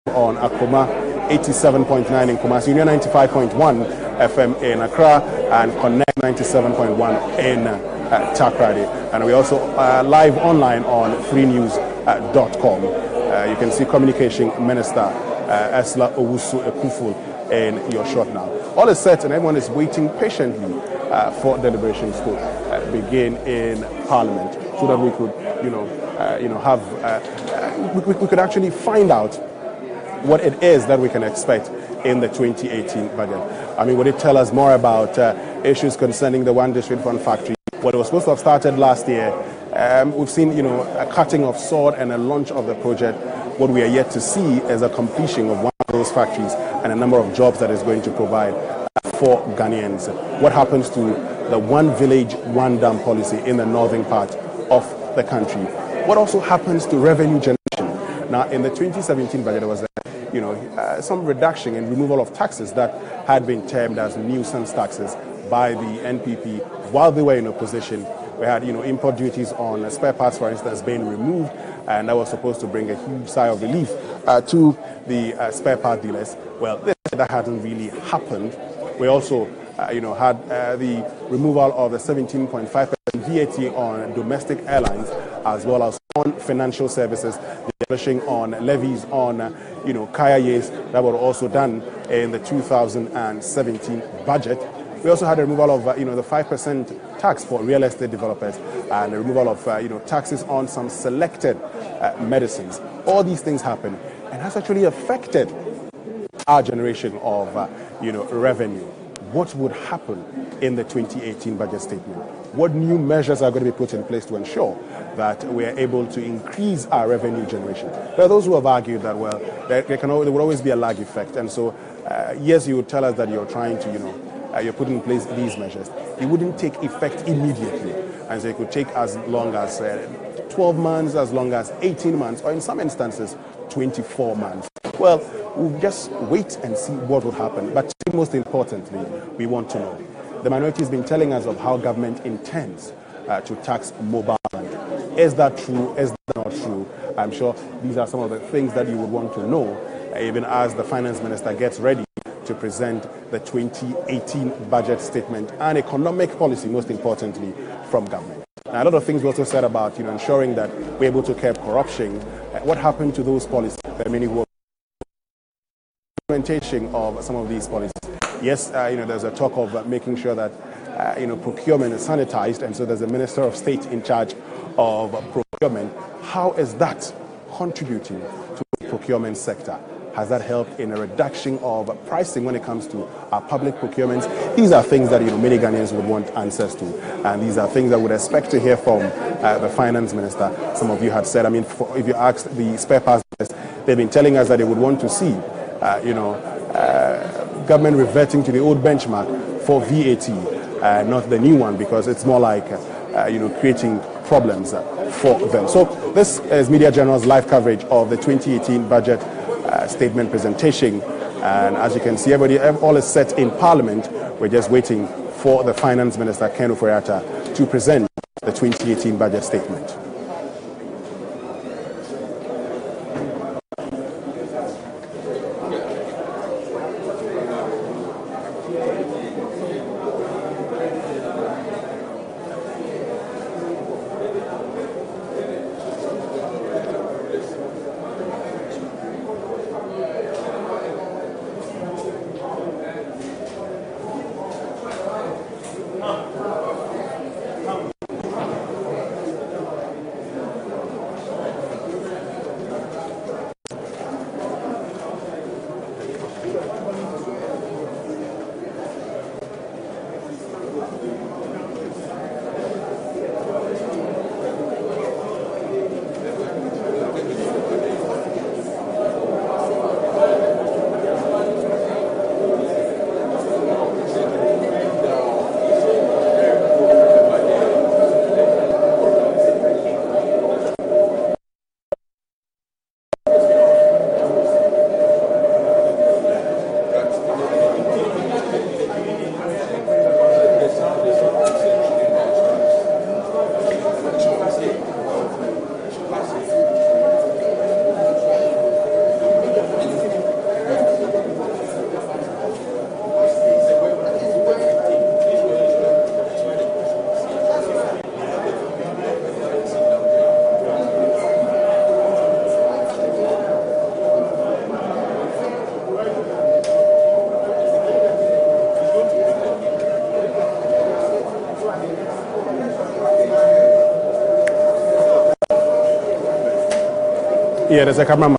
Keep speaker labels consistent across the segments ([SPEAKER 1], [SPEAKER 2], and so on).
[SPEAKER 1] on Akoma, 87.9 in Kumasi, Union 95.1 FM in Accra, and Connect 97.1 in Takrady. And we're also live online on freenews.com. You can see Communication Minister Esla Owusu Ekufu in your shot now. All is set and everyone is waiting patiently for deliberations to begin in Parliament, so that we could, we could actually find out what it is that we can expect in the 2018 budget. I mean, would it tell us more about issues concerning the One District One factory? What was supposed to have started last year, we've seen, a cutting of sword and a launch of the project. What we are yet to see is a completion of one of those factories and a number of jobs that is going to provide for Ghanaians. What happens to the one village, one dam policy in the northern part of the country? What also happens to revenue generation? Now, in the 2017 budget, there was some reduction in removal of taxes that had been termed as nuisance taxes by the NPP while they were in opposition. We had, import duties on spare parts, for instance, being removed, and that was supposed to bring a huge sigh of relief to the spare part dealers. Well, that hasn't really happened. We also, had the removal of the 17.5% VAT on domestic airlines, as well as on financial services, the abolishing on levies on, KIAs that were also done in the 2017 budget. We also had the removal of, the 5% tax for real estate developers and the removal of, taxes on some selected medicines. All these things happen and has actually affected our generation of, revenue. What would happen in the 2018 budget statement? What new measures are going to be put in place to ensure that we are able to increase our revenue generation? There are those who have argued that, well, there would always be a lag effect. And so, yes, you would tell us that you're trying to, you're putting in place these measures. It wouldn't take effect immediately. And so it could take as long as 12 months, as long as 18 months, or in some instances, 24 months. Well, we'll just wait and see what will happen. But most importantly, we want to know. The minority has been telling us of how government intends to tax mobile money. Is that true? Is that not true? I'm sure these are some of the things that you would want to know, even as the finance minister gets ready to present the 2018 budget statement and economic policy, most importantly, from government. Now, a lot of things we also said about, ensuring that we're able to curb corruption. What happened to those policies? There are many who implementation of some of these policies. Yes, there's a talk of making sure that, procurement is sanitized, and so there's a Minister of State in charge of procurement. How is that contributing to the procurement sector? Has that helped in a reduction of pricing when it comes to our public procurements? These are things that many Ghanaians would want answers to, and these are things that we would expect to hear from the finance minister. Some of you had said, if you ask the spare parts, they've been telling us that they would want to see, government reverting to the old benchmark for VAT, not the new one, because it's more like, creating problems for them. So this is Media General's live coverage of the 2018 budget statement presentation, and as you can see, all is set in Parliament. We're just waiting for the Finance Minister Ken Ofori-Atta to present the 2018 budget statement. Yeah, there's a cameraman.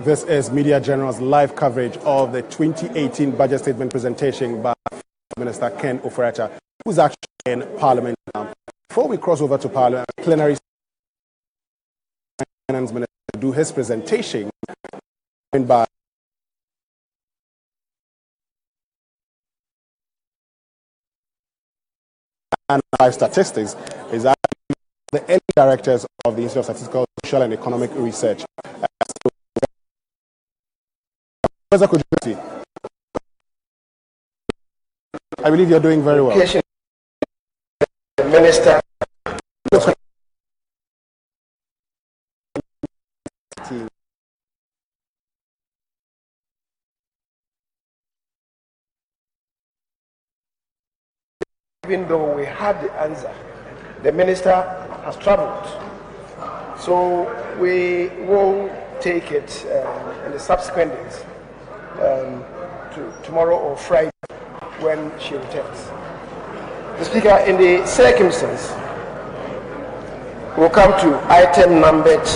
[SPEAKER 1] This is Media General's live coverage of the 2018 budget statement presentation by Minister Ken Ofori-Atta, who's actually in Parliament now. Before we cross over to Parliament, plenary Finance Minister to do his presentation by and live statistics is actually the early directors of the Institute of Statistical, Social and Economic Research. Professor Kujiti, I believe you're doing very well.
[SPEAKER 2] Minister. Even though we had the answer, the minister has traveled. So we will take it in the subsequent days, to tomorrow or Friday when she returns. The Speaker, in the circumstance, we'll come to item numbered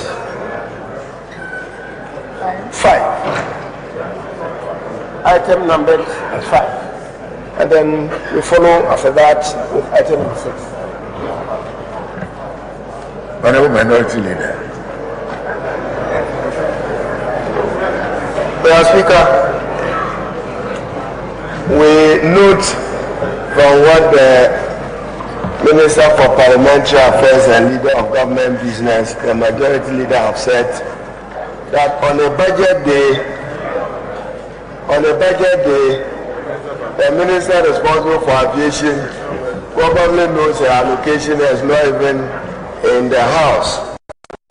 [SPEAKER 2] 5. Item numbered 5. And then we follow after that with item number 6.
[SPEAKER 3] Honorable Minority Leader.
[SPEAKER 2] Mr. Speaker, we note from what the Minister for Parliamentary Affairs and Leader of Government Business, the Majority Leader, have said that on a budget day, the Minister responsible for aviation probably knows her allocation is not even in the House.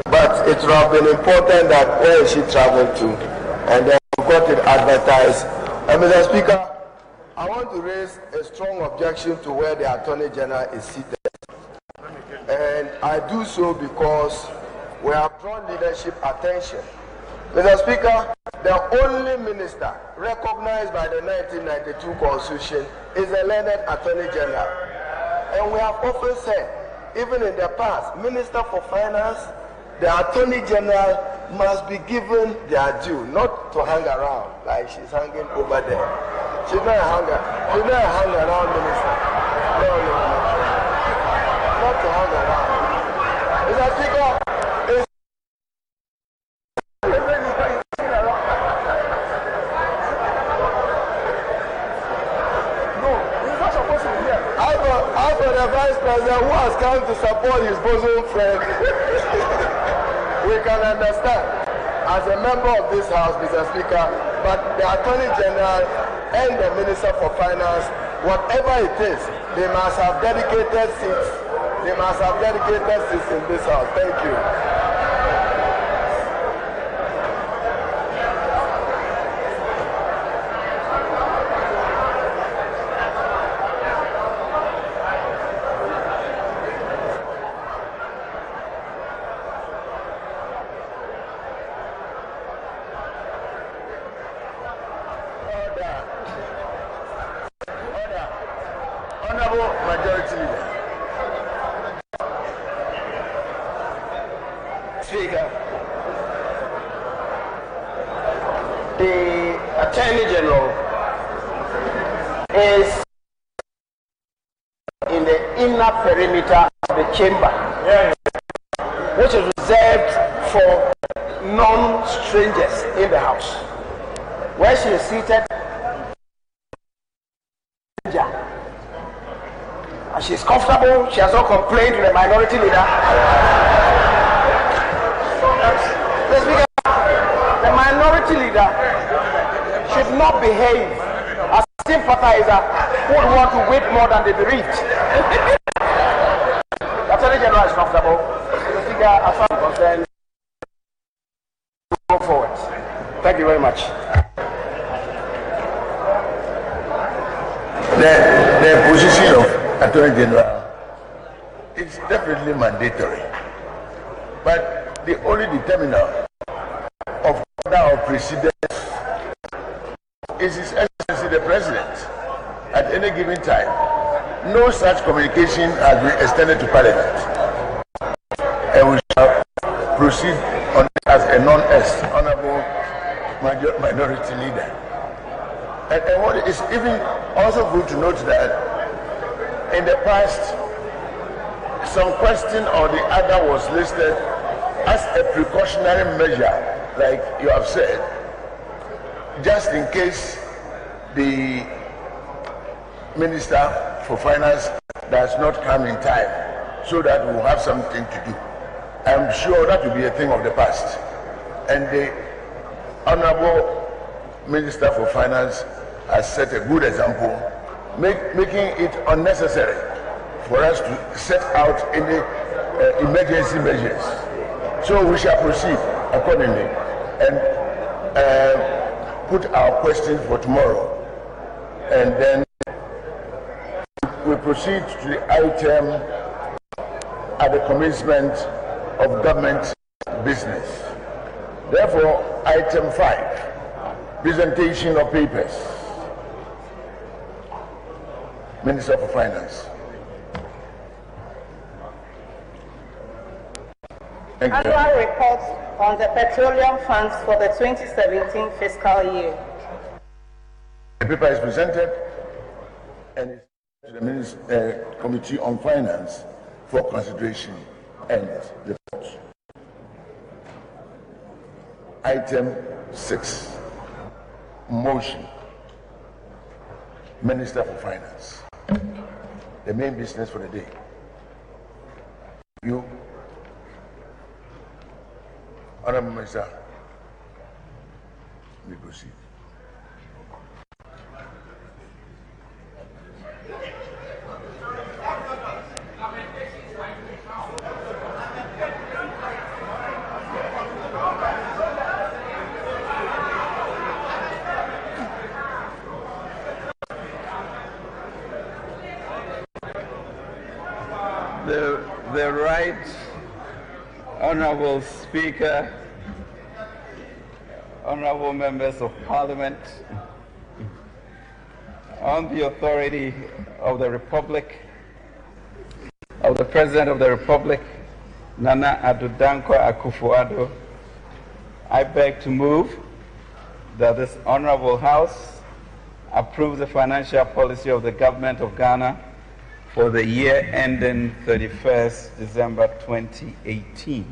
[SPEAKER 2] But it would have been important that where she traveled to, and then we got it advertised. And Mr. Speaker, I want to raise a strong objection to where the Attorney General is seated. And I do so because we have drawn leadership attention. Mr. Speaker, the only minister recognized by the 1992 Constitution is the learned Attorney General. And we have often said, even in the past, Minister for Finance, the Attorney General must be given their due, not to hang around like she's hanging over there. She's not a hang around minister. No. Not to hang around. Mr. Speaker, the Vice President who has come to support his bosom friend, we can understand as a member of this House, Mr. Speaker, but the Attorney General and the Minister for Finance, whatever it is, they must have dedicated seats. They must have dedicated seats in this House. Thank you. Speaker, the Attorney General is in the inner
[SPEAKER 4] outer perimeter of the chamber, which is reserved for non-strangers in the house. Where she is seated, and she's comfortable. She has not complained to the minority leader. The minority leader should not behave as a sympathizer who would want to whip more than the bereaved. The Attorney General is comfortable. The Speaker, as far as I'm concerned, go forward. Thank you very much.
[SPEAKER 3] The position of Attorney General is definitely mandatory, but the only determiner of order of precedence is His Excellency the President. At any given time, no such communication has been extended to Parliament, and we shall proceed on it as a non-est honourable minority leader. And what is even also good to note that in the past, some question or the other was listed as a precautionary measure, like you have said, just in case the Minister for Finance does not come in time, so that we will have something to do. I'm sure that will be a thing of the past. And the Honourable Minister for Finance has set a good example, making it unnecessary for us to set out any emergency measures. So we shall proceed accordingly and put our questions for tomorrow, and then we proceed to the item at the commencement of government business. Therefore, item 5, presentation of papers. Minister for Finance.
[SPEAKER 5] Annual report on the petroleum funds for the 2017 fiscal year.
[SPEAKER 3] The paper is presented and is to the Committee on Finance for consideration and report. Item 6, motion. Minister for Finance. The main business for the day. You, Honourable Minister, we proceed.
[SPEAKER 6] The Right Honourable Speaker, Honourable Members of Parliament, on the authority of the Republic, of the President of the Republic, Nana Addo Dankwa Akufo-Addo, I beg to move that this Honourable House approve the financial policy of the Government of Ghana for the year ending 31st December 2018.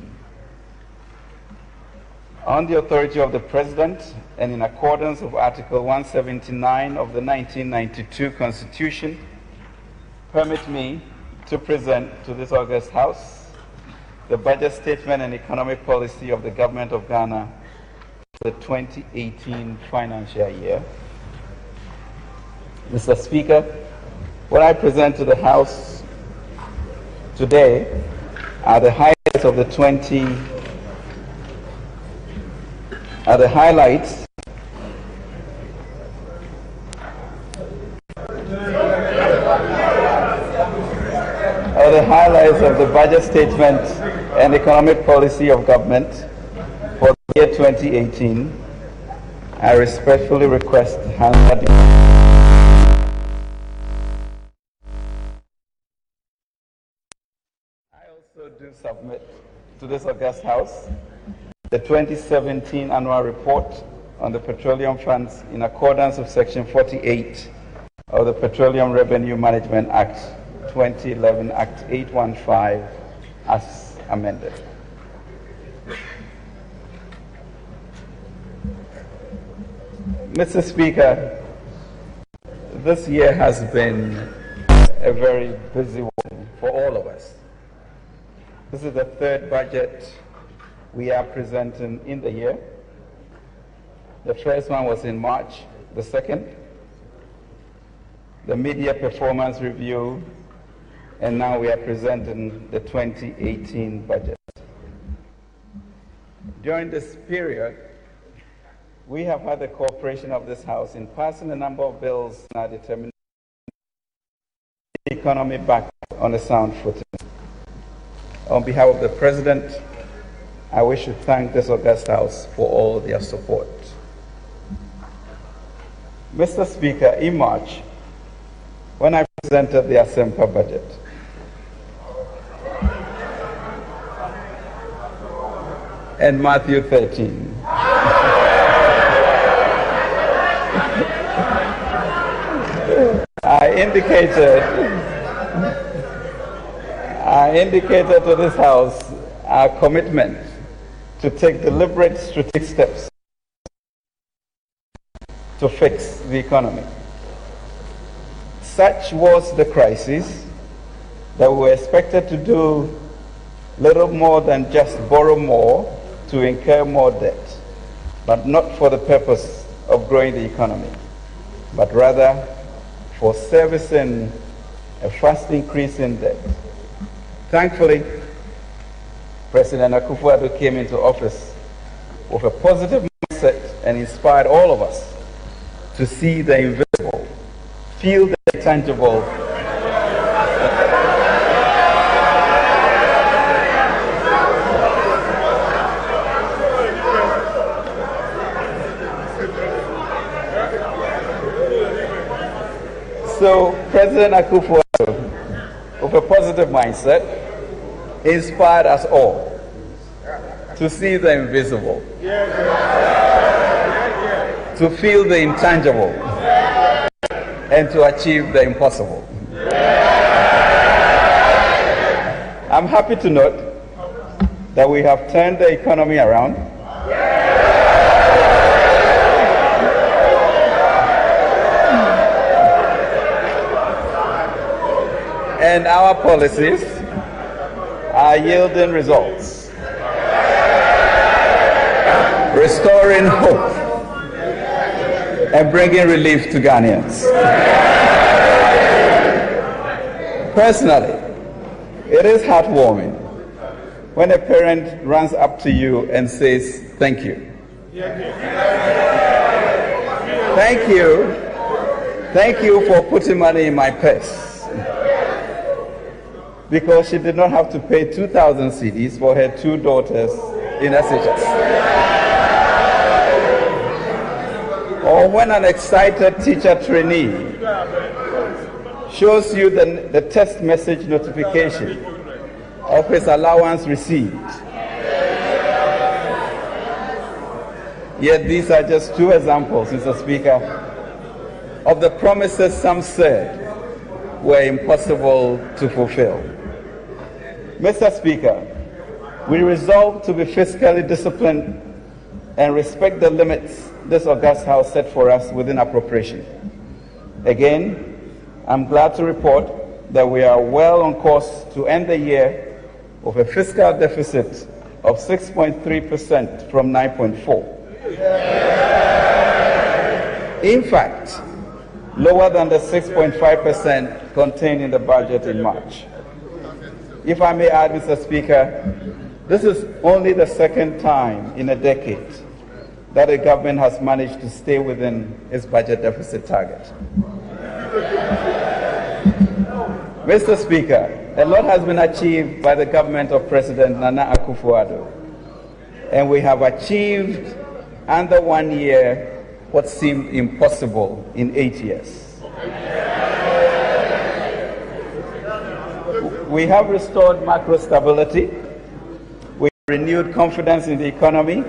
[SPEAKER 6] On the authority of the President and in accordance with Article 179 of the 1992 Constitution, permit me to present to this august House the budget statement and economic policy of the Government of Ghana for the 2018 financial year. Mr. Speaker, what I present to the House today are the highlights of the budget statement and economic policy of government for the year 2018. I respectfully request do submit to this august House the 2017 annual report on the petroleum funds in accordance with Section 48 of the Petroleum Revenue Management Act 2011 Act 815 as amended. Mr. Speaker, this year has been a very busy one for all of us. This is the third budget we are presenting in the year. The first one was in March, the second, the media performance review, and now we are presenting the 2018 budget. During this period, we have had the cooperation of this House in passing a number of bills now determining the economy back on a sound footing. On behalf of the President, I wish to thank this august House for all their support. Mr. Speaker, in March, when I presented the Asempa budget, and Matthew 13, I indicated to this House our commitment to take deliberate strategic steps to fix the economy. Such was the crisis that we were expected to do little more than just borrow more to incur more debt, but not for the purpose of growing the economy, but rather for servicing a fast increase in debt. Thankfully, President Akufo-Addo came into office with a positive mindset and inspired all of us to see the invisible, feel the intangible, so President Akufo-Addo, with a positive mindset, inspired us all to see the invisible, to feel the intangible, and to achieve the impossible. I'm happy to note that we have turned the economy around. And our policies are yielding results, restoring hope and bringing relief to Ghanaians. Personally, it is heartwarming when a parent runs up to you and says, "Thank you. Thank you. Thank you for putting money in my purse." Because she did not have to pay 2,000 cedis for her two daughters in SHS. Or when an excited teacher trainee shows you the text message notification of his allowance received. Yet these are just two examples, Mr. Speaker, of the promises some said were impossible to fulfill. Mr. Speaker, we resolve to be fiscally disciplined and respect the limits this august House set for us within appropriation. Again, I'm glad to report that we are well on course to end the year with a fiscal deficit of 6.3% from 9.4. In fact, lower than the 6.5% contained in the budget in March. If I may add, Mr. Speaker, this is only the second time in a decade that the government has managed to stay within its budget deficit target. Mr. Speaker, a lot has been achieved by the government of President Nana Akufo-Addo, and we have achieved under 1 year what seemed impossible in 8 years. We have restored macro stability. We have renewed confidence in the economy.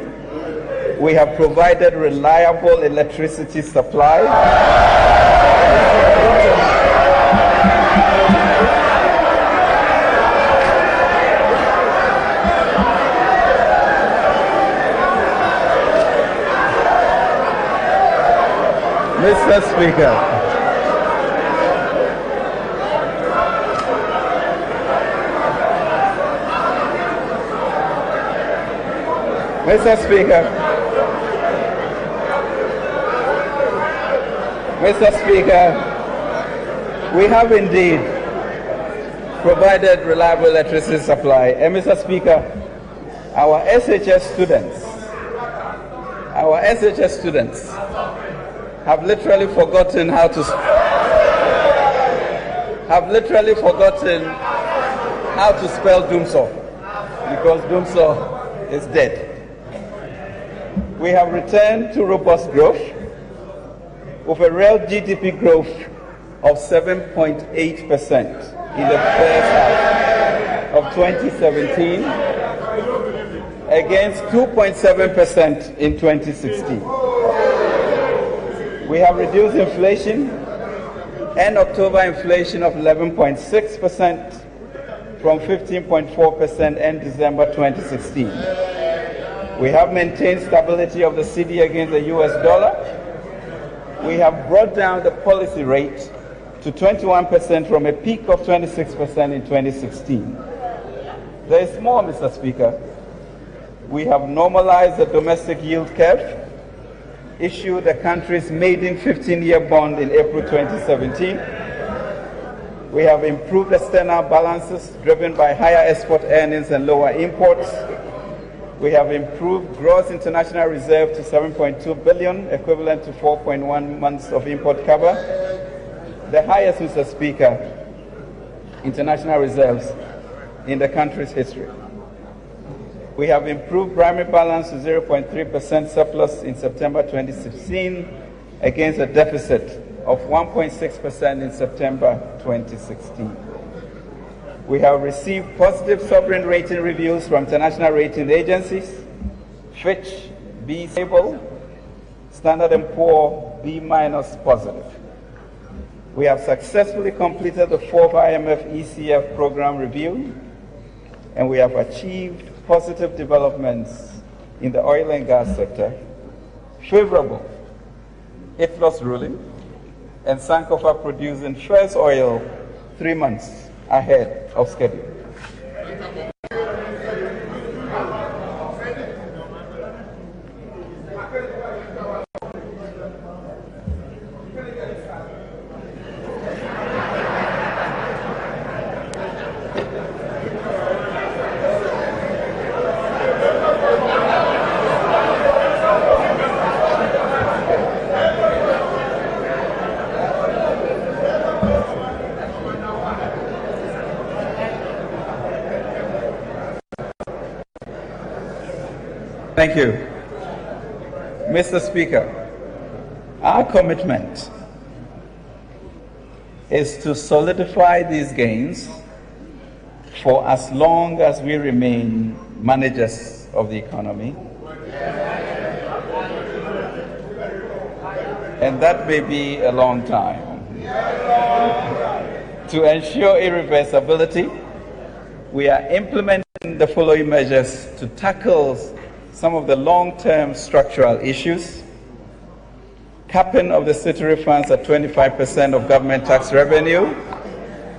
[SPEAKER 6] We have provided reliable electricity supply. Mr. Speaker, Mr. Speaker, Mr. Speaker, we have indeed provided reliable electricity supply. And Mr. Speaker, our SHS students have literally forgotten how to spell Doomsaw, because Doomsaw is dead. We have returned to robust growth with a real GDP growth of 7.8% in the first half of 2017 against 2.7% in 2016. We have reduced inflation, and October inflation of 11.6% from 15.4% in December 2016. We have maintained stability of the cedi against the US dollar. We have brought down the policy rate to 21% from a peak of 26% in 2016. There is more, Mr. Speaker. We have normalized the domestic yield curve, issued the country's maiden 15-year bond in April 2017. We have improved external balances driven by higher export earnings and lower imports. We have improved gross international reserve to 7.2 billion, equivalent to 4.1 months of import cover. The highest, Mr. Speaker, international reserves in the country's history. We have improved primary balance to 0.3% surplus in September 2016 against a deficit of 1.6% in September 2016. We have received positive sovereign rating reviews from international rating agencies, Fitch, B stable, Standard & Poor, B- positive. We have successfully completed the 4th IMF ECF program review, and we have achieved positive developments in the oil and gas sector, favorable IFLOS ruling, and Sankofa producing first oil 3 months ahead of schedule. Thank you. Mr. Speaker, our commitment is to solidify these gains for as long as we remain managers of the economy. And that may be a long time. To ensure irreversibility, we are implementing the following measures to tackle some of the long-term structural issues: capping of the city funds at 25% of government tax revenue.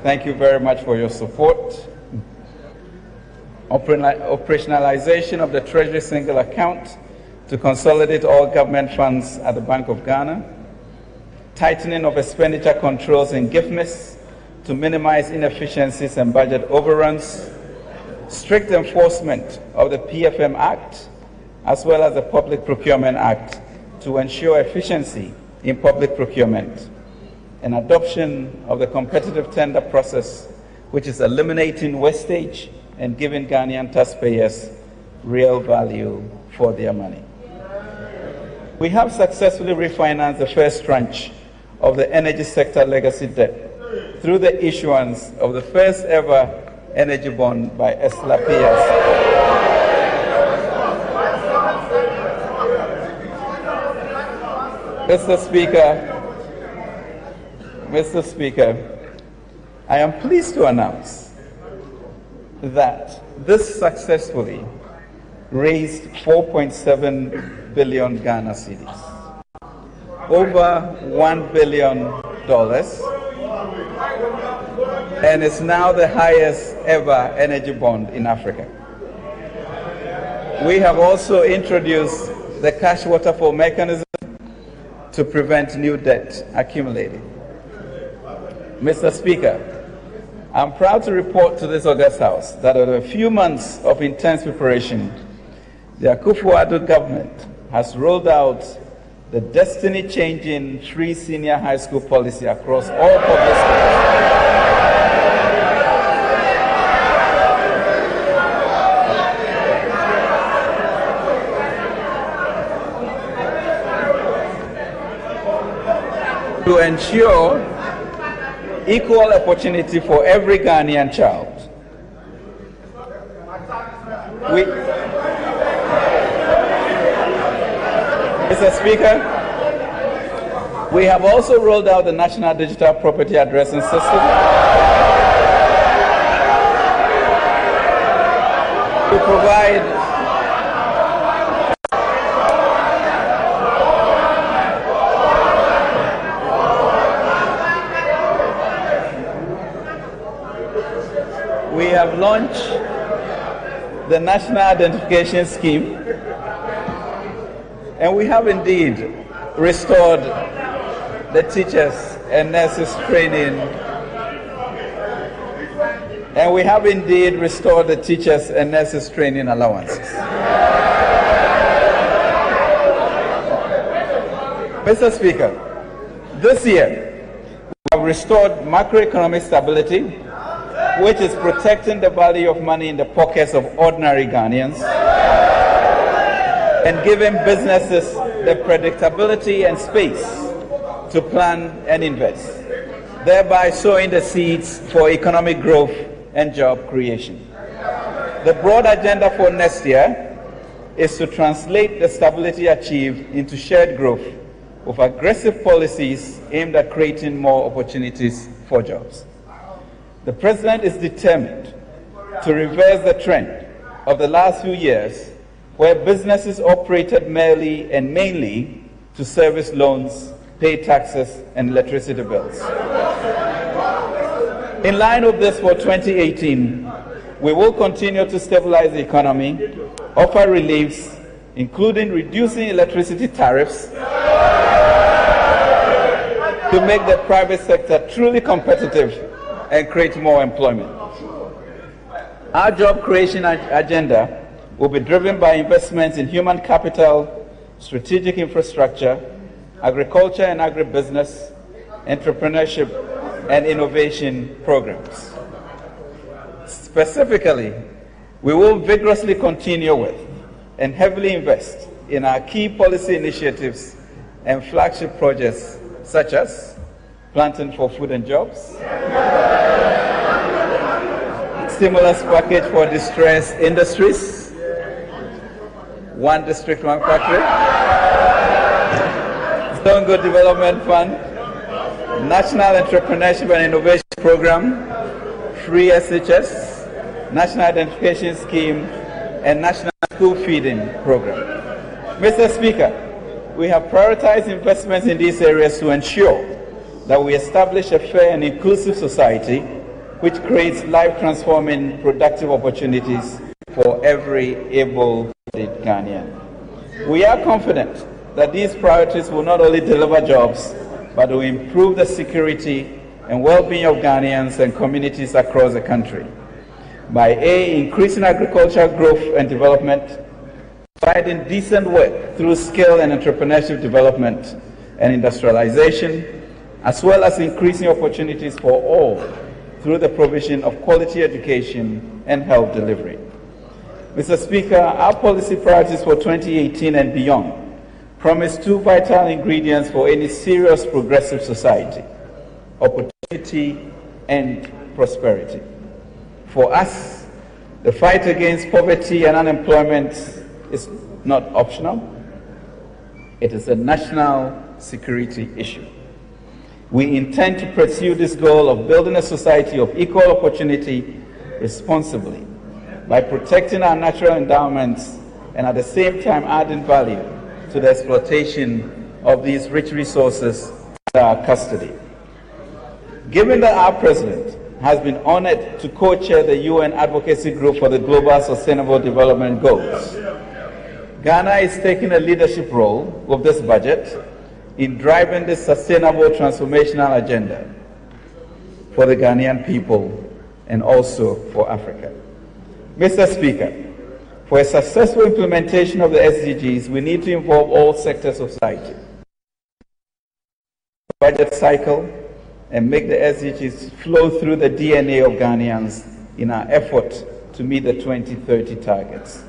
[SPEAKER 6] Thank you very much for your support. Operationalization of the Treasury single account to consolidate all government funds at the Bank of Ghana. Tightening of expenditure controls in GIFMIS to minimize inefficiencies and budget overruns. Strict enforcement of the PFM Act as well as the Public Procurement Act to ensure efficiency in public procurement, and adoption of the competitive tender process, which is eliminating wastage and giving Ghanaian taxpayers real value for their money. We have successfully refinanced the first tranche of the energy sector legacy debt through the issuance of the first ever energy bond by Esla PLC. Mr. Speaker, I am pleased to announce that this successfully raised 4.7 billion Ghana cedis. over $1 billion and is now the highest ever energy bond in Africa. We have also introduced the cash waterfall mechanism to prevent new debt accumulating. Mr. Speaker, I'm proud to report to this August House that after a few months of intense preparation, the Akufo-Addo government has rolled out the destiny-changing free senior high school policy across all public schools. To ensure equal opportunity for every Ghanaian child. Mr. Speaker, we have also rolled out the National Digital Property Addressing System to provide we have launched the National Identification Scheme, and we have indeed restored the teachers and nurses training. And we have indeed restored the teachers and nurses training allowances. Mr. Speaker, this year we have restored macroeconomic stability, which is protecting the value of money in the pockets of ordinary Ghanaians and giving businesses the predictability and space to plan and invest, thereby sowing the seeds for economic growth and job creation. The broad agenda for next year is to translate the stability achieved into shared growth with aggressive policies aimed at creating more opportunities for jobs. The President is determined to reverse the trend of the last few years where businesses operated merely and mainly to service loans, pay taxes, and electricity bills. In line with this for 2018, we will continue to stabilize the economy, offer reliefs, including reducing electricity tariffs, to make the private sector truly competitive and create more employment. Our job creation agenda will be driven by investments in human capital, strategic infrastructure, agriculture and agribusiness, entrepreneurship, and innovation programs. Specifically, we will vigorously continue with and heavily invest in our key policy initiatives and flagship projects such as Planting for Food and Jobs, stimulus package for distressed industries, One District, One Factory, Stone Good Development Fund, National Entrepreneurship and Innovation Program, Free SHS, National Identification Scheme, and National School Feeding Program. Mr. Speaker, we have prioritized investments in these areas to ensure that we establish a fair and inclusive society which creates life-transforming productive opportunities for every able-bodied Ghanaian. We are confident that these priorities will not only deliver jobs, but will improve the security and well-being of Ghanaians and communities across the country by A, increasing agricultural growth and development, providing decent work through skill and entrepreneurship development and industrialization, as well as increasing opportunities for all through the provision of quality education and health delivery. Mr. Speaker, our policy priorities for 2018 and beyond promise two vital ingredients for any serious progressive society: opportunity and prosperity. For us, the fight against poverty and unemployment is not optional. It is a national security issue. We intend to pursue this goal of building a society of equal opportunity responsibly by protecting our natural endowments and at the same time adding value to the exploitation of these rich resources under our custody. Given that our president has been honored to co-chair the UN Advocacy Group for the Global Sustainable Development Goals, Ghana is taking a leadership role with this budget in driving this sustainable transformational agenda for the Ghanaian people and also for Africa. Mr. Speaker, for a successful implementation of the SDGs, we need to involve all sectors of society. Budget cycle and make the SDGs flow through the DNA of Ghanaians in our effort to meet the 2030 targets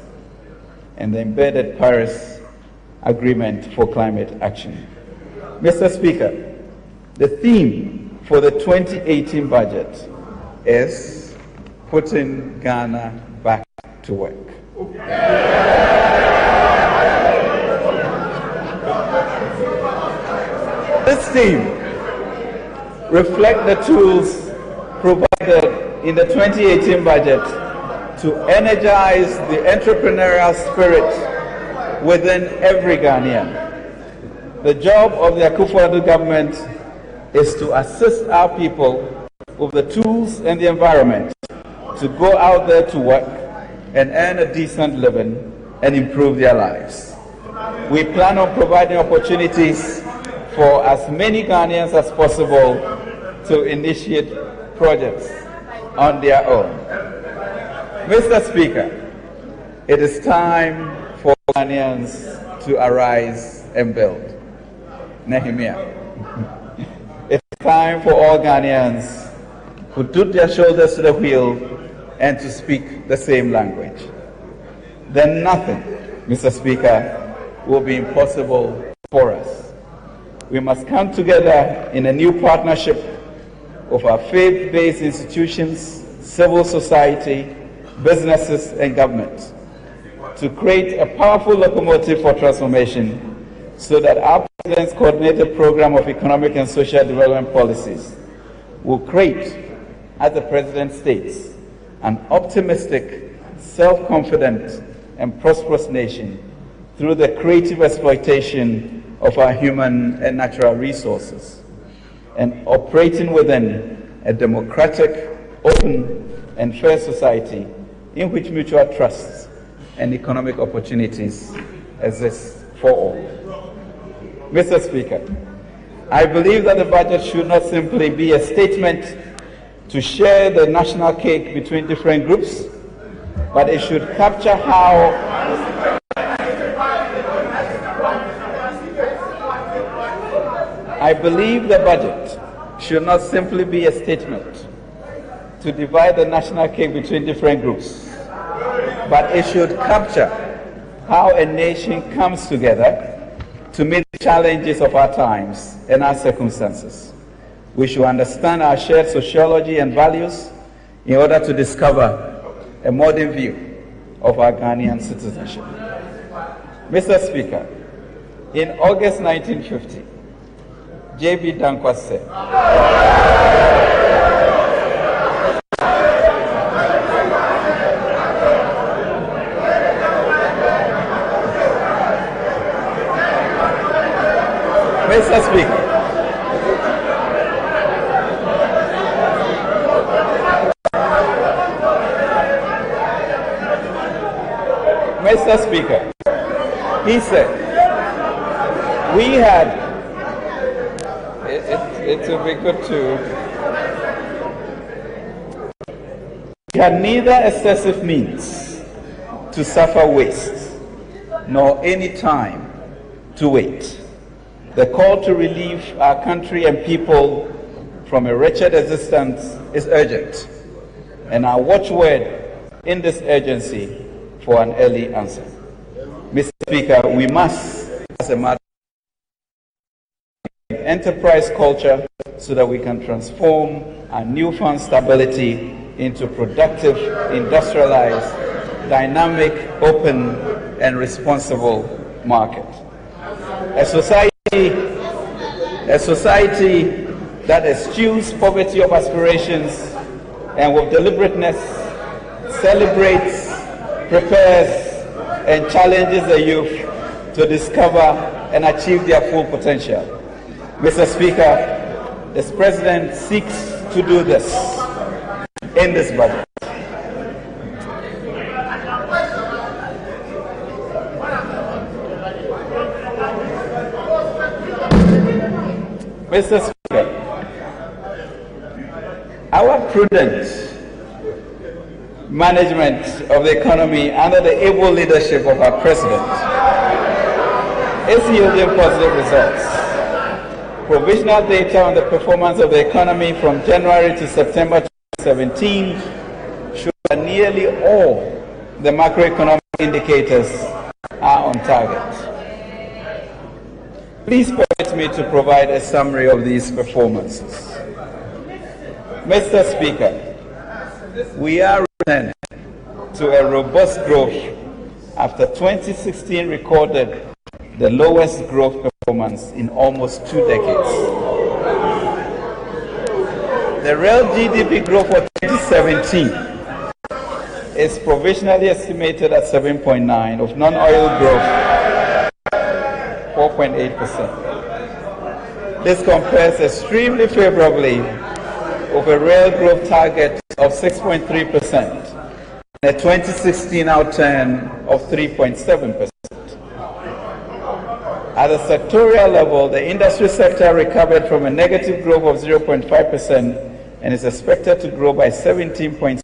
[SPEAKER 6] and the embedded Paris Agreement for climate action. Mr. Speaker, the theme for the 2018 budget is putting Ghana back to work. This theme reflects the tools provided in the 2018 budget to energize the entrepreneurial spirit within every Ghanaian. The job of the Akufo-Addo government is to assist our people with the tools and the environment to go out there to work and earn a decent living and improve their lives. We plan on providing opportunities for as many Ghanaians as possible to initiate projects on their own. Mr. Speaker, it is time for Ghanaians to arise and build. Nehemiah. It's time for all Ghanaians who put their shoulders to the wheel and to speak the same language. Then nothing, Mr. Speaker, will be impossible for us. We must come together in a new partnership of our faith-based institutions, civil society, businesses, and government to create a powerful locomotive for transformation so that our President's coordinated program of economic and social development policies will create, as the President states, an optimistic, self-confident, and prosperous nation through the creative exploitation of our human and natural resources, and operating within a democratic, open, and fair society in which mutual trusts and economic opportunities exist for all. Mr. Speaker, I believe that the budget should not simply be a statement to share the national cake between different groups, but it should capture how I believe the budget should not simply be a statement to divide the national cake between different groups, but it should capture how a nation comes together to meet the challenges of our times and our circumstances. We should understand our shared sociology and values in order to discover a modern view of our Ghanaian citizenship. Mr. Speaker, in August 1950, J.B. Dankwa said, Mr. Speaker, Mr. Speaker, he said, we had, it would be good to, we had neither excessive means to suffer waste, nor any time to wait. The call to relieve our country and people from a wretched existence is urgent, and our watchword in this urgency for an early answer. Mr. Speaker, we must, as a matter of enterprise culture, so that we can transform our newfound stability into productive, industrialized, dynamic, open, and responsible market. A society that eschews poverty of aspirations and with deliberateness celebrates, prepares, and challenges the youth to discover and achieve their full potential. Mr. Speaker, the President seeks to do this in this budget. Mr. Speaker, our prudent management of the economy under the able leadership of our President is yielding positive results. Provisional data on the performance of the economy from January to September 2017 show that nearly all the macroeconomic indicators are on target. Please permit me to provide a summary of these performances. Mr. Speaker, we are returning to a robust growth after 2016 recorded the lowest growth performance in almost 2 decades. The real GDP growth for 2017 is provisionally estimated at 7.9%, of non-oil growth 4.8%. This compares extremely favorably with a real growth target of 6.3% and a 2016 outturn of 3.7%. At a sectorial level, the industry sector recovered from a negative growth of 0.5% and is expected to grow by 17.7%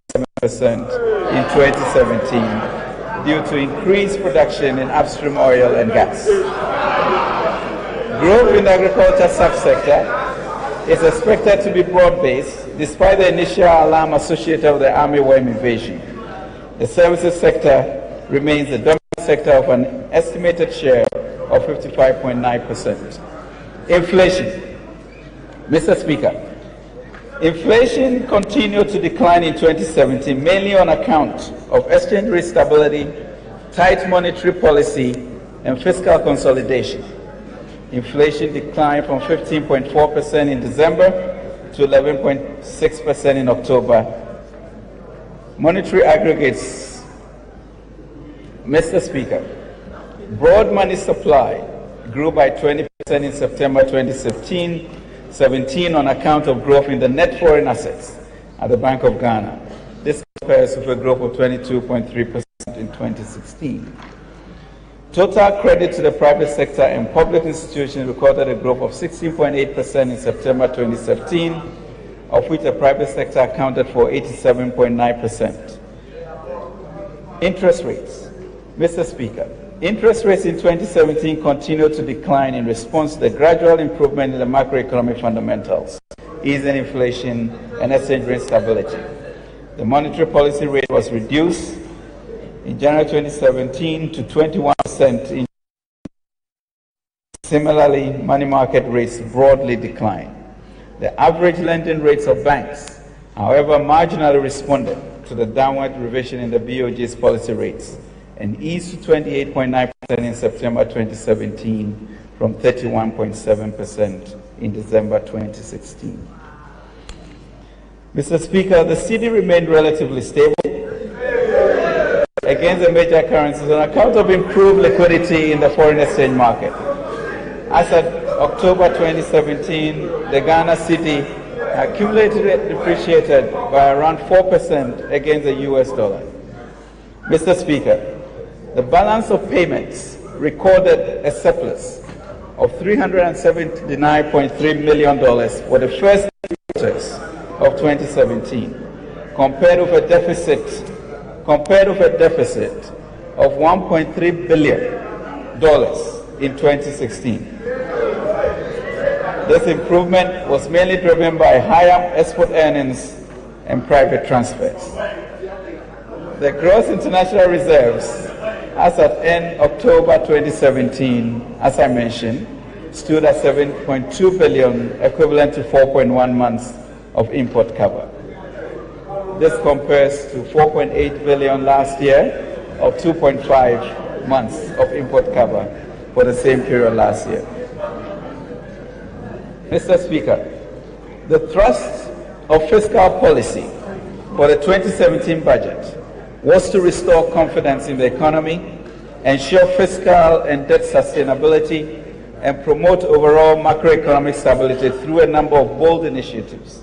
[SPEAKER 6] in 2017 due to increased production in upstream oil and gas. Growth in the agriculture subsector is expected to be broad-based despite the initial alarm associated with the army worm invasion. The services sector remains the dominant sector of an estimated share of 55.9%. Inflation. Mr. Speaker, inflation continued to decline in 2017, mainly on account of exchange rate stability, tight monetary policy, and fiscal consolidation. Inflation declined from 15.4% in December to 11.6% in October. Monetary aggregates. Mr. Speaker, broad money supply grew by 20% in September 2017 on account of growth in the net foreign assets at the Bank of Ghana. This compares with a growth of 22.3% in 2016. Total credit to the private sector and public institutions recorded a growth of 16.8% in September 2017, of which the private sector accounted for 87.9%. Interest rates. Mr. Speaker, interest rates in 2017 continued to decline in response to the gradual improvement in the macroeconomic fundamentals, easing inflation and exchange rate stability. The monetary policy rate was reduced in January 2017 to 21%. Similarly, money market rates broadly declined. The average lending rates of banks, however, marginally responded to the downward revision in the BOJ's policy rates and eased to 28.9% in September 2017 from 31.7% in December 2016. Mr. Speaker, the cedi remained relatively stable against the major currencies on account of improved liquidity in the foreign exchange market. As of October 2017, the Ghana cedi accumulatively depreciated by around 4% against the US dollar. Mr. Speaker, the balance of payments recorded a surplus of $379.3 million for the first 3 quarters of 2017, compared with a deficit of $1.3 billion in 2016. This improvement was mainly driven by higher export earnings and private transfers. The gross international reserves as at end October 2017, as I mentioned, stood at $7.2 billion, equivalent to 4.1 months of import cover. This compares to $4.8 billion last year, of 2.5 months of import cover for the same period last year. Mr. Speaker, the thrust of fiscal policy for the 2017 budget was to restore confidence in the economy, ensure fiscal and debt sustainability, and promote overall macroeconomic stability through a number of bold initiatives.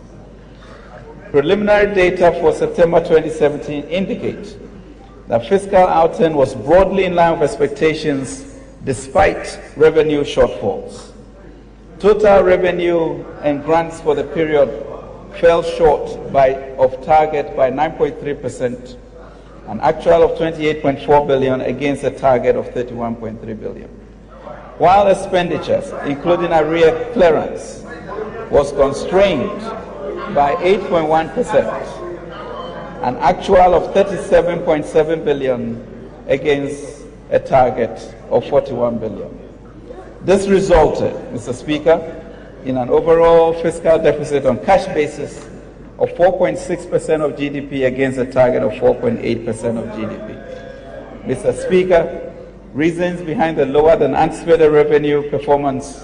[SPEAKER 6] Preliminary data for September 2017 indicate that fiscal outturn was broadly in line with expectations despite revenue shortfalls. Total revenue and grants for the period fell short of target by 9.3%, an actual of 28.4 billion against a target of 31.3 billion. While expenditures, including arrear clearance, was constrained by 8.1%, an actual of 37.7 billion against a target of 41 billion. This resulted, Mr. Speaker, in an overall fiscal deficit on cash basis of 4.6% of GDP against a target of 4.8% of GDP. Mr. Speaker, reasons behind the lower than anticipated revenue performance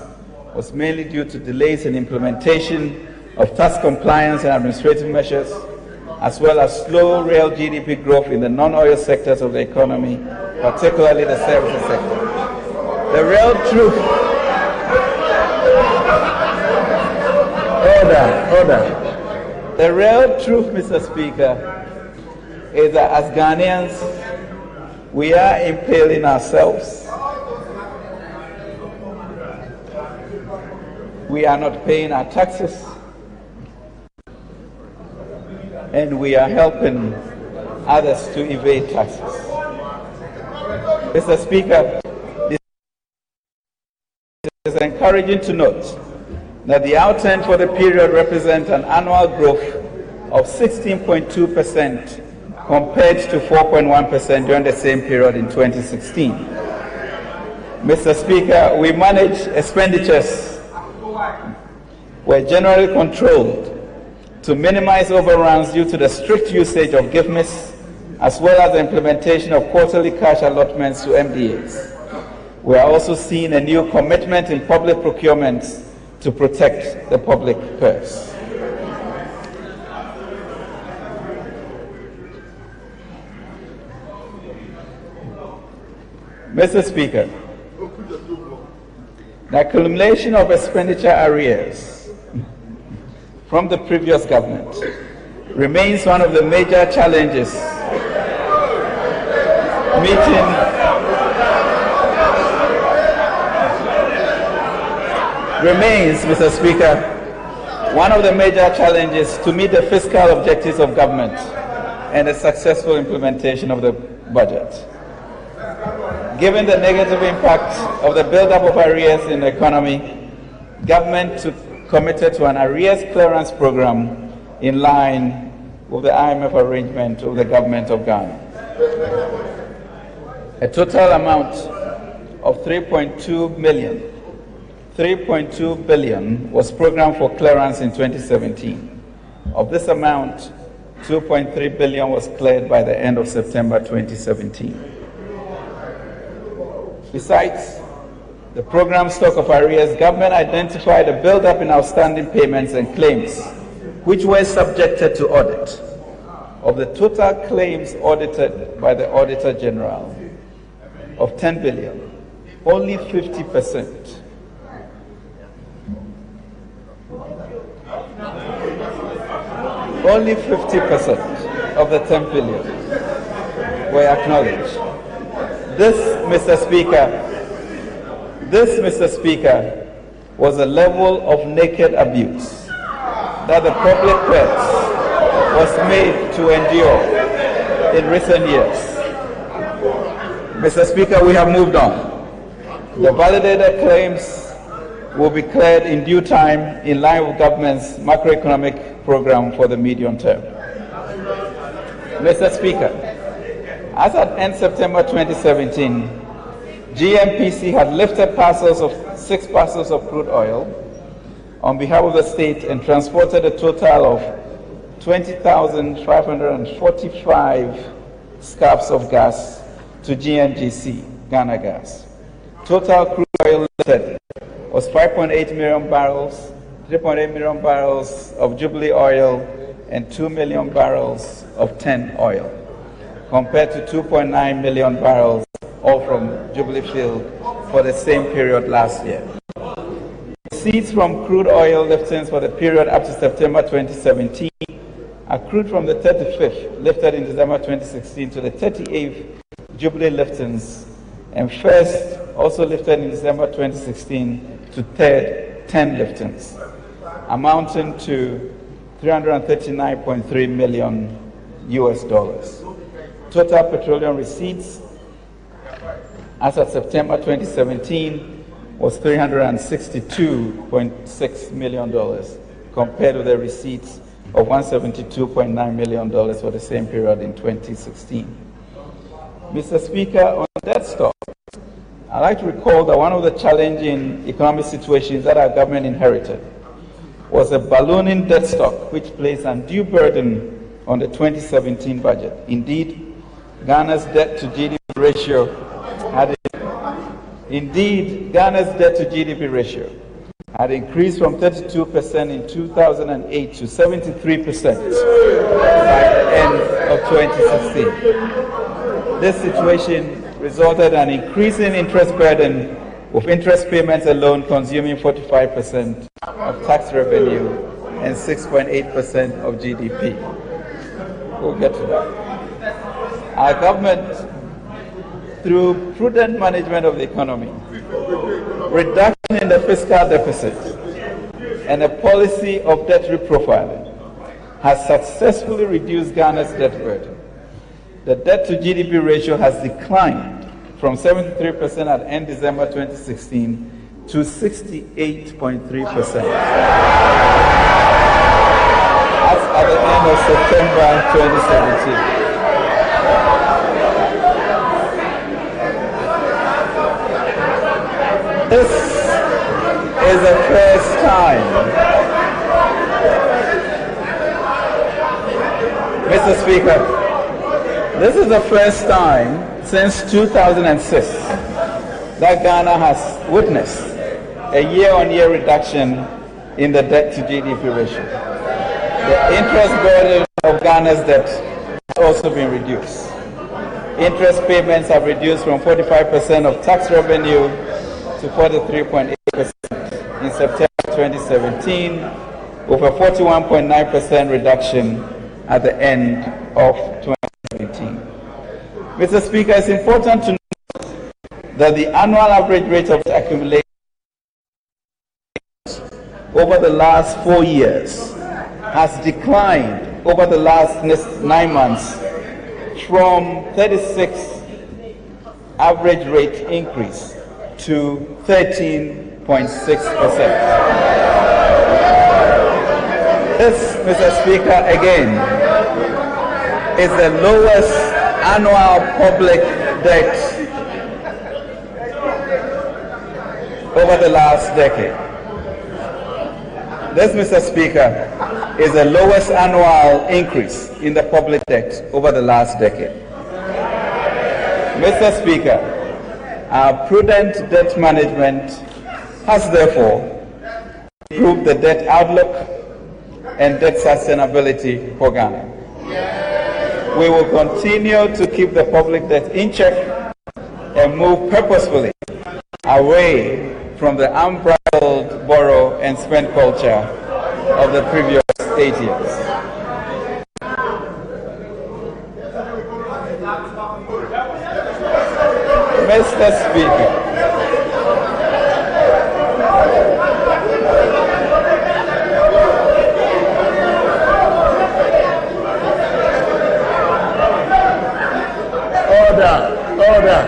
[SPEAKER 6] was mainly due to delays in implementation of tax compliance and administrative measures, as well as slow real GDP growth in the non-oil sectors of the economy, particularly the services sector. The real truth, The real truth, Mr. Speaker, is that as Ghanaians, we are impaling ourselves. We are not paying our taxes, and we are helping others to evade taxes. Mr. Speaker, it is encouraging to note that the outturn for the period represents an annual growth of 16.2% compared to 4.1% during the same period in 2016. Mr. Speaker, we managed expenditures were generally controlled to minimize overruns due to the strict usage of GIFMIS, as well as the implementation of quarterly cash allotments to MDAs. We are also seeing a new commitment in public procurements to protect the public purse. Mr. Speaker, the accumulation of expenditure arrears from the previous government remains one of the major challenges Mr. Speaker, one of the major challenges to meet the fiscal objectives of government and the successful implementation of the budget. Given the negative impact of the buildup of arrears in the economy, government committed to an arrears clearance program in line with the IMF arrangement of the government of Ghana. A total amount of 3.2 billion was programmed for clearance in 2017. Of this amount, 2.3 billion was cleared by the end of September 2017. Besides the program stock of arrears, government identified a build-up in outstanding payments and claims, which were subjected to audit. Of the total claims audited by the Auditor General of 10 billion, only 50% of the 10 billion were acknowledged. This, Mr. Speaker, was a level of naked abuse that the public purse was made to endure in recent years. Mr. Speaker, we have moved on. The validated claims will be cleared in due time in line with government's macroeconomic program for the medium term. Mr. Speaker, as at end September 2017, GMPC had lifted 6 parcels of crude oil on behalf of the state and transported a total of 20,545 scarps of gas to GNGC, Ghana Gas. Total crude oil lifted was 5.8 million barrels, 3.8 million barrels of Jubilee oil, and 2 million barrels of TEN oil, compared to 2.9 million barrels, all from Jubilee Field, for the same period last year. Receipts from crude oil liftings for the period up to September 2017 accrued from the 35th lifted in December 2016 to the 38th Jubilee liftings, and first also lifted in December 2016 to third 10 liftings, amounting to $339.3 million US. Total petroleum receipts as of September 2017 was $362.6 million compared to the receipts of $172.9 million for the same period in 2016. Mr. Speaker, on debt stock, I'd like to recall that one of the challenging economic situations that our government inherited was a ballooning debt stock which placed undue burden on the 2017 budget. Indeed, Ghana's debt to GDP ratio had increased from 32% in 2008 to 73% by the end of 2016. This situation resulted in an increase in interest burden, with interest payments alone consuming 45% of tax revenue and 6.8% of GDP. We'll get to that. Our government, through prudent management of the economy, reduction in the fiscal deficit, and a policy of debt reprofiling, has successfully reduced Ghana's debt burden. The debt to GDP ratio has declined from 73% at end December 2016 to 68.3%. That's at the end of September 2017. This is the first time, Mr. Speaker, this is the first time since 2006 that Ghana has witnessed a year-on-year reduction in the debt to GDP ratio. The interest burden of Ghana's debt has also been reduced. Interest payments have reduced from 45% of tax revenue to 43.8% in September 2017, with a 41.9% reduction at the end of 2017. Mr. Speaker, it's important to note that the annual average rate of accumulation over the last 4 years has declined over the last 9 months from 36 average rate increase to 13.6%. This, Mr. Speaker, again, is the lowest annual public debt over the last decade. This, Mr. Speaker, is the lowest annual increase in the public debt over the last decade. Mr. Speaker, our prudent debt management has therefore improved the debt outlook and debt sustainability for Ghana. We will continue to keep the public debt in check and move purposefully away from the unbridled borrow and spend culture of the previous 8 years. Mr. Speaker,
[SPEAKER 3] Order.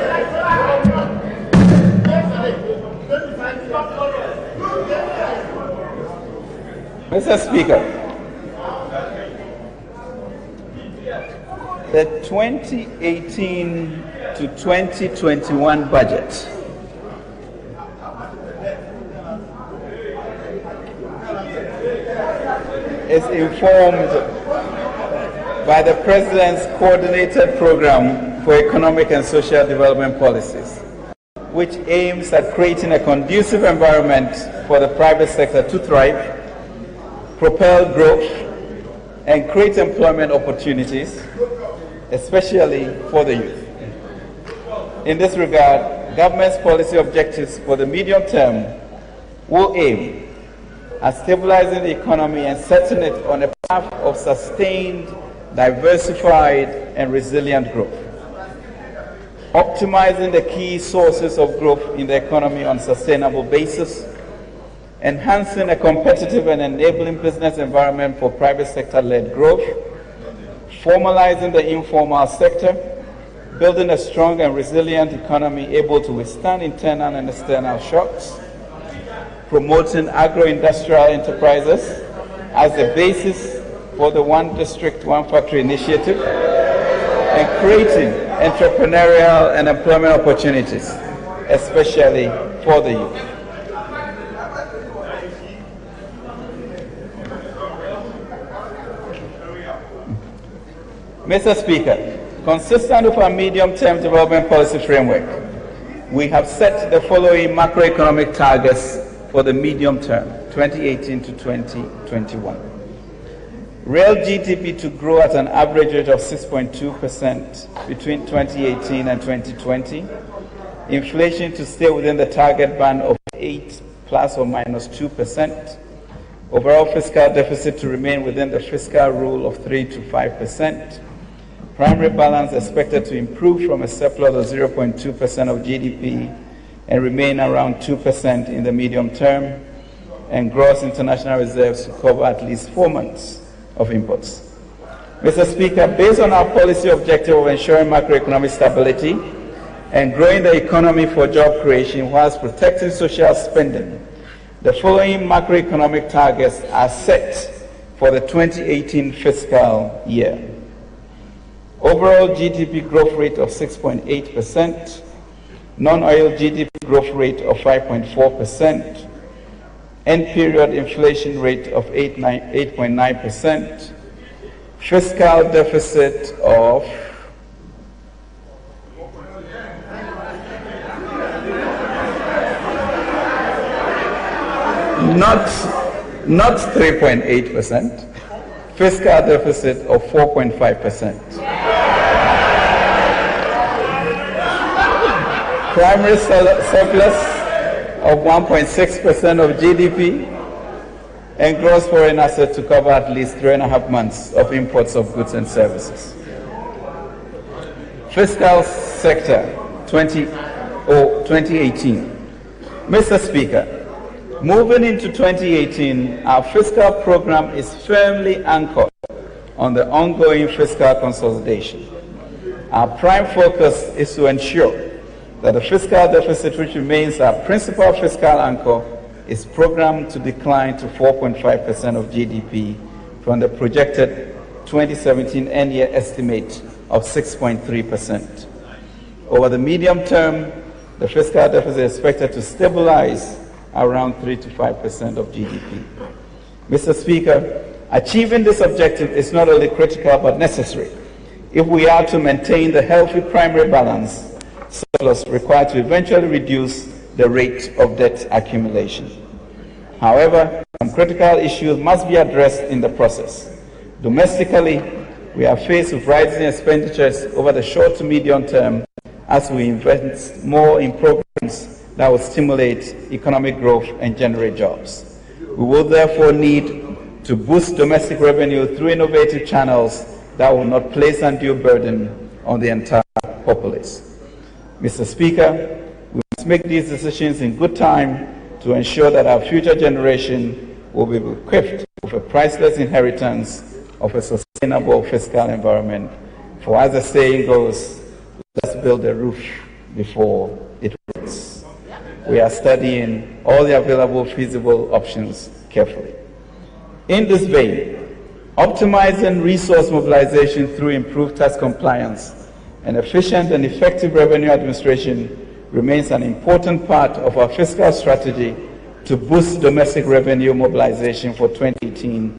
[SPEAKER 6] Mr. Speaker, the 2018 to 2021 budget is informed by the President's coordinated program for economic and social development policies, which aims at creating a conducive environment for the private sector to thrive, propel growth, and create employment opportunities, especially for the youth. In this regard, government's policy objectives for the medium term will aim at stabilizing the economy and setting it on a path of sustained, diversified, and resilient growth. Optimizing the key sources of growth in the economy on a sustainable basis, enhancing a competitive and enabling business environment for private sector-led growth, formalizing the informal sector, building a strong and resilient economy able to withstand internal and external shocks, promoting agro-industrial enterprises as the basis for the One District, One Factory initiative, and creating entrepreneurial and employment opportunities, especially for the youth. Mr. Speaker, consistent with our medium-term development policy framework, we have set the following macroeconomic targets for the medium term, 2018 to 2021. Real GDP to grow at an average rate of 6.2% between 2018 and 2020. Inflation to stay within the target band of 8 plus or minus 2%. Overall fiscal deficit to remain within the fiscal rule of 3 to 5%. Primary balance expected to improve from a surplus of 0.2% of GDP and remain around 2% in the medium term, and gross international reserves to cover at least 4 months of imports. Mr. Speaker, based on our policy objective of ensuring macroeconomic stability and growing the economy for job creation whilst protecting social spending, the following macroeconomic targets are set for the 2018 fiscal year. Overall GDP growth rate of 6.8%, non-oil GDP growth rate of 5.4%, end period inflation rate of 8.9%, fiscal deficit of not 3.8%, fiscal deficit of 4.5%. Primary surplus of 1.6% of GDP, and gross foreign assets to cover at least 3.5 months of imports of goods and services. Fiscal sector 2018. Mr. Speaker, moving into 2018, our fiscal program is firmly anchored on the ongoing fiscal consolidation. Our prime focus is to ensure that the fiscal deficit, which remains our principal fiscal anchor, is programmed to decline to 4.5% of GDP from the projected 2017 end-year estimate of 6.3%. Over the medium term, the fiscal deficit is expected to stabilize around 3 to 5% of GDP. Mr. Speaker, achieving this objective is not only critical but necessary if we are to maintain the healthy primary balance surplus required to eventually reduce the rate of debt accumulation. However, some critical issues must be addressed in the process. Domestically, we are faced with rising expenditures over the short to medium term as we invest more in programs that will stimulate economic growth and generate jobs. We will therefore need to boost domestic revenue through innovative channels that will not place undue burden on the entire populace. Mr. Speaker, we must make these decisions in good time to ensure that our future generation will be equipped with a priceless inheritance of a sustainable fiscal environment. For as the saying goes, let's build a roof before it rains. We are studying all the available feasible options carefully. In this vein, optimizing resource mobilization through improved tax compliance and efficient and effective revenue administration remains an important part of our fiscal strategy to boost domestic revenue mobilization for 2018.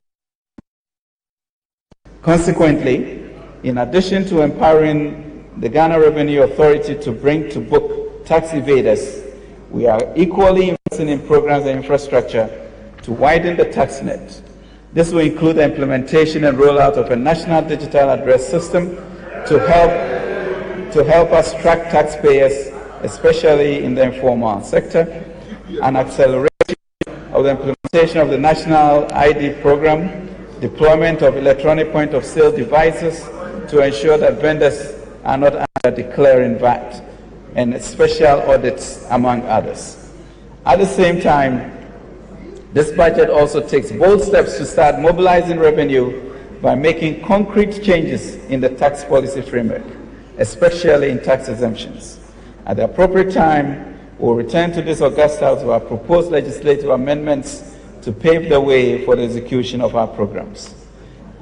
[SPEAKER 6] Consequently, in addition to empowering the Ghana Revenue Authority to bring to book tax evaders, we are equally investing in programs and infrastructure to widen the tax net. This will include the implementation and rollout of a national digital address system to help us track taxpayers, especially in the informal sector, and acceleration of the implementation of the National ID Program, deployment of electronic point-of-sale devices to ensure that vendors are not under declaring VAT, and special audits, among others. At the same time, this budget also takes bold steps to start mobilizing revenue by making concrete changes in the tax policy framework, especially in tax exemptions. At the appropriate time, we'll return to this August House with our proposed legislative amendments to pave the way for the execution of our programs.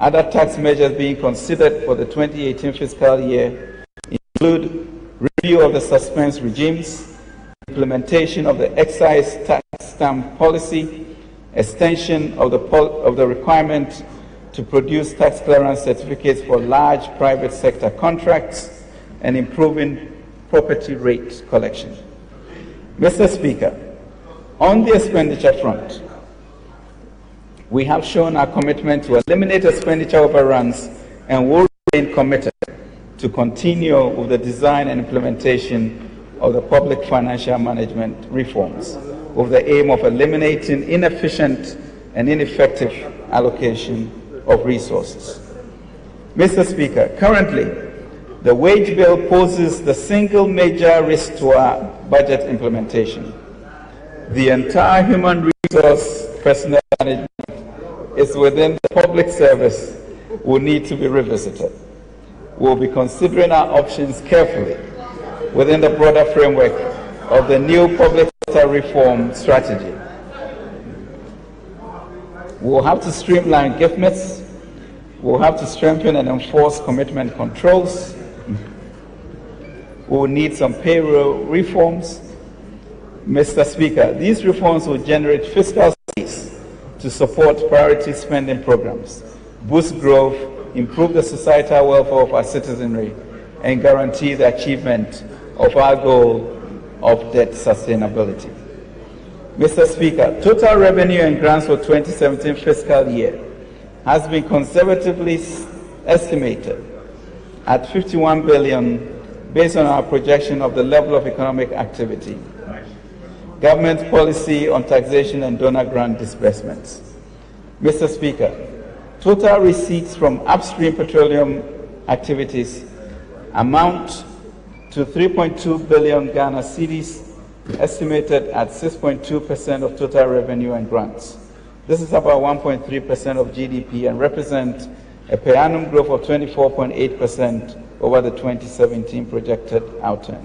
[SPEAKER 6] Other tax measures being considered for the 2018 fiscal year include review of the suspense regimes, implementation of the excise tax stamp policy, extension of the requirement to produce tax clearance certificates for large private sector contracts, and improving property rate collection. Mr. Speaker, on the expenditure front, we have shown our commitment to eliminate expenditure overruns and will remain committed to continue with the design and implementation of the public financial management reforms with the aim of eliminating inefficient and ineffective allocation of resources. Mr. Speaker, currently, the wage bill poses the single major risk to our budget implementation. The entire human resource personnel management is within the public service will need to be revisited. We'll be considering our options carefully within the broader framework of the new public sector reform strategy. We'll have to streamline gift myths. We'll have to strengthen and enforce commitment controls. We'll need some payroll reforms. Mr. Speaker, these reforms will generate fiscal space to support priority spending programs, boost growth, improve the societal welfare of our citizenry, and guarantee the achievement of our goal of debt sustainability. Mr. Speaker, total revenue and grants for 2017 fiscal year has been conservatively estimated at 51 billion based on our projection of the level of economic activity, government policy on taxation and donor grant disbursements. Mr. Speaker, total receipts from upstream petroleum activities amount to 3.2 billion Ghana cedis, estimated at 6.2% of total revenue and grants. This is about 1.3% of GDP and represents a per annum growth of 24.8% over the 2017 projected outturn.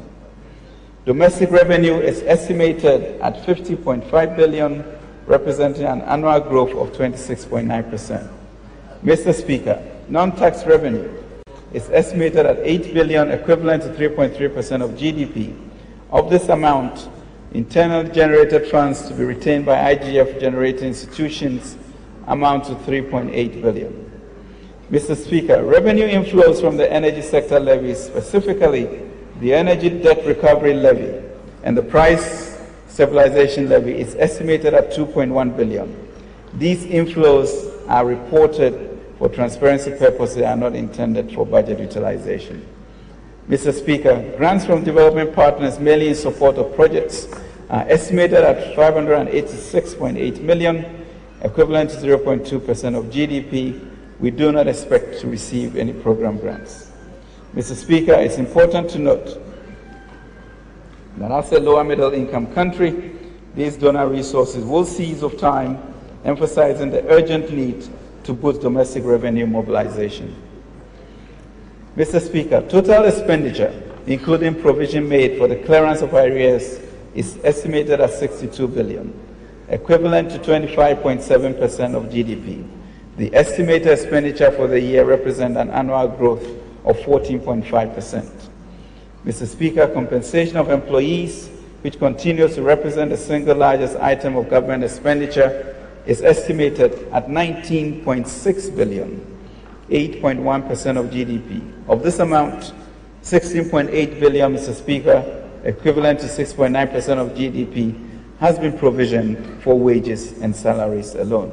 [SPEAKER 6] Domestic revenue is estimated at 50.5 billion, representing an annual growth of 26.9%. Mr. Speaker, non-tax revenue is estimated at 8 billion, equivalent to 3.3% of GDP. Of this amount, internally generated funds to be retained by IGF-generating institutions amount to 3.8 billion. Mr. Speaker, revenue inflows from the energy sector levies, specifically the Energy Debt Recovery Levy and the Price Stabilization Levy, is estimated at 2.1 billion. These inflows are reported for transparency purposes. They are not intended for budget utilization. Mr. Speaker, grants from development partners mainly in support of projects are estimated at 586.8 million, equivalent to 0.2% of GDP. We do not expect to receive any program grants. Mr. Speaker, it's important to note that as a lower middle income country, these donor resources will seize of time, emphasizing the urgent need to boost domestic revenue mobilization. Mr. Speaker, total expenditure, including provision made for the clearance of arrears, is estimated at 62 billion, equivalent to 25.7% of GDP. The estimated expenditure for the year represents an annual growth of 14.5%. Mr. Speaker, compensation of employees, which continues to represent the single largest item of government expenditure, is estimated at 19.6 billion, 8.1% of GDP. Of this amount, 16.8 billion, Mr. Speaker, equivalent to 6.9% of GDP, has been provisioned for wages and salaries alone.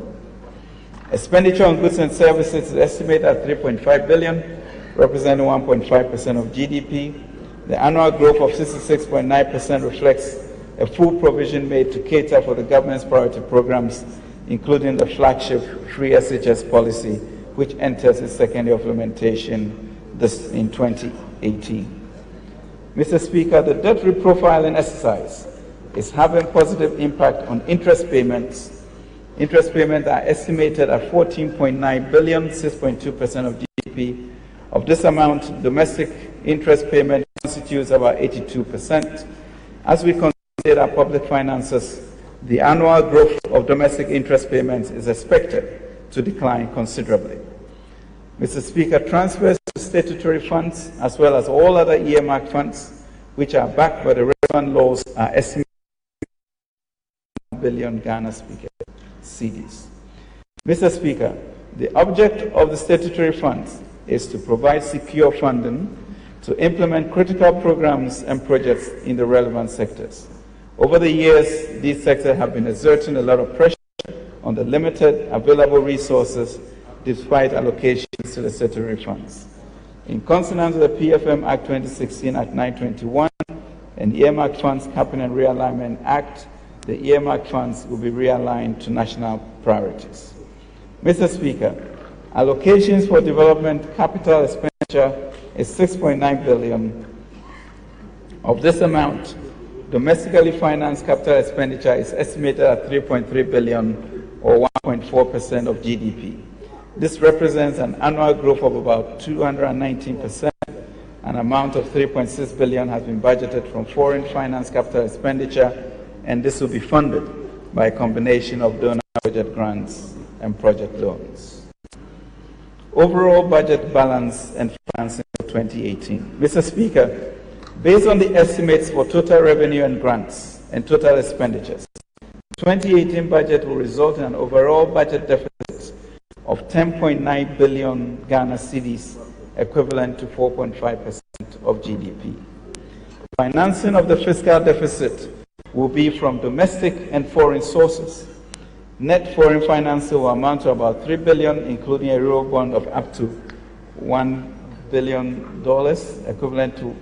[SPEAKER 6] Expenditure on goods and services is estimated at 3.5 billion, representing 1.5% of GDP. The annual growth of 66.9% reflects a full provision made to cater for the government's priority programs, including the flagship Free SHS policy, which enters its second year of implementation in 2018. Mr. Speaker, the debt reprofiling exercise is having positive impact on interest payments. Interest payments are estimated at $14.9 billion, 6.2% of GDP. Of this amount, domestic interest payment constitutes about 82%. As we consider our public finances, the annual growth of domestic interest payments is expected to decline considerably. Mr. Speaker, transfers to statutory funds, as well as all other earmarked funds, which are backed by the relevant laws, are estimated at 1 billion Ghana cedis. Mr. Speaker, the object of the statutory funds is to provide secure funding to implement critical programs and projects in the relevant sectors. Over the years, these sectors have been exerting a lot of pressure on the limited available resources despite allocations to the statutory funds. In consonance with the PFM Act 2016 Act 921 and Earmark Funds Capping and Realignment Act, the earmark funds will be realigned to national priorities. Mr. Speaker, allocations for development capital expenditure is $6.9 billion. Of this amount, domestically financed capital expenditure is estimated at $3.3 billion, or 1.4% of GDP. This represents an annual growth of about 219%. An amount of $3.6 billion has been budgeted from foreign finance capital expenditure, and this will be funded by a combination of donor budget grants and project loans. Overall budget balance and financing for 2018. Mr. Speaker, based on the estimates for total revenue and grants and total expenditures, 2018 budget will result in an overall budget deficit of 10.9 billion Ghana cedis, equivalent to 4.5% of GDP. Financing of the fiscal deficit will be from domestic and foreign sources. Net foreign financing will amount to about $3 billion, including a euro bond of up to $1 billion, equivalent to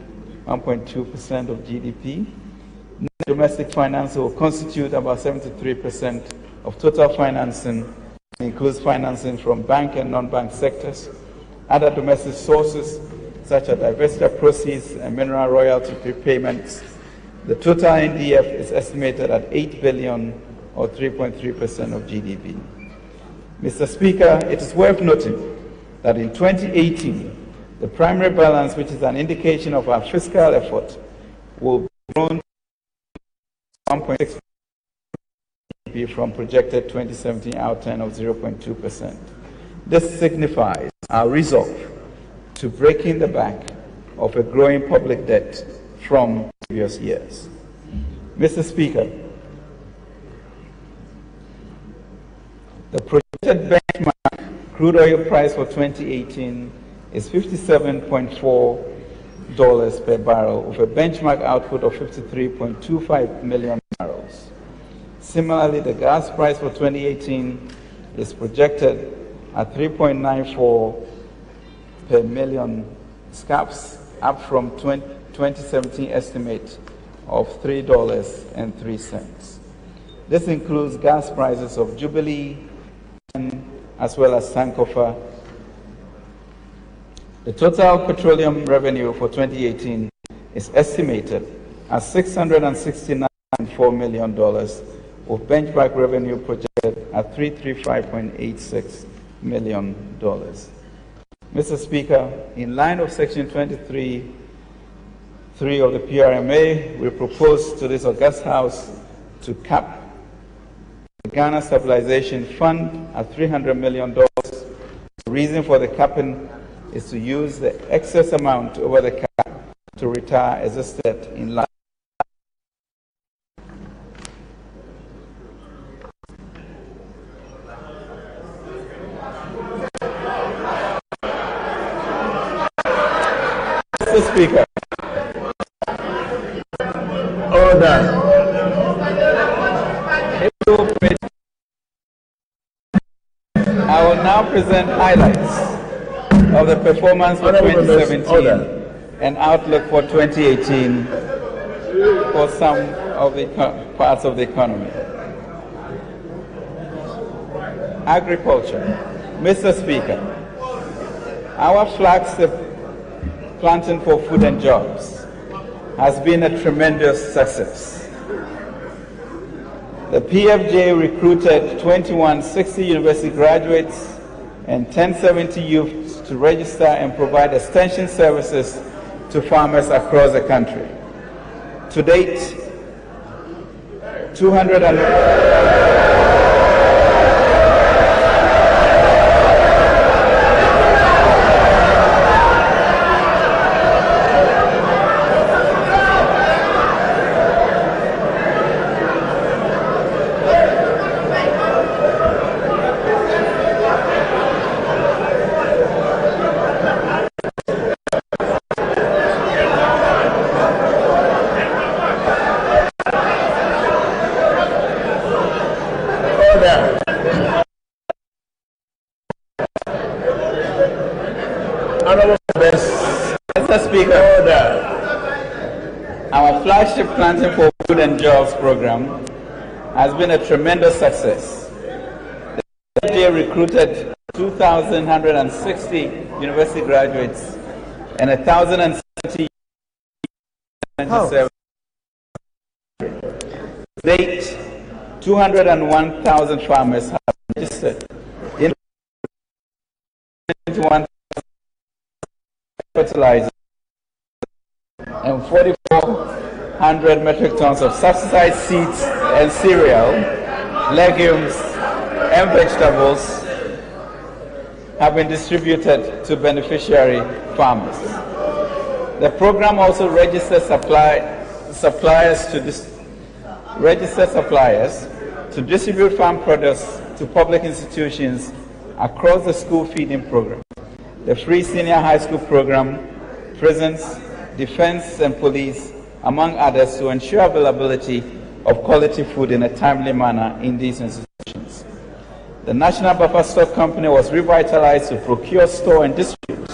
[SPEAKER 6] 1.2% of GDP. Net domestic financing will constitute about 73% of total financing. It includes financing from bank and non-bank sectors. Other domestic sources, such as divestiture proceeds and mineral royalty prepayments. The total NDF is estimated at $8 billion, or 3.3% of GDP. Mr. Speaker, it is worth noting that in 2018, the primary balance, which is an indication of our fiscal effort, will be grown to 1.6% from projected 2017 outturn of 0.2%. This signifies our resolve to breaking the back of a growing public debt from previous years. Mr. Speaker, the projected benchmark crude oil price for 2018 is $57.4 per barrel, with a benchmark output of 53.25 million barrels. Similarly, the gas price for 2018 is projected at 3.94 per million scf, up from 2017 estimate of $3.03. This includes gas prices of Jubilee as well as Sankofa. The total petroleum revenue for 2018 is estimated at $669.4 million, with benchmark revenue projected at $335.86 million. Mr. Speaker, in line of Section 23(3) of the PRMA, we propose to this August House to cap the Ghana Stabilization Fund at $300 million. The reason for the capping is to use the excess amount over the cap to retire existing debt in line. Mr. Speaker.
[SPEAKER 3] Order.
[SPEAKER 6] I will now present highlights of the performance for 2017 and outlook for 2018 for some of the parts of the economy. Agriculture. Mr. Speaker, our flagship Planting for Food and Jobs has been a tremendous success. The PFJ recruited 2160 university graduates and 1070 youths to register and provide extension services to farmers across the country. To date, 200 Mr. Speaker, our flagship Planting for Food and Jobs program has been a tremendous success. The PFJ recruited 2,160 university graduates and 1,070 To date, 201,000 farmers have registered in 21 fertilizer and 4,400 metric tons of subsidized seeds and cereal, legumes, and vegetables have been distributed to beneficiary farmers. The program also registers suppliers to distribute farm produce to public institutions across the school feeding program, the free senior high school program, prisons, defense and police, among others, to ensure availability of quality food in a timely manner in these institutions. The National Buffer Stock Company was revitalized to procure, store, and distribute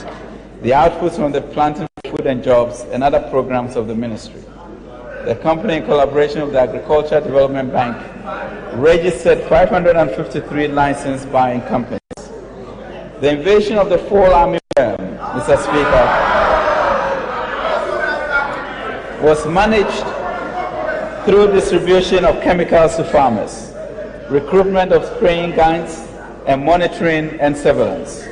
[SPEAKER 6] the outputs from the Planting for Food and Jobs and other programs of the ministry. The company, in collaboration with the Agricultural Development Bank, registered 553 licensed buying companies. The invasion of the fall army, Mr. Speaker, was managed through distribution of chemicals to farmers, recruitment of spraying guns, and monitoring and surveillance.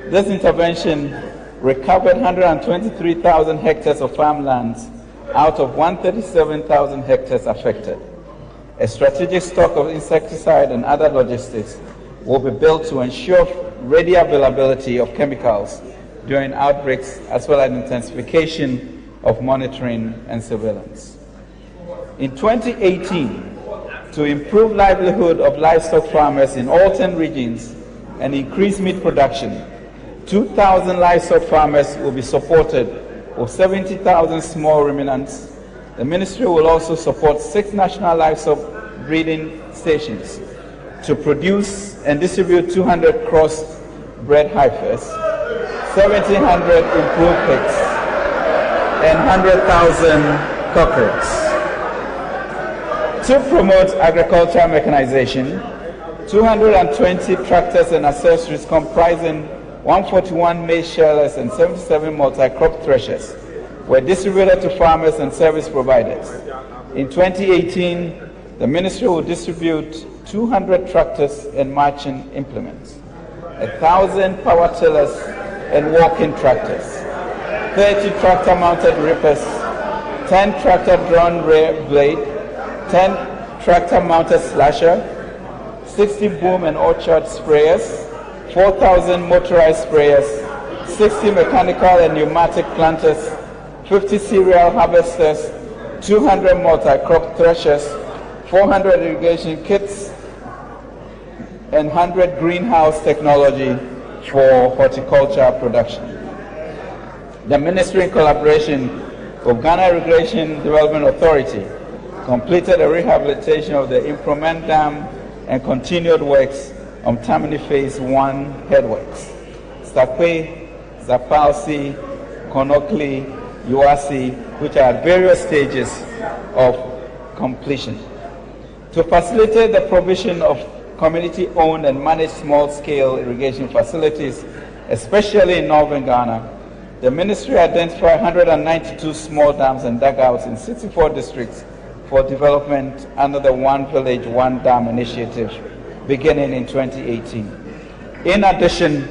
[SPEAKER 6] This intervention recovered 123,000 hectares of farmlands out of 137,000 hectares affected. A strategic stock of insecticide and other logistics will be built to ensure ready availability of chemicals during outbreaks, as well as intensification of monitoring and surveillance. In 2018, to improve livelihood of livestock farmers in all 10 regions and increase meat production, 2,000 livestock farmers will be supported with 70,000 small ruminants. The ministry will also support 6 national livestock breeding stations to produce and distribute 200 cross-bred heifers, 1,700 improved pigs, and 100,000 cockerels. To promote agricultural mechanization, 220 tractors and accessories comprising 141 maize shellers and 77 multi-crop threshers were distributed to farmers and service providers. In 2018, the ministry will distribute 200 tractors and marching implements, 1,000 power tillers and walking tractors, 30 tractor-mounted reapers, 10 tractor-drawn rear blade, 10 tractor-mounted slasher, 60 boom and orchard sprayers, 4,000 motorized sprayers, 60 mechanical and pneumatic planters, 50 cereal harvesters, 200 multi-crop threshers, 400 irrigation kits, and 100 greenhouse technology for horticulture production. The ministry, in collaboration with Ghana Irrigation Development Authority, completed a rehabilitation of the Improvement Dam and continued works on Tammany Phase 1 headworks. Stakwe, Zapalsi, Konokli, Uasi, which are at various stages of completion. To facilitate the provision of community-owned and managed small-scale irrigation facilities, especially in northern Ghana, the ministry identified 192 small dams and dugouts in 64 districts for development under the One Village, One Dam initiative beginning in 2018. In addition,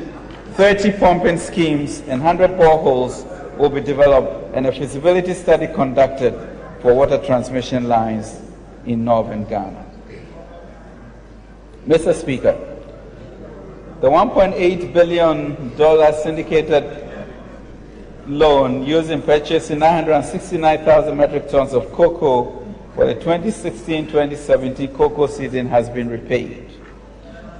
[SPEAKER 6] 30 pumping schemes and 100 boreholes will be developed and a feasibility study conducted for water transmission lines in northern Ghana. Mr. Speaker, the $1.8 billion syndicated loan used in purchasing 969,000 metric tons of cocoa for the 2016-2017 cocoa season has been repaid.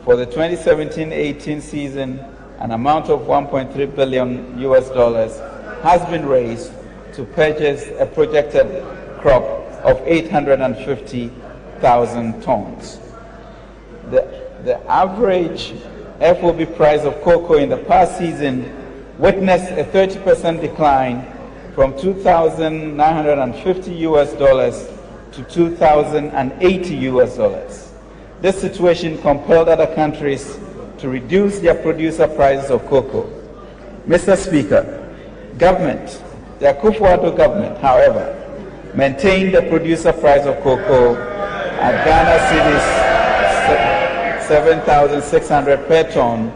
[SPEAKER 6] For the 2017-18 season, an amount of $1.3 billion has been raised to purchase a projected crop of 850,000 tons. The average FOB price of cocoa in the past season witnessed a 30% decline from $2,950 to $2,080. This situation compelled other countries to reduce their producer prices of cocoa. Mr. Speaker, the Akufo-Addo government, however, maintained the producer price of cocoa at Ghana cedis 7,600 per ton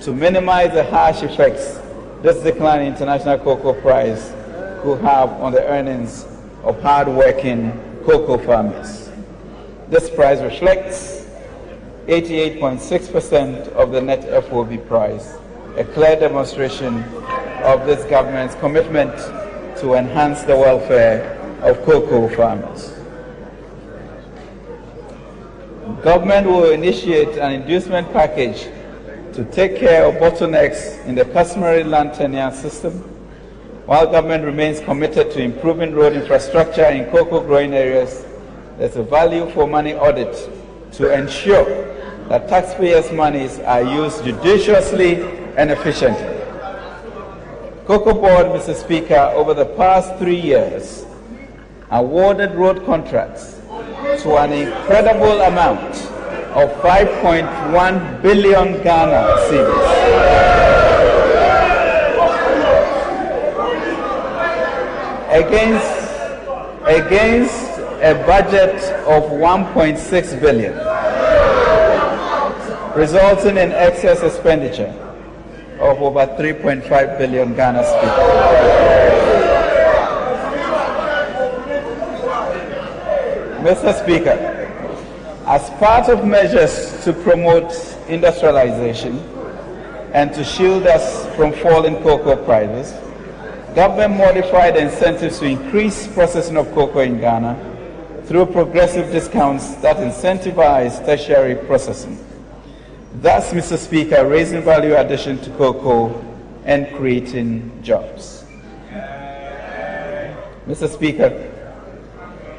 [SPEAKER 6] to minimize the harsh effects this decline in international cocoa price could have on the earnings of hard-working cocoa farmers. This price reflects 88.6% of the net FOB price, a clear demonstration of this government's commitment to enhance the welfare of cocoa farmers. Government will initiate an inducement package to take care of bottlenecks in the customary land tenure system, while government remains committed to improving road infrastructure in cocoa growing areas. There's a value for money audit to ensure that taxpayers' monies are used judiciously and efficiently. Cocoa Board, Mr. Speaker, over the past 3 years, awarded road contracts to an incredible amount of 5.1 billion Ghana cedis. Against a budget of 1.6 billion, resulting in excess expenditure of over 3.5 billion Ghana cedis. Mr. Speaker, as part of measures to promote industrialization and to shield us from falling cocoa prices, government modified the incentives to increase processing of cocoa in Ghana through progressive discounts that incentivize tertiary processing, thus, Mr. Speaker, raising value addition to cocoa and creating jobs. Mr. Speaker,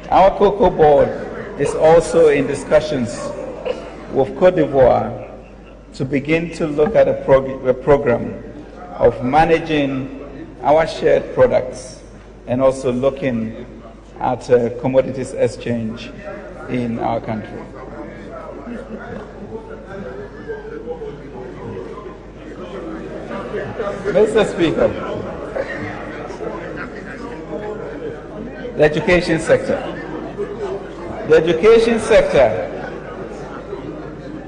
[SPEAKER 6] our Cocoa Board is also in discussions with Côte d'Ivoire to begin to look at a program of managing our shared products and also looking at commodities exchange in our country. Mr. Speaker, the education sector. The education sector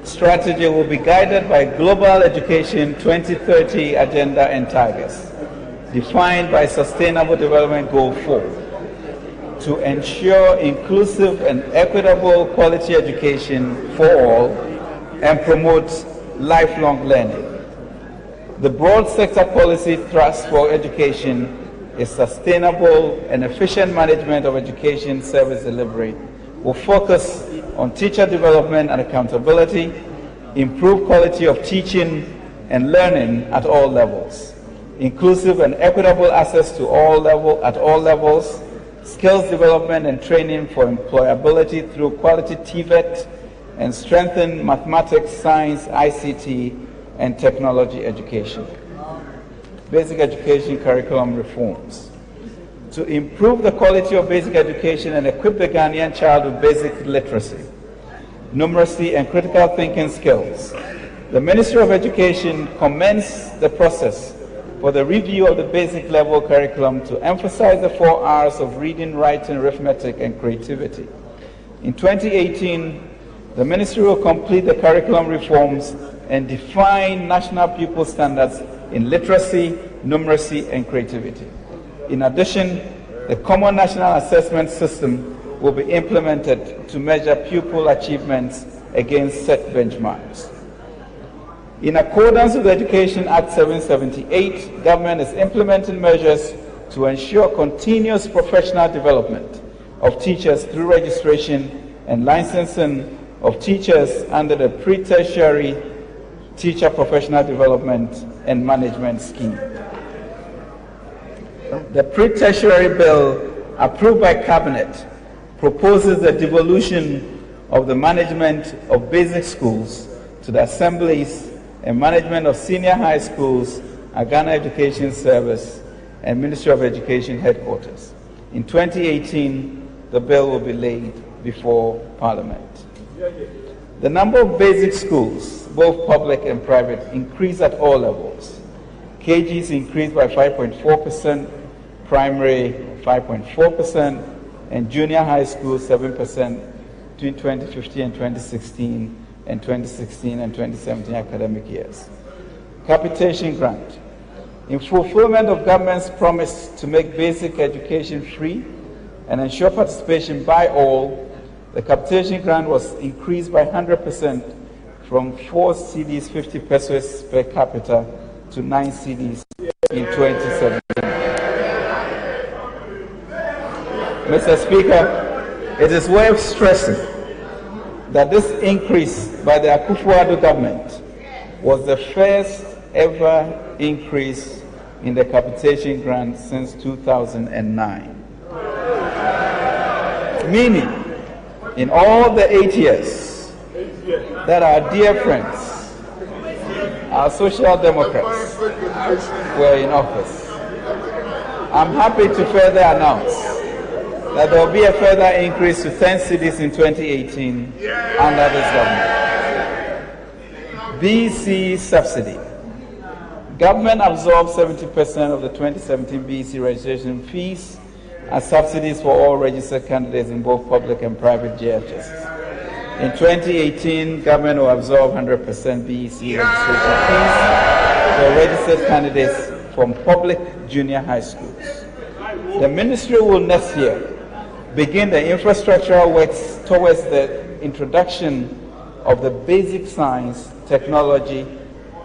[SPEAKER 6] strategy will be guided by Global Education 2030 Agenda and targets, defined by Sustainable Development Goal 4, to ensure inclusive and equitable quality education for all and promote lifelong learning. The broad sector policy thrust for education is sustainable and efficient management of education service delivery will focus on teacher development and accountability, improve quality of teaching and learning at all levels, inclusive and equitable access to at all levels, skills development and training for employability through quality TVET, and strengthen mathematics, science, ICT, and technology education. Basic education curriculum reforms. to improve the quality of basic education and equip the Ghanaian child with basic literacy, numeracy, and critical thinking skills. The Ministry of Education commenced the process for the review of the basic level curriculum to emphasize the 4 R's of reading, writing, arithmetic, and creativity. In 2018, the Ministry will complete the curriculum reforms and define national pupil standards in literacy, numeracy, and creativity. In addition, the Common National Assessment System will be implemented to measure pupil achievements against set benchmarks. In accordance with the Education Act 778, government is implementing measures to ensure continuous professional development of teachers through registration and licensing of teachers under the pre-tertiary Teacher Professional Development and Management Scheme. The pre-tertiary bill approved by Cabinet proposes the devolution of the management of basic schools to the assemblies and management of senior high schools at Ghana Education Service and Ministry of Education headquarters. In 2018, the bill will be laid before Parliament. The number of basic schools, both public and private, increased at all levels. KGs increased by 5.4%, primary 5.4%, and junior high school 7% between 2015 and 2016, and 2016 and 2017 academic years. Capitation grant. In fulfillment of government's promise to make basic education free and ensure participation by all, the capitation grant was increased by 100% from 4 cedis 50 pesos per capita to 9 cedis in 2017. Mr. Speaker, it is worth stressing that this increase by the Akufo-Addo government was the first ever increase in the capitation grant since 2009. Meaning, in all the 8 years that our dear friends, our social democrats, were in office, I'm happy to further announce that there will be a further increase to 10 cedis in 2018 under this government. BEC subsidy. Government absorbed 70% of the 2017 BEC registration fees as subsidies for all registered candidates in both public and private JHS. In 2018, government will absorb 100% BEC registration fees for registered candidates from public junior high schools. The ministry will next year begin the infrastructural works towards the introduction of the basic science, technology,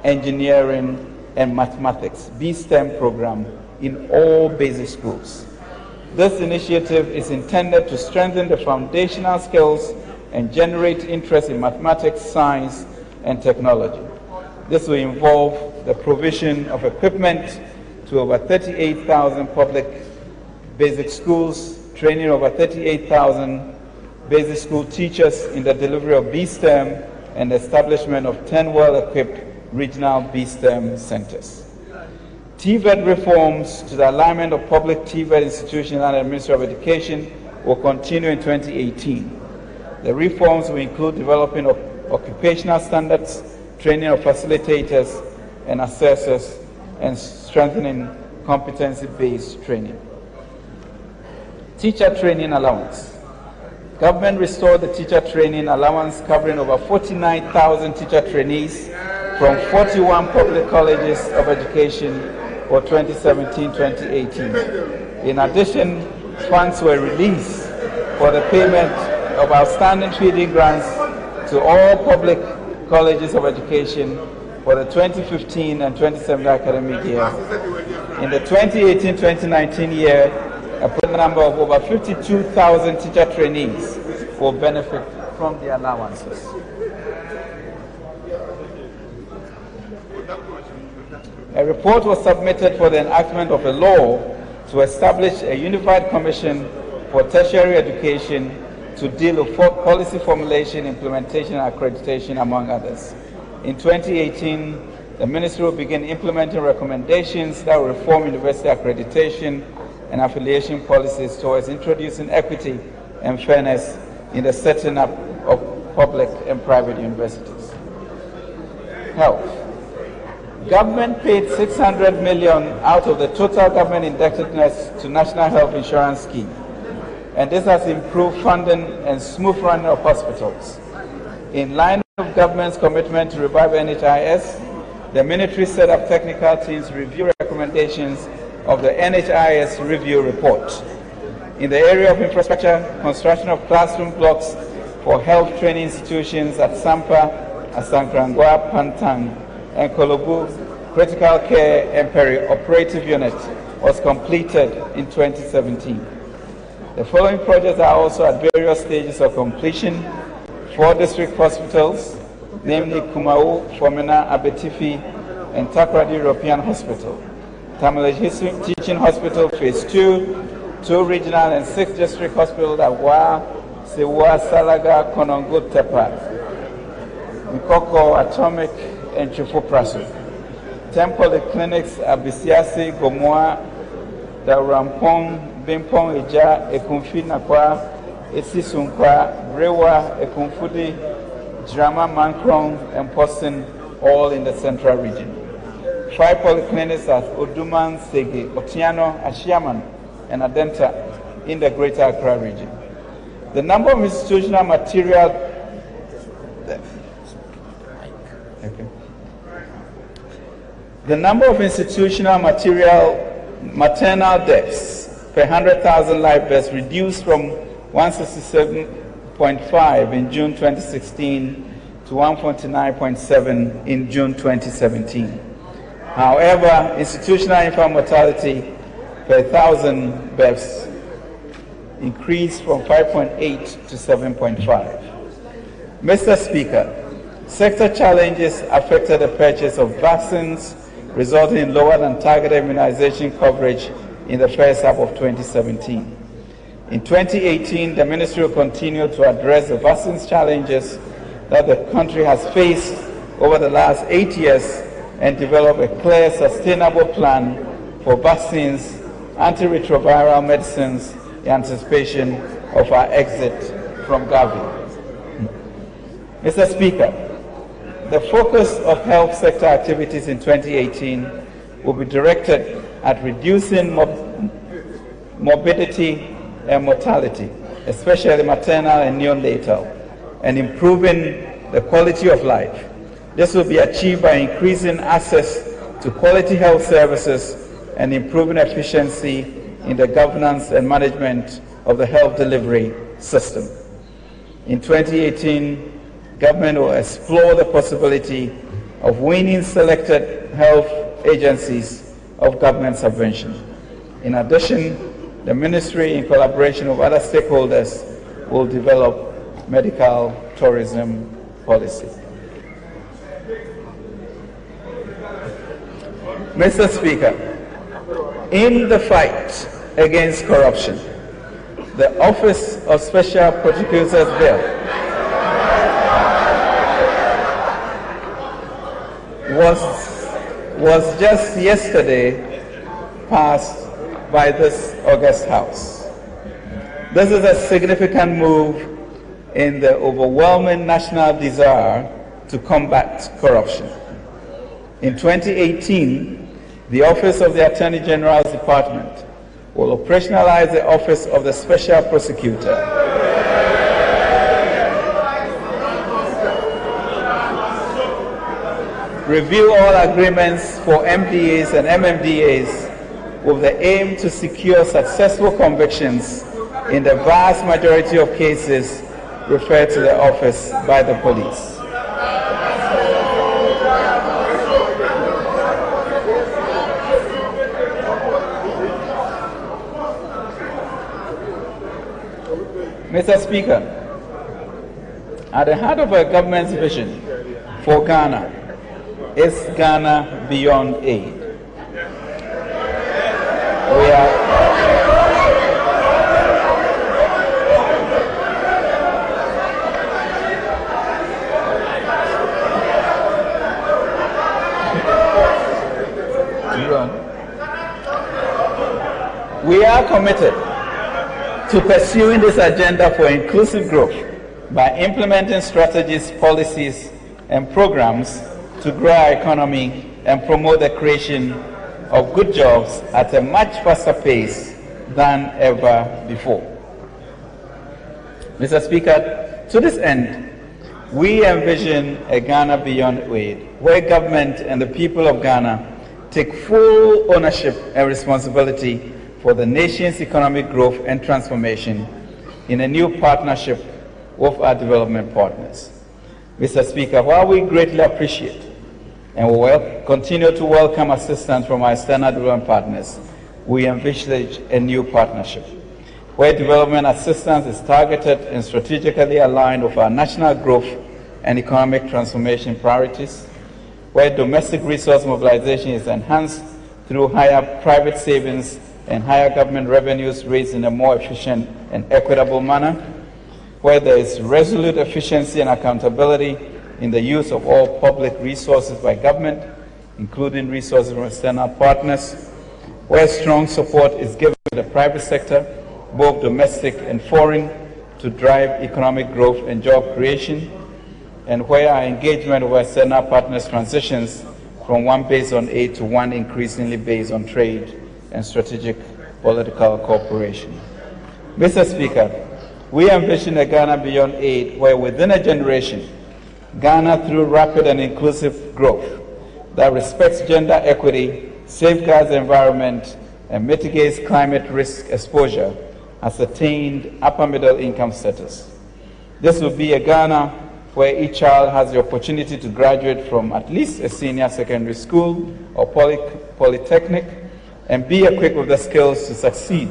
[SPEAKER 6] engineering, and mathematics (BSTEM) program in all basic schools. This initiative is intended to strengthen the foundational skills and generate interest in mathematics, science, and technology. This will involve the provision of equipment to over 38,000 public basic schools, training over 38,000 basic school teachers in the delivery of BSTEM, and the establishment of 10 well-equipped regional BSTEM centers. TVET reforms to the alignment of public TVET institutions under the Ministry of Education will continue in 2018. The reforms will include developing of occupational standards, training of facilitators and assessors, and strengthening competency-based training. Teacher training allowance. Government restored the teacher training allowance covering over 49,000 teacher trainees from 41 public colleges of education for 2017-2018. In addition, funds were released for the payment of outstanding feeding grants to all public colleges of education for the 2015 and 2017 academic year. In the 2018-2019 year, a number of over 52,000 teacher trainees will benefit from the allowances. A report was submitted for the enactment of a law to establish a unified commission for tertiary education to deal with policy formulation, implementation, and accreditation, among others. In 2018, the Ministry will begin implementing recommendations that will reform university accreditation and affiliation policies towards introducing equity and fairness in the setting up of public and private universities. Health. Government paid 600 million out of the total government indebtedness to National Health Insurance Scheme, and this has improved funding and smooth running of hospitals. In line with government's commitment to revive NHIS, the ministry set up technical teams to review recommendations of the NHIS review report. In the area of infrastructure, construction of classroom blocks for health training institutions at Sampa, Asankrangwa, Pantang, and Kolobu Critical Care and Peri-Operative Unit was completed in 2017. The following projects are also at various stages of completion: 4 district hospitals, namely Kumau, Fomena, Abetifi, and Takrady European Hospital, Tamale Teaching Hospital Phase 2, 2 regional and 6 district hospitals at Wa, Sewa, Salaga, Konongo, Tepa, Mikoko, Atomic, and Chufuprasu. 10 polyclinics at Bisiasi, Gomoa, Darampong, Bimpong, Ija, Ekumfi, Nakwa, Esisunkwa, Brewa, Ekumfudi, Drama, Mankrong, and Poston, all in the central region. 5 polyclinics at Oduman, Sege, Otiano, Ashiaman, and Adenta in the Greater Accra region. The number of institutional material maternal deaths per 100,000 live births reduced from 167.5 in June 2016 to 149.7 in June 2017. However, institutional infant mortality per 1,000 births increased from 5.8 to 7.5. Mr. Speaker, sector challenges affected the purchase of vaccines, resulting in lower than targeted immunization coverage in the first half of 2017. In 2018, the Ministry will continue to address the vaccines challenges that the country has faced over the last 8 years and develop a clear, sustainable plan for vaccines, antiretroviral medicines, in anticipation of our exit from Gavi. Mr. Speaker, the focus of health sector activities in 2018 will be directed at reducing morbidity and mortality, especially maternal and neonatal, and improving the quality of life. This will be achieved by increasing access to quality health services and improving efficiency in the governance and management of the health delivery system. In 2018, government will explore the possibility of weaning selected health agencies of government subvention. In addition, the ministry, in collaboration with other stakeholders, will develop medical tourism policy. Mr. Speaker, in the fight against corruption, the Office of Special Prosecutors Bill was just yesterday passed by this august House. This is a significant move in the overwhelming national desire to combat corruption. In 2018, the Office of the Attorney General's Department will operationalize the Office of the Special Prosecutor. Review all agreements for MDAs and MMDAs with the aim to secure successful convictions in the vast majority of cases referred to the office by the police. Mr. Speaker, at the heart of our government's vision for Ghana is Ghana Beyond Aid. We are We are committed to pursuing this agenda for inclusive growth by implementing strategies, policies, and programs to grow our economy and promote the creation of good jobs at a much faster pace than ever before. Mr. Speaker, to this end, we envision a Ghana beyond aid, where government and the people of Ghana take full ownership and responsibility for the nation's economic growth and transformation in a new partnership with our development partners. Mr. Speaker, while we greatly appreciate and will continue to welcome assistance from our external development partners, we envisage a new partnership where development assistance is targeted and strategically aligned with our national growth and economic transformation priorities, where domestic resource mobilization is enhanced through higher private savings and higher government revenues raised in a more efficient and equitable manner, where there is resolute efficiency and accountability in the use of all public resources by government, including resources from external partners, where strong support is given to the private sector, both domestic and foreign, to drive economic growth and job creation, and where our engagement with external partners transitions from one based on aid to one increasingly based on trade and strategic political cooperation. Mr. Speaker, we envision a Ghana beyond aid where within a generation, Ghana, through rapid and inclusive growth that respects gender equity, safeguards the environment, and mitigates climate risk exposure, has attained upper middle income status. This will be a Ghana where each child has the opportunity to graduate from at least a senior secondary school or polytechnic and be equipped with the skills to succeed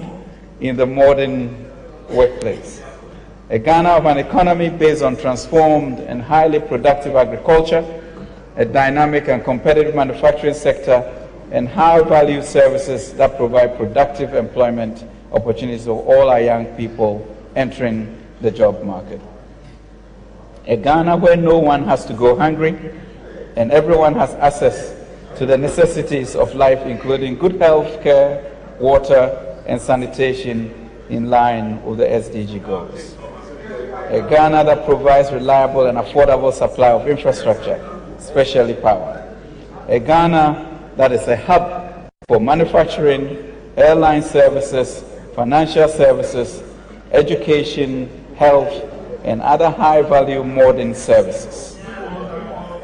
[SPEAKER 6] in the modern workplace. A Ghana of an economy based on transformed and highly productive agriculture, a dynamic and competitive manufacturing sector, and high-value services that provide productive employment opportunities for all our young people entering the job market. A Ghana where no one has to go hungry and everyone has access to the necessities of life, including good health care, water, and sanitation in line with the SDG goals. A Ghana that provides reliable and affordable supply of infrastructure, especially power. A Ghana that is a hub for manufacturing, airline services, financial services, education, health, and other high-value modern services.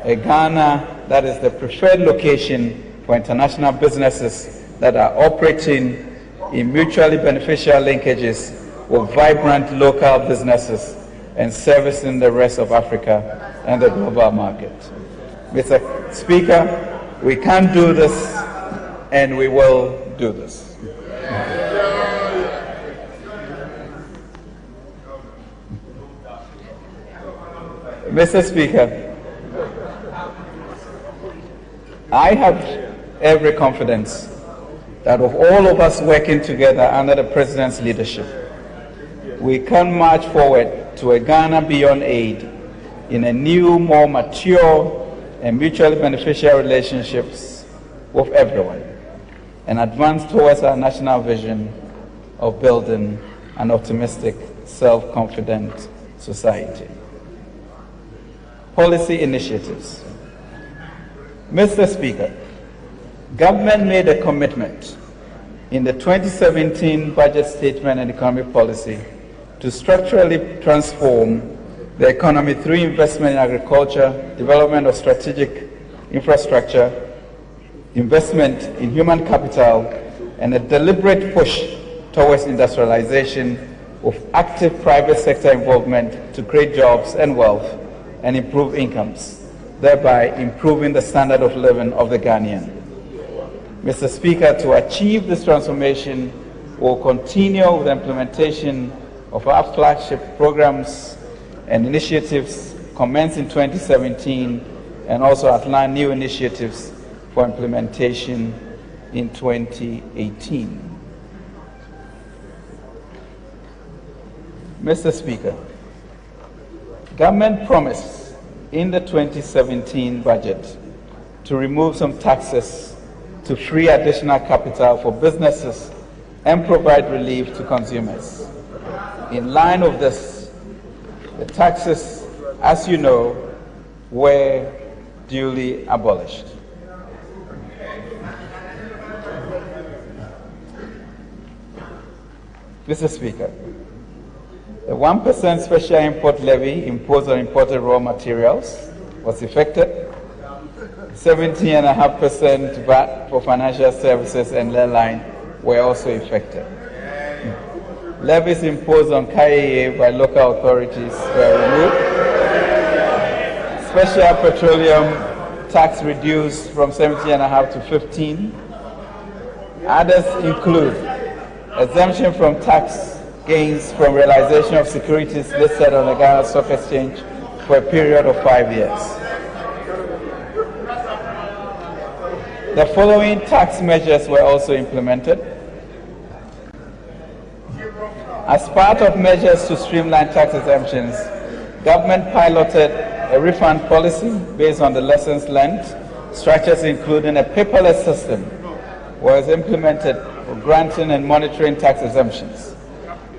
[SPEAKER 6] A Ghana that is the preferred location for international businesses that are operating in mutually beneficial linkages with vibrant local businesses and servicing the rest of Africa and the global market. Mr. Speaker, we can do this and we will do this. Mr. Speaker, I have every confidence that with all of us working together under the President's leadership, we can march forward to a Ghana beyond aid in a new, more mature and mutually beneficial relationships with everyone and advance towards our national vision of building an optimistic, self-confident society. Policy initiatives. Mr. Speaker, government made a commitment in the 2017 budget statement and economic policy to structurally transform the economy through investment in agriculture, development of strategic infrastructure, investment in human capital, and a deliberate push towards industrialization with active private sector involvement to create jobs and wealth and improve incomes, thereby improving the standard of living of the Ghanaian. Mr. Speaker, to achieve this transformation, we'll continue with the implementation of our flagship programs and initiatives commenced in 2017 and also outline new initiatives for implementation in 2018. Mr. Speaker, government promised in the 2017 budget to remove some taxes to free additional capital for businesses and provide relief to consumers. In line with this, the taxes, as you know, were duly abolished. Mr. Speaker, the 1% special import levy imposed on imported raw materials was effected. 17.5% VAT for financial services and airline were also effected. Levies imposed on KIA by local authorities were removed. Special petroleum tax reduced from 17.5 to 15. Others include exemption from tax gains from realization of securities listed on the Ghana Stock Exchange for a period of 5 years. The following tax measures were also implemented. As part of measures to streamline tax exemptions, government piloted a refund policy based on the lessons learned. Structures including a paperless system was implemented for granting and monitoring tax exemptions.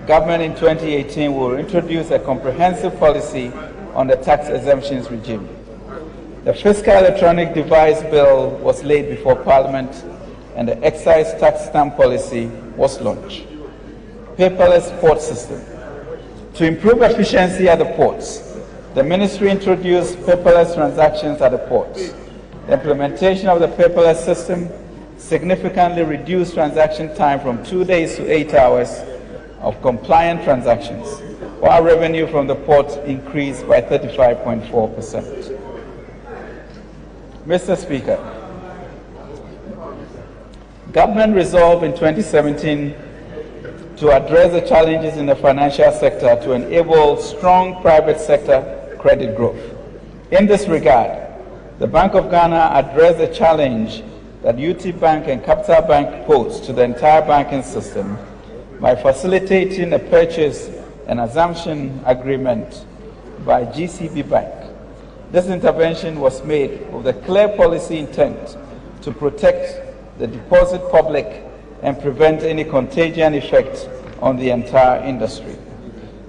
[SPEAKER 6] Government in 2018 will introduce a comprehensive policy on the tax exemptions regime. The Fiscal Electronic Device Bill was laid before Parliament and the excise tax stamp policy was launched. Paperless port system. To improve efficiency at the ports, the Ministry introduced paperless transactions at the ports. The implementation of the paperless system significantly reduced transaction time from 2 days to 8 hours of compliant transactions, while revenue from the port increased by 35.4%. Mr. Speaker, government resolved in 2017 to address the challenges in the financial sector to enable strong private sector credit growth. In this regard, the Bank of Ghana addressed the challenge that UT Bank and Capital Bank pose to the entire banking system by facilitating a purchase and assumption agreement by GCB Bank. This intervention was made with a clear policy intent to protect the deposit public and prevent any contagion effect on the entire industry.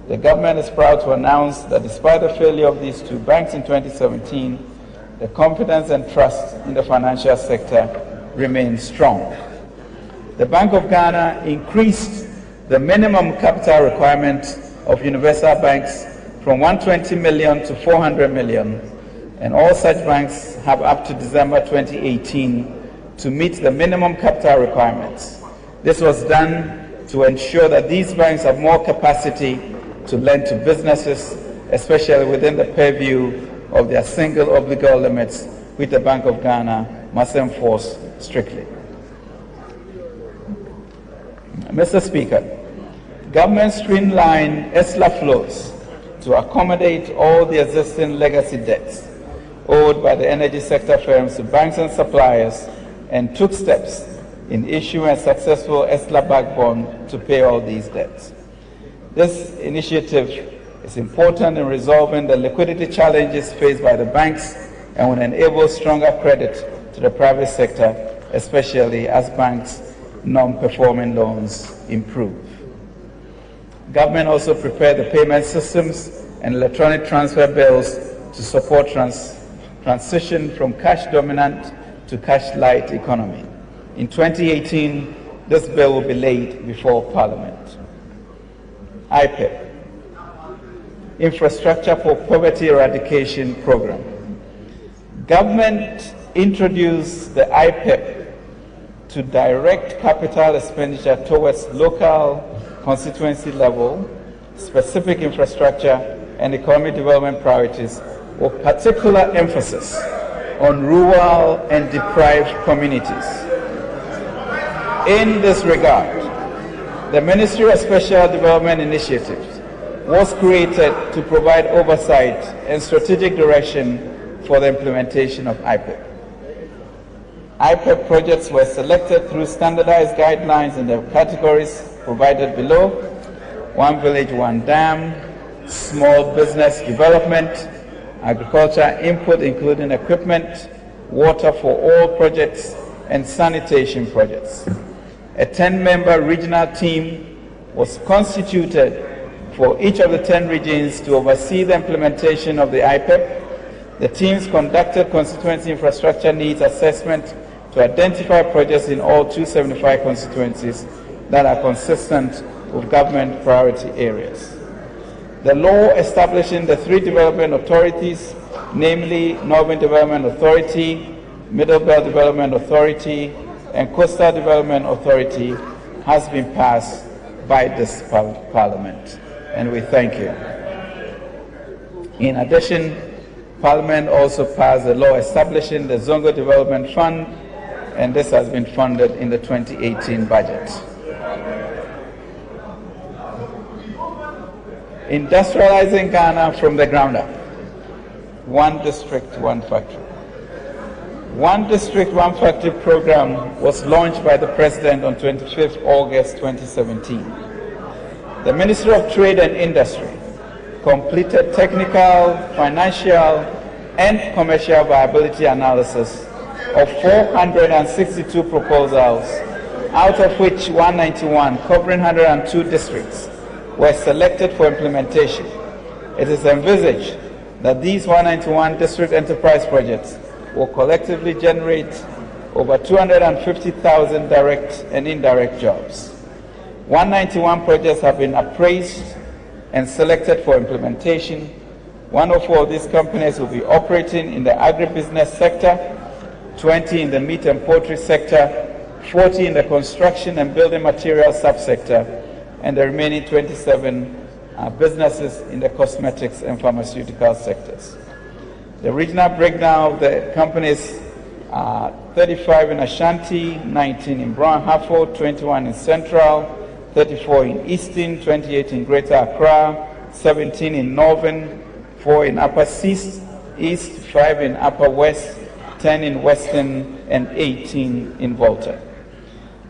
[SPEAKER 6] The government is proud to announce that despite the failure of these two banks in 2017, the confidence and trust in the financial sector remains strong. The Bank of Ghana increased the minimum capital requirement of universal banks from 120 million to 400 million, and all such banks have up to December 2018 to meet the minimum capital requirements. This was done to ensure that these banks have more capacity to lend to businesses, especially within the purview of their single obligor limits, which the Bank of Ghana must enforce strictly. Mr. Speaker, government streamlined ESLA flows to accommodate all the existing legacy debts owed by the energy sector firms to banks and suppliers, and took steps in issuing a successful ESLA-backed bond to pay all these debts. This initiative is important in resolving the liquidity challenges faced by the banks and will enable stronger credit to the private sector, especially as banks' non-performing loans improve. Government also prepared the payment systems and electronic transfer bills to support transition from cash-dominant to cash-light economy. In 2018, this bill will be laid before Parliament. IPEP, Infrastructure for Poverty Eradication Program. Government introduced the IPEP to direct capital expenditure towards local constituency level, specific infrastructure and economic development priorities, with particular emphasis on rural and deprived communities. In this regard, the Ministry of Special Development Initiatives was created to provide oversight and strategic direction for the implementation of IPEP. IPEP projects were selected through standardized guidelines in the categories provided below: One Village, One Dam, small business development, agriculture input including equipment, water for all projects, and sanitation projects. A 10-member regional team was constituted for each of the 10 regions to oversee the implementation of the IPEP. The teams conducted constituency infrastructure needs assessment to identify projects in all 275 constituencies that are consistent with government priority areas. The law establishing the 3 development authorities, namely Northern Development Authority, Middle Belt Development Authority, and Coastal Development Authority, has been passed by this Parliament, and we thank you. In addition, Parliament also passed a law establishing the Zongo Development Fund, and this has been funded in the 2018 budget. Industrializing Ghana from the ground up. One district, one factory. One district, one factory program was launched by the President on 25th August 2017. The Ministry of Trade and Industry completed technical, financial, and commercial viability analysis of 462 proposals, out of which 191, covering 102 districts, were selected for implementation. It is envisaged that these 191 district enterprise projects will collectively generate over 250,000 direct and indirect jobs. 191 projects have been appraised and selected for implementation. 104 of these companies will be operating in the agribusiness sector, 20 in the meat and poultry sector, 40 in the construction and building materials subsector, and the remaining 27 businesses in the cosmetics and pharmaceutical sectors. The regional breakdown of the companies are 35 in Ashanti, 19 in Brown Hartford, 21 in Central, 34 in Eastern, 28 in Greater Accra, 17 in Northern, 4 in Upper East, 5 in Upper West, 10 in Western, and 18 in Volta.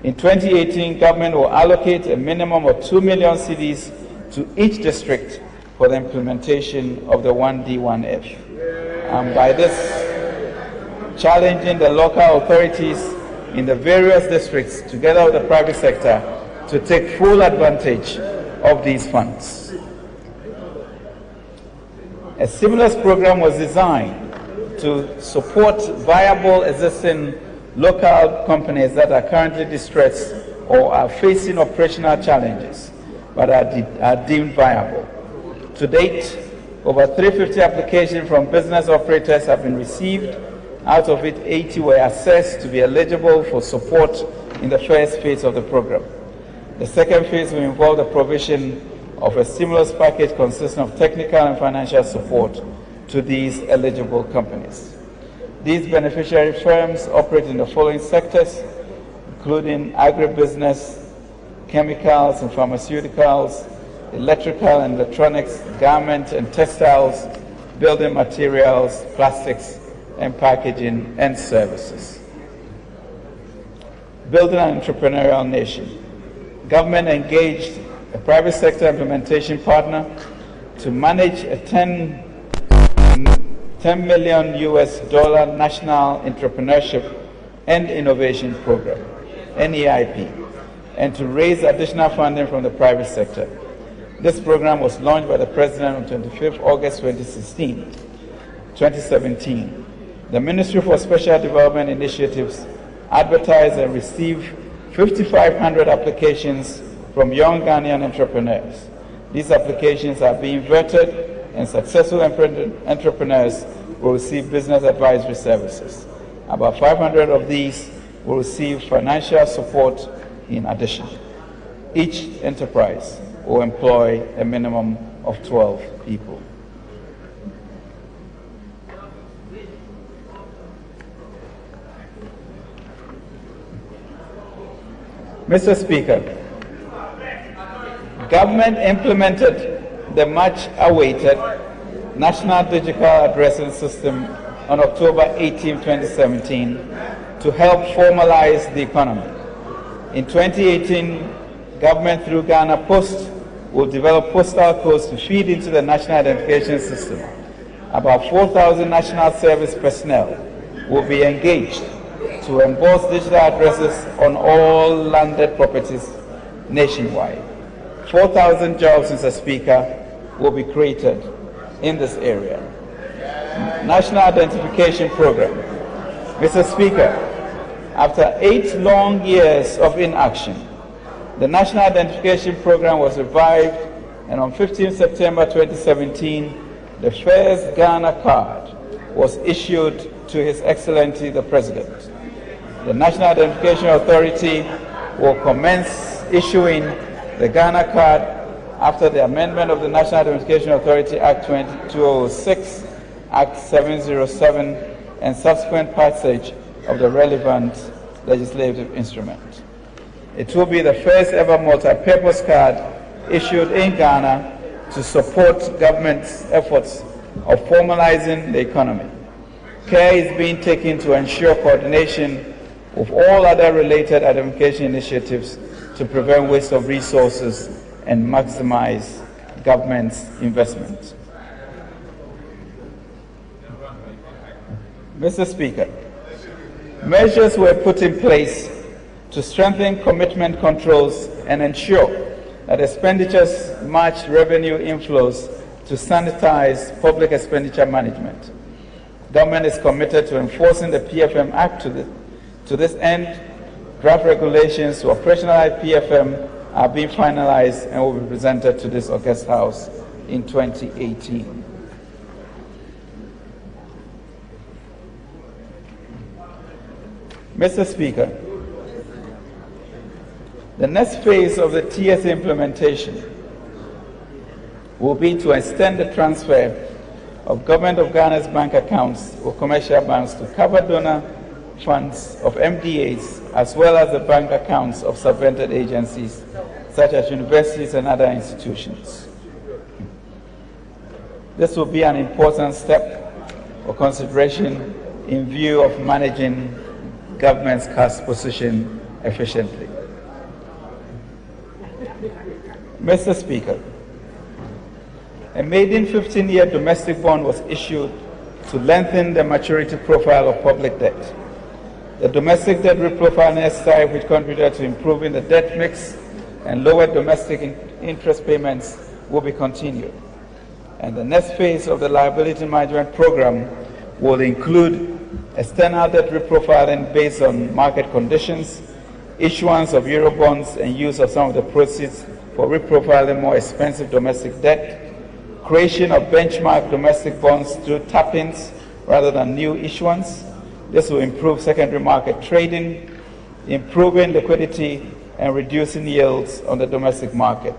[SPEAKER 6] In 2018, government will allocate a minimum of 2 million cedis to each district for the implementation of the 1D1F. And by this, challenging the local authorities in the various districts, together with the private sector, to take full advantage of these funds. A stimulus program was designed to support viable existing local companies that are currently distressed or are facing operational challenges but are deemed viable. To date, over 350 applications from business operators have been received. Out of it, 80 were assessed to be eligible for support in the first phase of the program. The second phase will involve the provision of a stimulus package consisting of technical and financial support to these eligible companies. These beneficiary firms operate in the following sectors, including agribusiness, chemicals and pharmaceuticals, electrical and electronics, garment and textiles, building materials, plastics and packaging, and services. Building an entrepreneurial nation. Government engaged a private sector implementation partner to manage a $10 million National Entrepreneurship and Innovation Program, NEIP, and to raise additional funding from the private sector. This program was launched by the President on 25th August 2017. The Ministry for Special Development Initiatives advertised and received 5,500 applications from young Ghanaian entrepreneurs. These applications are being vetted, and successful entrepreneurs will receive business advisory services. About 500 of these will receive financial support in addition. Each enterprise will employ a minimum of 12 people. Mr. Speaker, government implemented the much-awaited National Digital Addressing System on October 18, 2017 to help formalize the economy. In 2018, government through Ghana Post will develop postal codes to feed into the National Identification System. About 4,000 national service personnel will be engaged to emboss digital addresses on all landed properties nationwide. 4,000 jobs, Mr. Speaker, will be created in this area. National Identification Program. Mr. Speaker, after 8 long years of inaction, the National Identification Program was revived, and on 15 September 2017, the first Ghana card was issued to His Excellency the President. The National Identification Authority will commence issuing the Ghana card after the amendment of the National Identification Authority Act 2006, Act 707, and subsequent passage of the relevant legislative instrument. It will be the first ever multi-purpose card issued in Ghana to support government's efforts of formalizing the economy. Care is being taken to ensure coordination with all other related identification initiatives to prevent waste of resources and maximize government's investment. Mr. Speaker, measures were put in place to strengthen commitment controls and ensure that expenditures match revenue inflows to sanitize public expenditure management. Government is committed to enforcing the PFM Act to this end. Draft regulations to operationalize PFM are being finalized and will be presented to this August House in 2018. Mr. Speaker, the next phase of the TSA implementation will be to extend the transfer of Government of Ghana's bank accounts or commercial banks to cover donor funds of MDAs, as well as the bank accounts of subvented agencies such as universities and other institutions. This will be an important step for consideration in view of managing government's cash position efficiently. Mr. Speaker, a maiden 15-year domestic bond was issued to lengthen the maturity profile of public debt. The domestic debt reprofiling exercise, which contributed to improving the debt mix and lower domestic interest payments, will be continued. And the next phase of the liability management program will include external debt reprofiling based on market conditions, issuance of Eurobonds and use of some of the proceeds for reprofiling more expensive domestic debt, creation of benchmark domestic bonds through tap-ins rather than new issuance. This will improve secondary market trading, improving liquidity and reducing yields on the domestic market,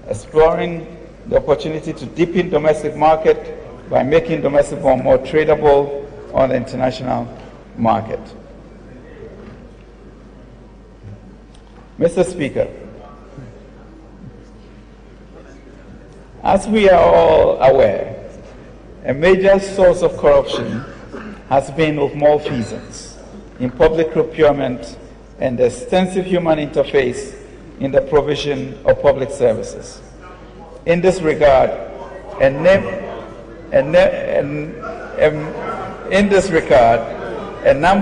[SPEAKER 6] exploring the opportunity to deepen domestic market by making domestic bond more tradable on the international market. Mr. Speaker, as we are all aware, a major source of corruption has been with malfeasance in public procurement and extensive human interface in the provision of public services. In this regard, a number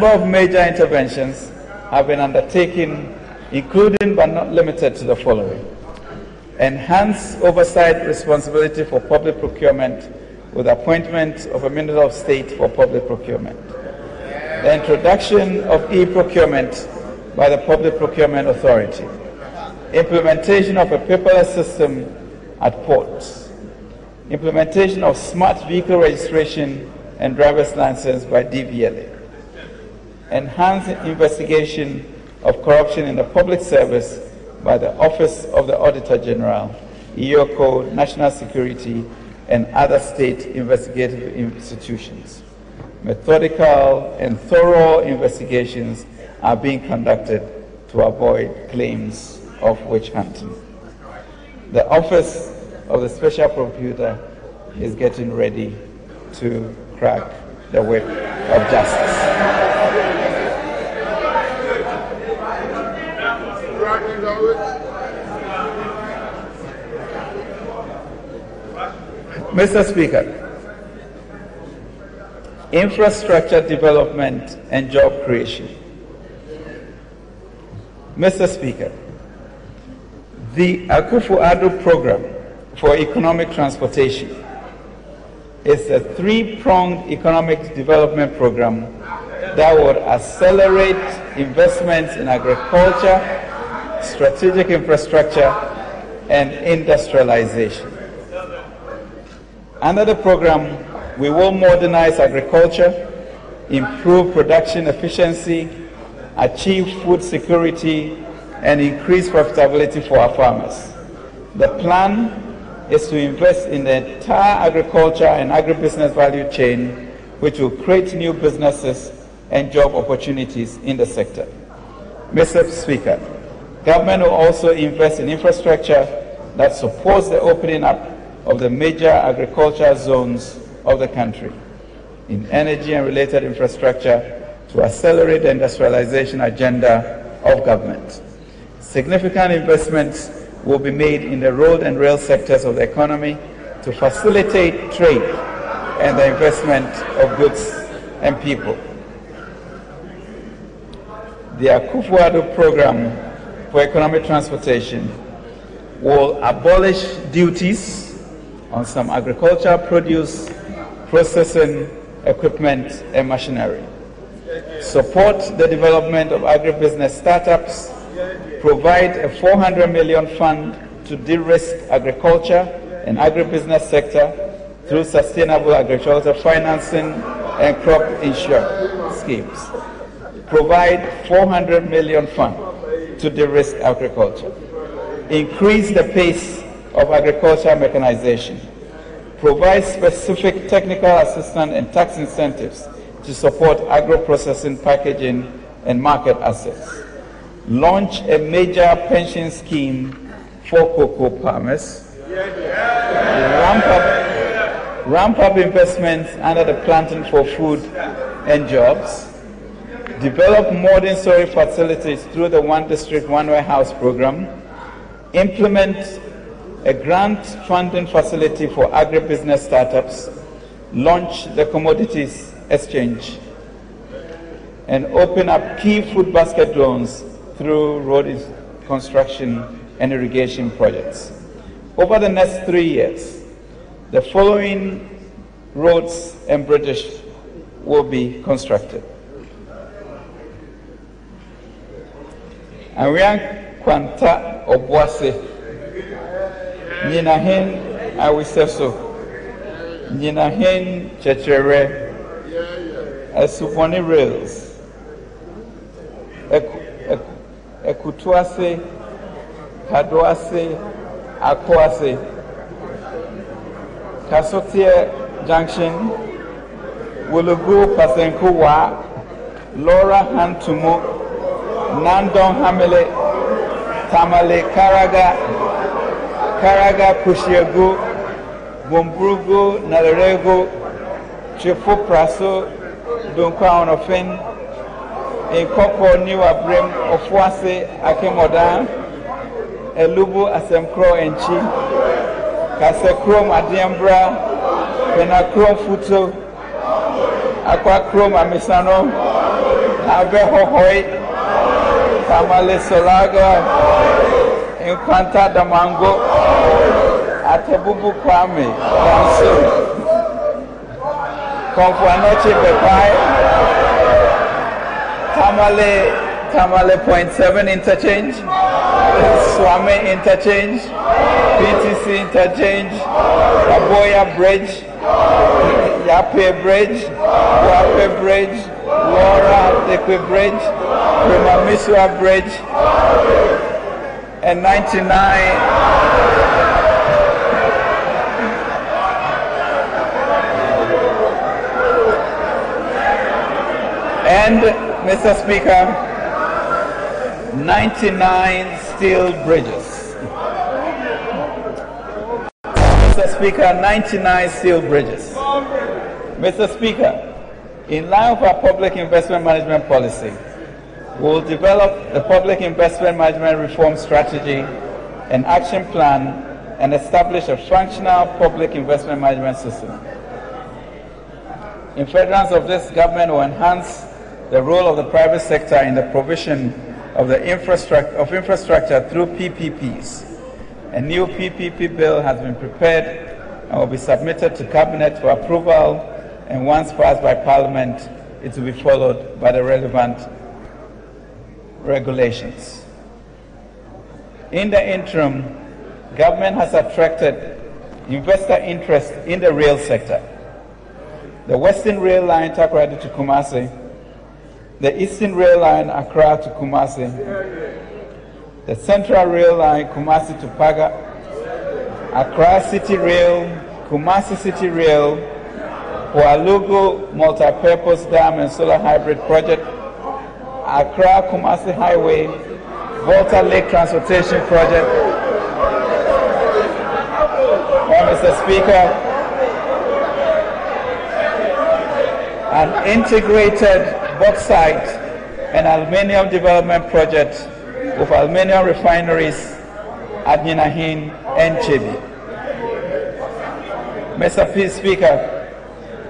[SPEAKER 6] of major interventions have been undertaken, including but not limited to the following: enhance oversight responsibility for public procurement with appointment of a Minister of State for Public Procurement, the introduction of e-procurement by the Public Procurement Authority, implementation of a paperless system at ports, implementation of smart vehicle registration and driver's license by DVLA, enhanced investigation of corruption in the public service by the Office of the Auditor General, EOCO, National Security, and other state investigative institutions. Methodical and thorough investigations are being conducted to avoid claims of witch hunting. The Office of the Special Prosecutor is getting ready to crack the whip of justice. Mr. Speaker, infrastructure development and job creation. Mr. Speaker, the Akufo-Addo program for economic transportation is a three-pronged economic development program that would accelerate investments in agriculture, strategic infrastructure, and industrialization. Under the program, we will modernize agriculture, improve production efficiency, achieve food security, and increase profitability for our farmers. The plan is to invest in the entire agriculture and agribusiness value chain, which will create new businesses and job opportunities in the sector. Mr. Speaker, government will also invest in infrastructure that supports the opening up of the major agricultural zones of the country, in energy and related infrastructure to accelerate the industrialization agenda of government. Significant investments will be made in the road and rail sectors of the economy to facilitate trade and the investment of goods and people. The Akufo-Addo program for economic transportation will abolish duties on some agricultural produce, processing equipment and machinery, support the development of agribusiness startups, provide a 400 million fund to de-risk agriculture and agribusiness sector through sustainable agricultural financing and crop insurance schemes, provide 400 million fund to de-risk agriculture, increase the pace of agricultural mechanization, provide specific technical assistance and tax incentives to support agro-processing, packaging, and market assets, launch a major pension scheme for cocoa farmers, ramp up investments under the Planting for Food and Jobs, develop modern storage facilities through the One District, One Warehouse program, implement a grant funding facility for agribusiness startups, launch the commodities exchange, and open up key food basket loans through road construction and irrigation projects. Over the next 3 years, the following roads and bridges will be constructed. Anwian Kwanta Obuase, Ninahen Awiseso, Ninahen Chechere, Asuponi Rails, Ekutuase, Kadoase, Akwase, Kasotie Junction, Wulugu Pasenkuwa, Laura Hantumu, Nandon Hamele, Tamale Karaga Kushiegu, Bumbrugu Nalarego, Chifu Praso, Dunkwa Onofen, Inkoko New Abrim, Ofuase Akemodan, Elubu Asemkro Enchi, Kasekrom Adiambra, Penakrom Futo, Aquacrom Amisano, Avehohoi, Tamale Solaga, Inquanta Damango, Atebubu Kwame, Danso, Confuanoche Bepai, Tamale .7 interchange, Swame interchange, PTC interchange, Aboya Bridge, Yape Bridge, Wape Bridge, Laura Dekwe Bridge, Primamiswa Bridge, and 99. And, Mr. Speaker, 99 steel bridges. Mr. Speaker, 99 steel bridges. Mr. Speaker, in line with our public investment management policy, we will develop the public investment management reform strategy and action plan and establish a functional public investment management system. In furtherance of this, government will enhance the role of the private sector in the provision of infrastructure through PPPs. A new PPP bill has been prepared and will be submitted to Cabinet for approval, and once passed by Parliament, it will be followed by the relevant regulations. In the interim, government has attracted investor interest in the rail sector. The Western Rail Line Takoradi to Kumasi, the Eastern Rail Line Accra to Kumasi, the Central Rail Line Kumasi to Paga, Accra City Rail, Kumasi City Rail, Hualugu Multi-Purpose Dam and Solar Hybrid Project, Accra Kumasi Highway, Volta Lake Transportation Project. Mr. Speaker, an integrated bauxite and aluminium development project with aluminium refineries at Ninahin and Chebi. Mr. Speaker,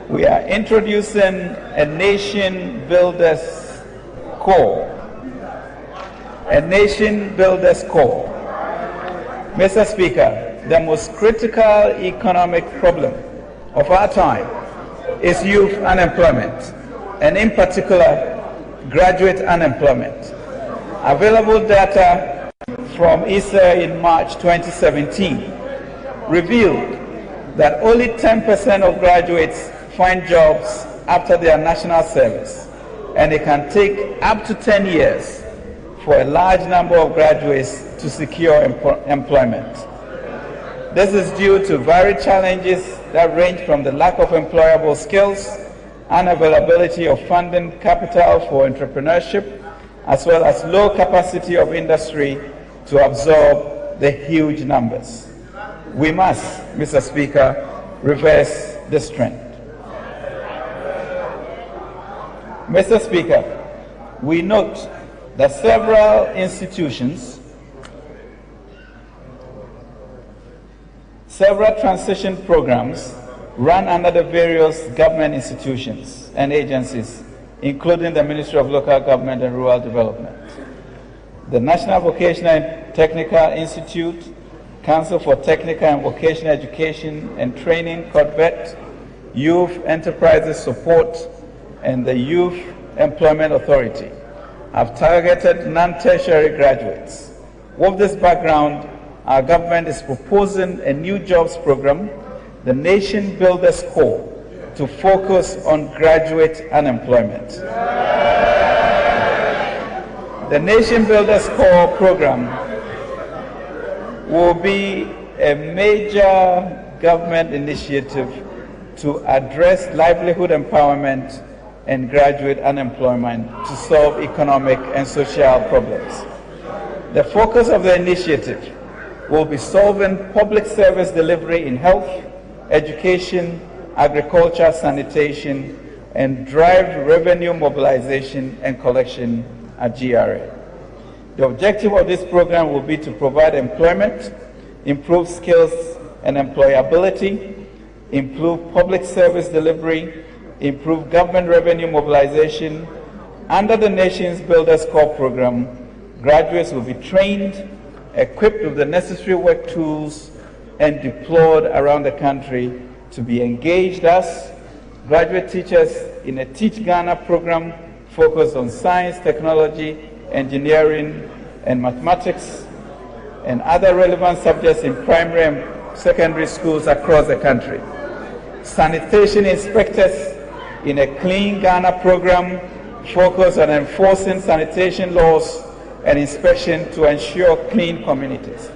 [SPEAKER 6] we are introducing a Nation Builders Corps. A Nation Builders Corps. Mr. Speaker, the most critical economic problem of our time is youth unemployment, and in particular, graduate unemployment. Available data from ISA in March 2017 revealed that only 10% of graduates find jobs after their national service, and it can take up to 10 years for a large number of graduates to secure employment. This is due to varied challenges that range from the lack of employable skills, unavailability of funding capital for entrepreneurship, as well as low capacity of industry to absorb the huge numbers. We must, Mr. Speaker, reverse this trend. Mr. Speaker, we note that several transition programs run under the various government institutions and agencies, including the Ministry of Local Government and Rural Development, the National Vocational and Technical Institute, Council for Technical and Vocational Education and Training, COTVET, Youth Enterprises Support, and the Youth Employment Authority have targeted non-tertiary graduates. With this background, our government is proposing a new jobs program, the Nation Builders Corps, to focus on graduate unemployment. The Nation Builders Corps program will be a major government initiative to address livelihood empowerment and graduate unemployment to solve economic and social problems. The focus of the initiative will be solving public service delivery in health, education, agriculture, sanitation, and drive revenue mobilization and collection at GRA. The objective of this program will be to provide employment, improve skills and employability, improve public service delivery, improve government revenue mobilization. Under the Nation's Builders Corps program, graduates will be trained, equipped with the necessary work tools, and deployed around the country to be engaged as graduate teachers in a Teach Ghana program focused on science, technology, engineering, and mathematics, and other relevant subjects in primary and secondary schools across the country. Sanitation inspectors in a Clean Ghana program focused on enforcing sanitation laws and inspection to ensure clean communities.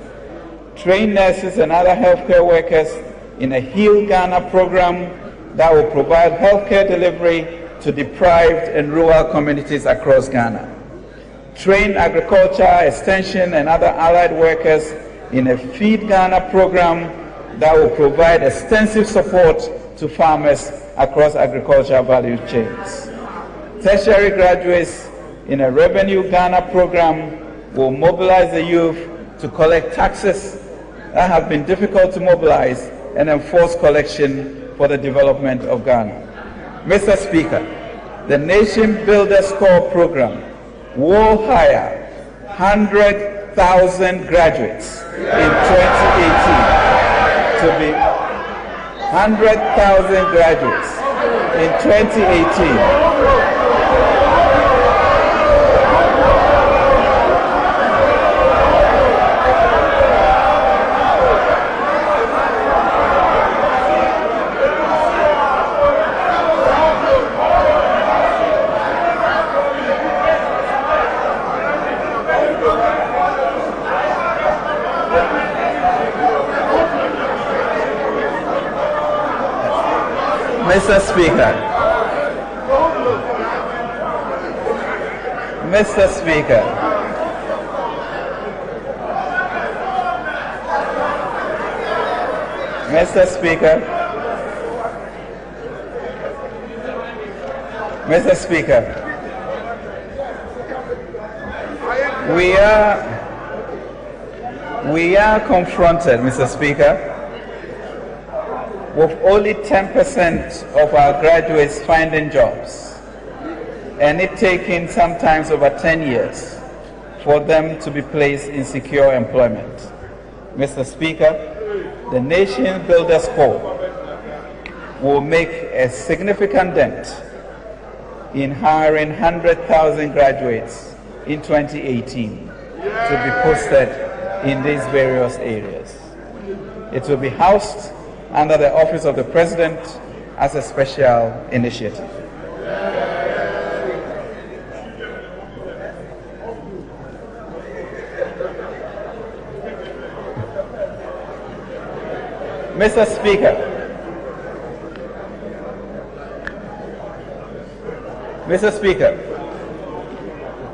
[SPEAKER 6] Trained nurses and other healthcare workers in a Heal Ghana program that will provide healthcare delivery to deprived and rural communities across Ghana. Trained agriculture, extension, and other allied workers in a Feed Ghana program that will provide extensive support to farmers across agricultural value chains. Tertiary graduates in a Revenue Ghana program will mobilize the youth to collect taxes that have been difficult to mobilize and enforce collection for the development of Ghana. Mr. Speaker, the Nation Builders Corps program will hire 100,000 graduates in 2018. To be 100,000 graduates in 2018. Mr. Speaker, Mr. Speaker, Mr. Speaker, Mr. Speaker, we are confronted, Mr. Speaker, with only 10% of our graduates finding jobs, and it taking sometimes over 10 years for them to be placed in secure employment. Mr. Speaker, the Nation Builders Corps will make a significant dent in hiring 100,000 graduates in 2018 to be posted in these various areas. It will be housed under the Office of the President as a special initiative. Mr. Speaker, Mr. Speaker,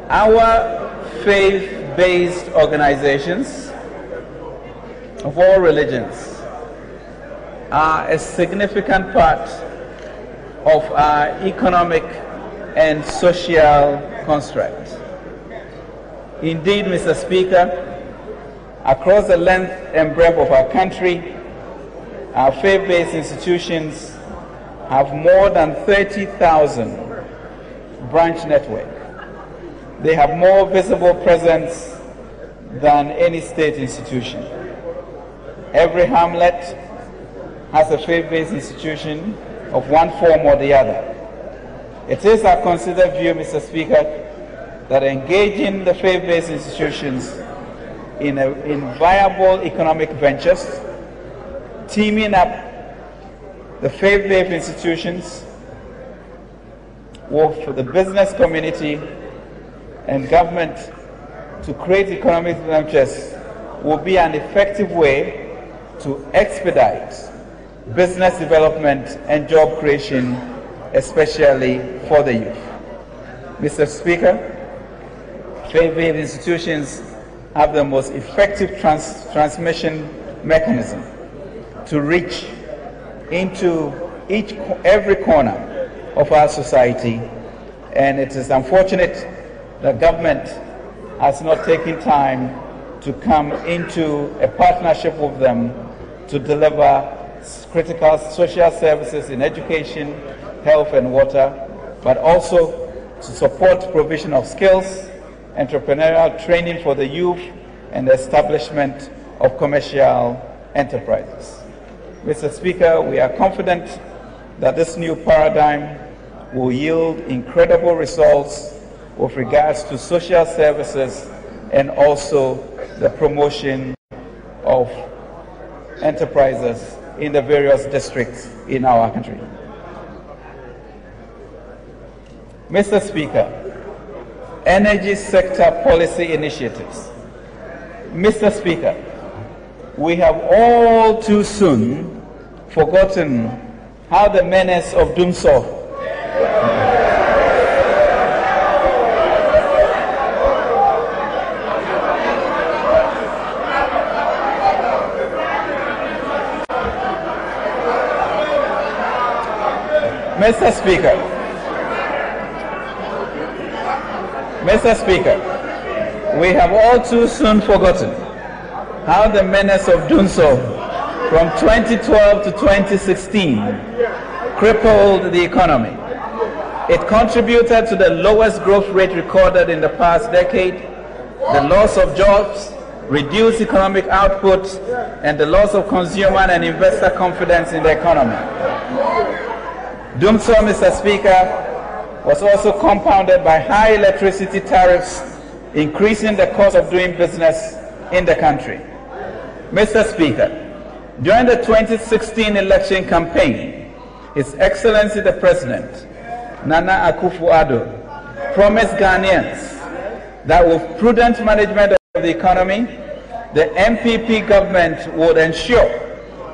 [SPEAKER 6] our faith-based organizations of all religions are a significant part of our economic and social construct. Indeed, Mr. Speaker, across the length and breadth of our country, our faith-based institutions have more than 30,000 branch network. They have more visible presence than any state institution. Every hamlet has a faith-based institution of one form or the other. It is our considered view, Mr. Speaker, that engaging the faith-based institutions in viable economic ventures, teaming up the faith-based institutions with the business community and government to create economic ventures will be an effective way to expedite business development and job creation, especially for the youth. Mr. Speaker, faith-based institutions have the most effective transmission mechanism to reach into every corner of our society, and it is unfortunate that government has not taken time to come into a partnership with them to deliver critical social services in education, health and water, but also to support provision of skills, entrepreneurial training for the youth, and the establishment of commercial enterprises. Mr. Speaker, we are confident that this new paradigm will yield incredible results with regards to social services and also the promotion of enterprises in the various districts in our country. Mr. Speaker, energy sector policy initiatives. Mr. Speaker, we have all too soon forgotten how the menace of Dumsor Mr. Speaker, we have all too soon forgotten how the menace of Dunso from 2012 to 2016 crippled the economy. It contributed to the lowest growth rate recorded in the past decade the loss of jobs, reduced economic output, and the loss of consumer and investor confidence in the economy. Doomsday, Mr. Speaker, was also compounded by high electricity tariffs, increasing the cost of doing business in the country. Mr. Speaker, during the 2016 election campaign, His Excellency the President, Nana Akufo-Addo, promised Ghanaians that with prudent management of the economy, the MPP government would ensure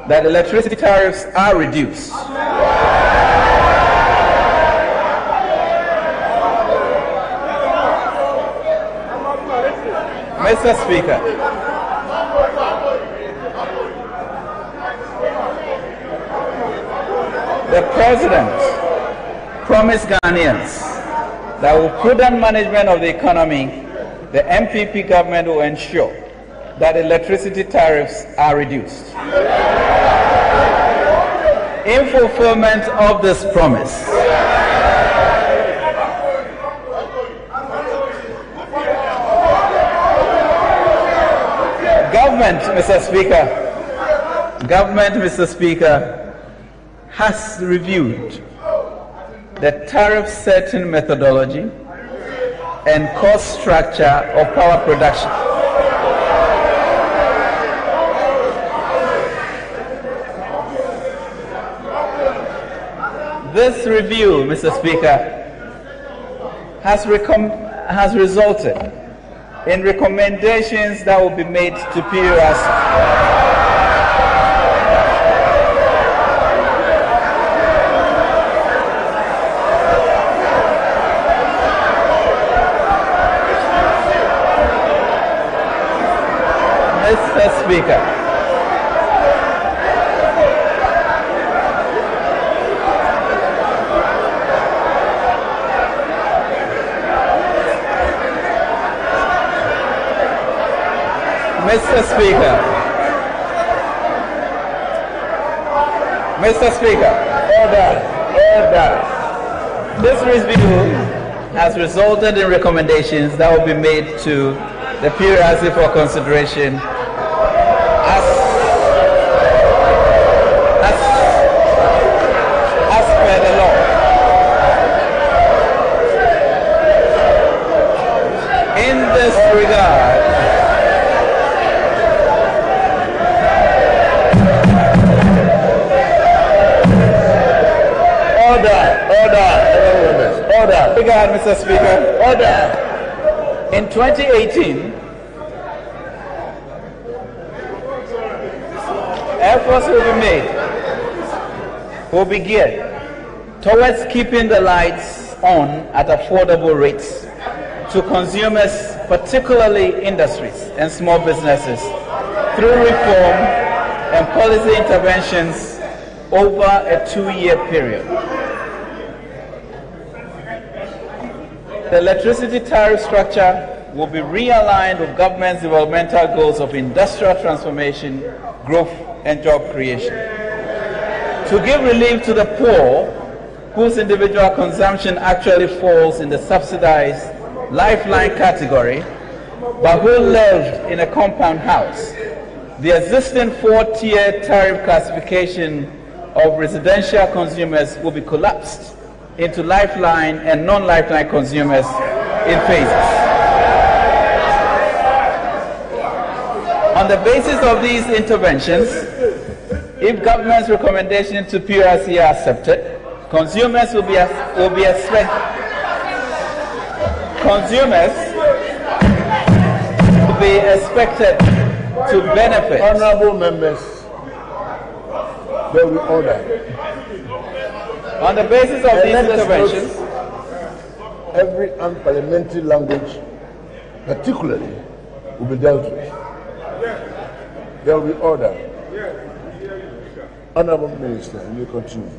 [SPEAKER 6] that electricity tariffs are reduced. Mr. Speaker, the President promised Ghanaians that with prudent management of the economy, the MPP government will ensure that electricity tariffs are reduced. In fulfillment of this promise, Government, Mr. Speaker, has reviewed the tariff setting methodology and cost structure of power production. This review, Mr. Speaker, has resulted in recommendations that will be made to PURC. Mr. Speaker, order. This review has resulted in recommendations that will be made to the PURC for consideration as per the law. In this regard, Order, Mr. Speaker. Order. In 2018, efforts will be geared towards keeping the lights on at affordable rates to consumers, particularly industries and small businesses, through reform and policy interventions over a 2-year period. The electricity tariff structure will be realigned with government's developmental goals of industrial transformation, growth, and job creation. To give relief to the poor, whose individual consumption actually falls in the subsidized lifeline category, but who live in a compound house, the existing 4-tier tariff classification of residential consumers will be collapsed into lifeline and non-lifeline consumers in phases. On the basis of these interventions, if government's recommendations to PURC are accepted, consumers will be expected to benefit.
[SPEAKER 3] Honorable members, there will be order.
[SPEAKER 6] On the basis of these interventions,
[SPEAKER 3] every unparliamentary language, particularly, will be dealt with. There will be order. Honorable Minister, you continue.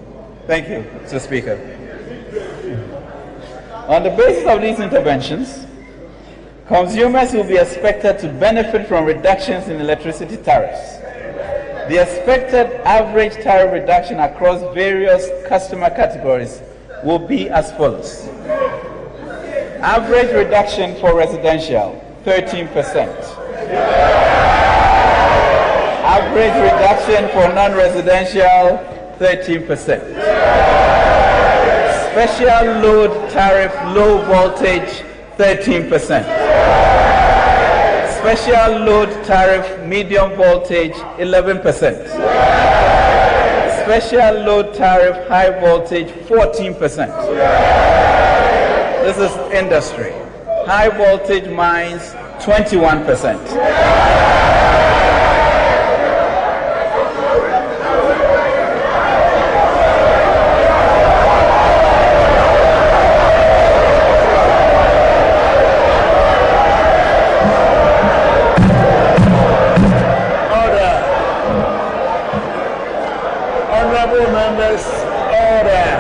[SPEAKER 6] Thank you, Mr. Speaker. On the basis of these interventions, consumers will be expected to benefit from reductions in electricity tariffs. The expected average tariff reduction across various customer categories will be as follows. Average reduction for residential 13%. Average reduction for non-residential, 13%. Special load tariff, low voltage, 13%. Special load tariff, medium voltage, 11%. Special load tariff, high voltage, 14%. This is industry. High voltage mines, 21%.
[SPEAKER 2] Members, order.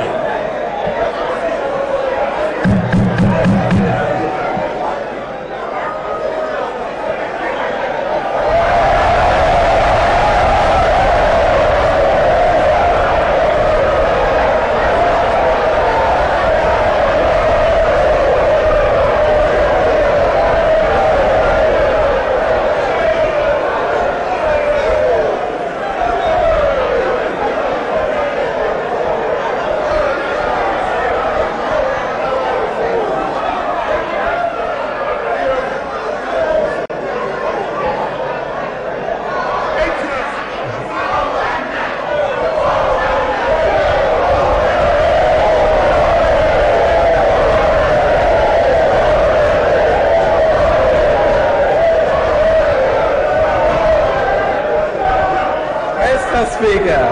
[SPEAKER 6] Speaker.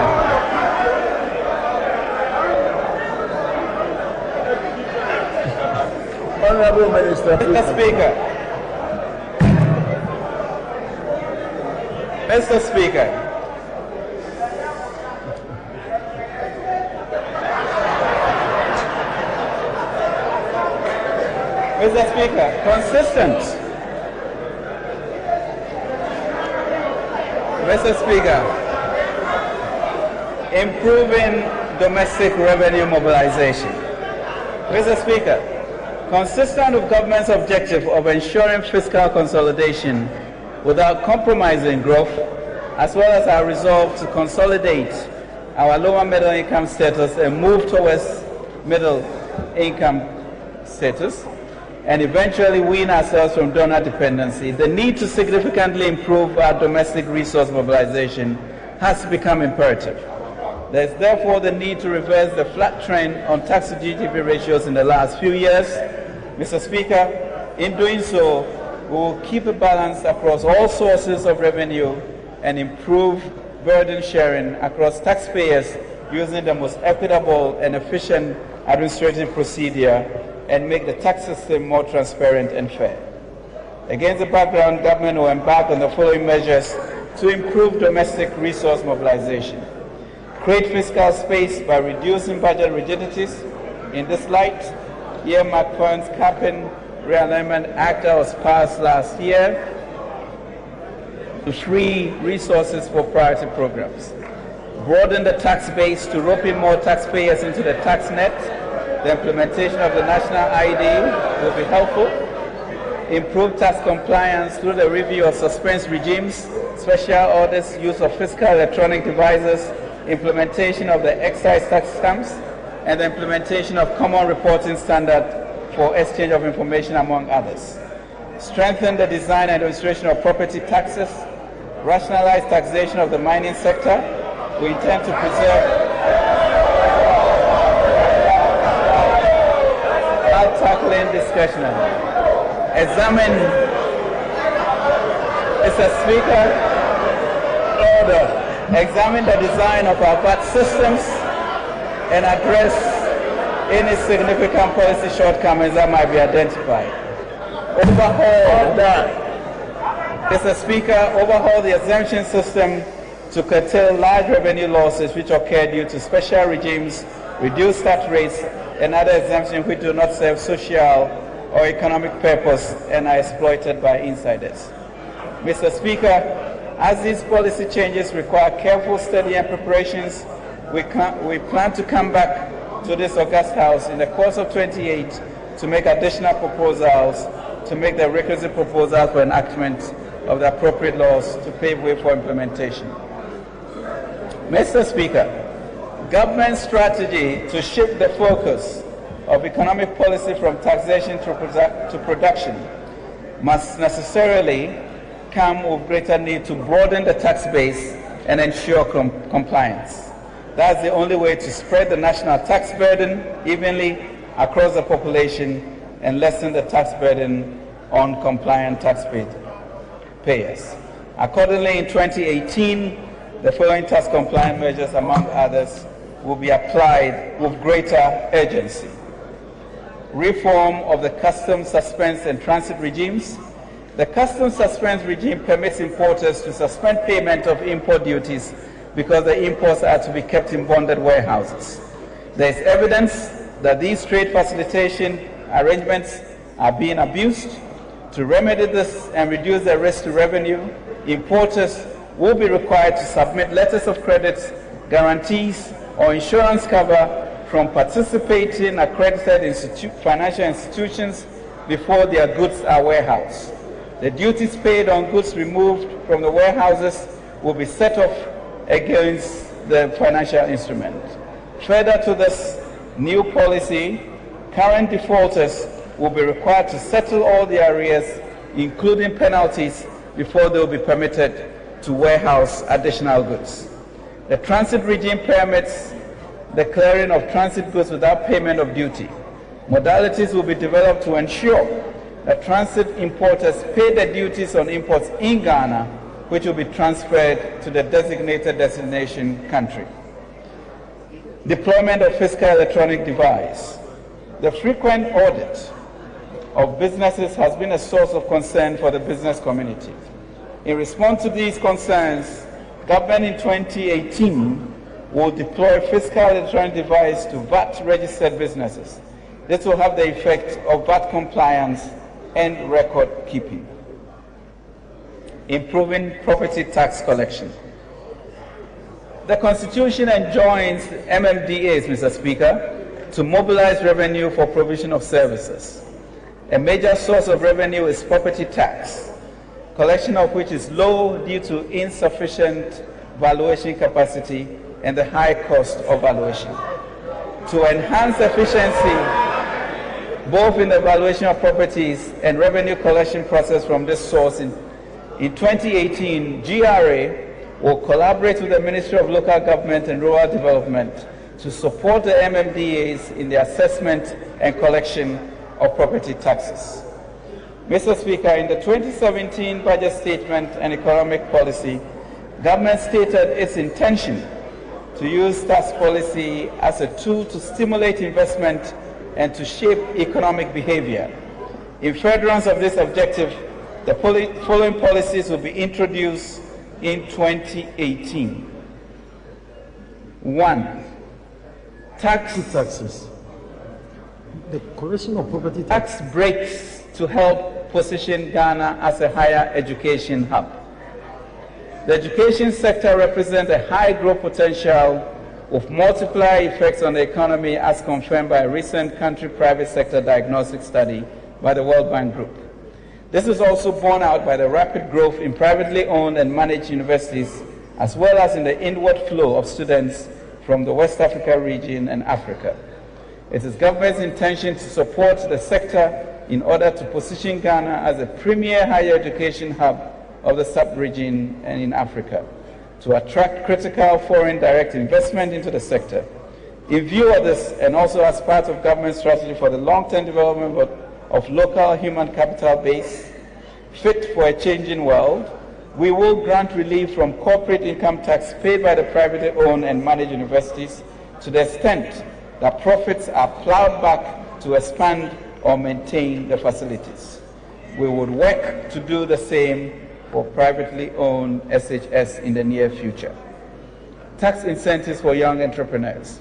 [SPEAKER 2] Honorable Minister.
[SPEAKER 6] Mr. Speaker. Mr. Speaker. Mr. Speaker, consistent. Mr. Speaker, improving domestic revenue mobilization. Mr. Speaker, consistent with government's objective of ensuring fiscal consolidation without compromising growth, as well as our resolve to consolidate our lower middle income status and move towards middle income status, and eventually wean ourselves from donor dependency, the need to significantly improve our domestic resource mobilization has become imperative. There is therefore the need to reverse the flat trend on tax to GDP ratios in the last few years. Mr. Speaker, in doing so, we will keep a balance across all sources of revenue and improve burden sharing across taxpayers using the most equitable and efficient administrative procedure and make the tax system more transparent and fair. Against the background, government will embark on the following measures to improve domestic resource mobilization. Create fiscal space by reducing budget rigidities. In this light, earmark funds capping realignment act that was passed last year to free resources for priority programs. Broaden the tax base to rope in more taxpayers into the tax net. The implementation of the national ID will be helpful. Improve tax compliance through the review of suspense regimes, special orders, use of fiscal electronic devices, implementation of the excise tax stamps, and the implementation of common reporting standard for exchange of information, among others. Strengthen the design and administration of property taxes, rationalize taxation of the mining sector. We intend to preserve tackling discretionary. Examine, Mr. Speaker, order. Examine the design of our VAT systems and address any significant policy shortcomings that might be identified. Overhaul, Mr. Speaker, overhaul the exemption system to curtail large revenue losses which occur due to special regimes, reduced tax rates, and other exemptions which do not serve social or economic purpose and are exploited by insiders. Mr. Speaker, as these policy changes require careful study and preparations, we plan to come back to this august House in the course of 2028 to make additional proposals to make the requisite proposals for enactment of the appropriate laws to pave way for implementation. Mr. Speaker, government strategy to shift the focus of economic policy from taxation to production must necessarily come with greater need to broaden the tax base and ensure compliance. That's the only way to spread the national tax burden evenly across the population and lessen the tax burden on compliant taxpayers. Accordingly, in 2018, the following tax compliance measures, among others, will be applied with greater urgency. Reform of the customs suspense and transit regimes. The customs suspense regime permits importers to suspend payment of import duties because the imports are to be kept in bonded warehouses. There is evidence that these trade facilitation arrangements are being abused. To remedy this and reduce the risk to revenue, importers will be required to submit letters of credit, guarantees, or insurance cover from participating accredited financial institutions before their goods are warehoused. The duties paid on goods removed from the warehouses will be set off against the financial instrument. Further to this new policy, current defaulters will be required to settle all their arrears, including penalties, before they will be permitted to warehouse additional goods. The transit regime permits the clearing of transit goods without payment of duty. Modalities will be developed to ensure that transit importers pay the duties on imports in Ghana, which will be transferred to the designated destination country. Deployment of fiscal electronic device. The frequent audit of businesses has been a source of concern for the business community. In response to these concerns, government in 2018 will deploy fiscal electronic device to VAT-registered businesses. This will have the effect of VAT compliance and record keeping. Improving property tax collection. The Constitution enjoins MMDAs, Mr. Speaker, to mobilize revenue for provision of services. A major source of revenue is property tax, collection of which is low due to insufficient valuation capacity and the high cost of valuation. To enhance efficiency, both in the valuation of properties and revenue collection process from this source, in 2018, GRA will collaborate with the Ministry of Local Government and Rural Development to support the MMDAs in the assessment and collection of property taxes. Mr. Speaker, in the 2017 budget statement and economic policy, government stated its intention to use tax policy as a tool to stimulate investment and to shape economic behavior. In furtherance of this objective, the following policies will be introduced in 2018. 1. Taxes.
[SPEAKER 7] The collection of property
[SPEAKER 6] tax breaks to help position Ghana as a higher education hub. The education sector represents a high growth potential with multiplier effects on the economy, as confirmed by a recent country private sector diagnostic study by the World Bank Group. This is also borne out by the rapid growth in privately owned and managed universities, as well as in the inward flow of students from the West Africa region and Africa. It is government's intention to support the sector in order to position Ghana as a premier higher education hub of the sub-region and in Africa, to attract critical foreign direct investment into the sector. In view of this, and also as part of government strategy for the long-term development of local human capital base, fit for a changing world, we will grant relief from corporate income tax paid by the privately owned and managed universities to the extent that profits are plowed back to expand or maintain the facilities. We would work to do the same for privately owned SHS in the near future. Tax incentives for young entrepreneurs.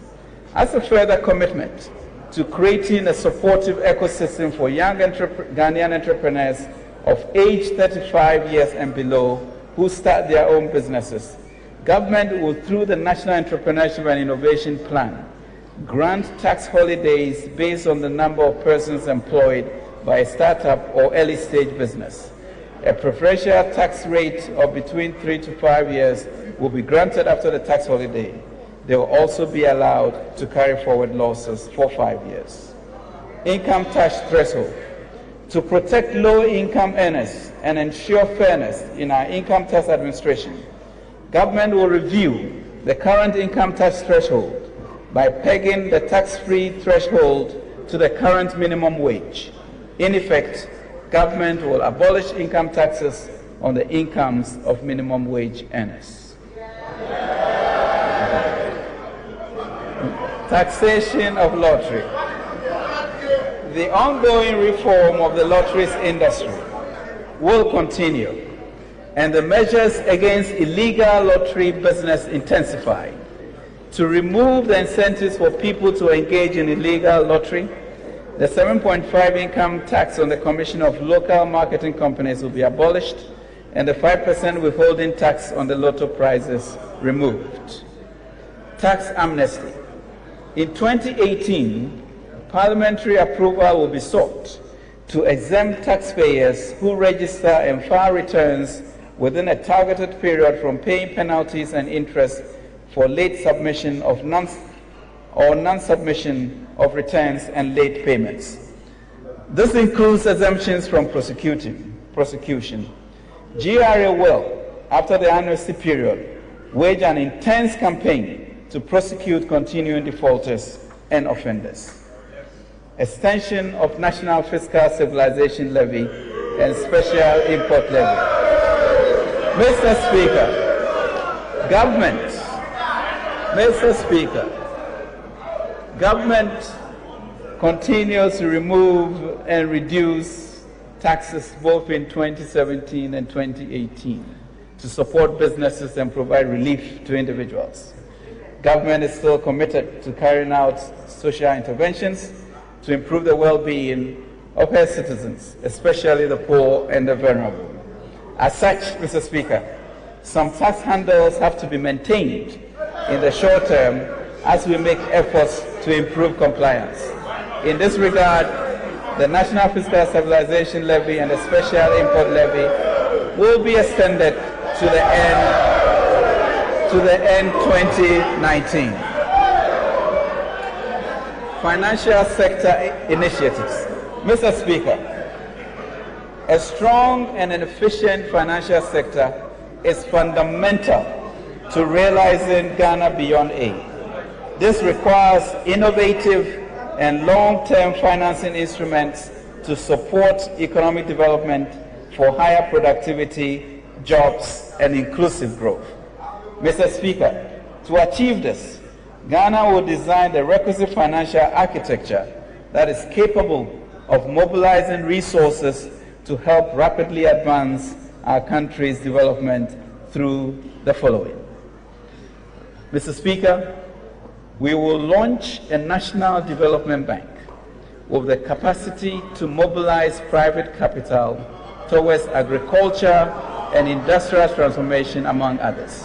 [SPEAKER 6] As a further commitment to creating a supportive ecosystem for young Ghanaian entrepreneurs of age 35 years and below who start their own businesses, government will, through the National Entrepreneurship and Innovation Plan, grant tax holidays based on the number of persons employed by a startup or early stage business. A preferential tax rate of between 3 to 5 years will be granted after the tax holiday. They will also be allowed to carry forward losses for 5 years. Income tax threshold. To protect low-income earners and ensure fairness in our income tax administration, government will review the current income tax threshold by pegging the tax-free threshold to the current minimum wage. In effect, government will abolish income taxes on the incomes of minimum wage earners. Taxation of lottery. The ongoing reform of the lotteries industry will continue, and the measures against illegal lottery business intensify. To remove the incentives for people to engage in illegal lottery, the 7.5 income tax on the commission of local marketing companies will be abolished, and the 5% withholding tax on the lotto prizes removed. Tax amnesty. In 2018, parliamentary approval will be sought to exempt taxpayers who register and file returns within a targeted period from paying penalties and interest for late submission of non-submission of returns and late payments. This includes exemptions from prosecution. GRA will, after the amnesty period, wage an intense campaign to prosecute continuing defaulters and offenders. Extension of National Fiscal Stabilization Levy and Special Import Levy. Mr. Speaker, government continues to remove and reduce taxes both in 2017 and 2018 to support businesses and provide relief to individuals. Government is still committed to carrying out social interventions to improve the well-being of her citizens, especially the poor and the vulnerable. As such, Mr. Speaker, some tax handles have to be maintained in the short term as we make efforts to improve compliance. In this regard, the National Fiscal Stabilization Levy and the Special Import Levy will be extended to the end 2019. Financial sector initiatives. Mr. Speaker, a strong and an efficient financial sector is fundamental to realizing Ghana beyond aid. This requires innovative and long-term financing instruments to support economic development for higher productivity, jobs, and inclusive growth. Mr. Speaker, to achieve this, Ghana will design the requisite financial architecture that is capable of mobilizing resources to help rapidly advance our country's development through the following. Mr. Speaker, we will launch a national development bank with the capacity to mobilize private capital towards agriculture and industrial transformation, among others.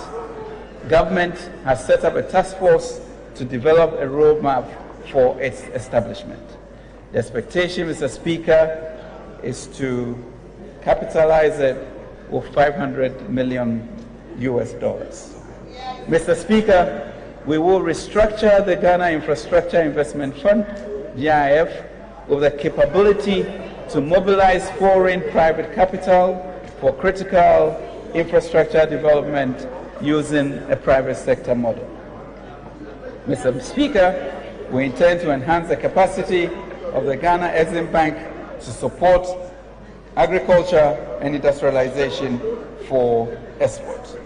[SPEAKER 6] Government has set up a task force to develop a roadmap for its establishment. The expectation, Mr. Speaker, is to capitalize it with $500 million. Mr. Speaker, we will restructure the Ghana Infrastructure Investment Fund, GIF, with the capability to mobilize foreign private capital for critical infrastructure development using a private sector model. Mr. Speaker, we intend to enhance the capacity of the Ghana Exim Bank to support agriculture and industrialization for export.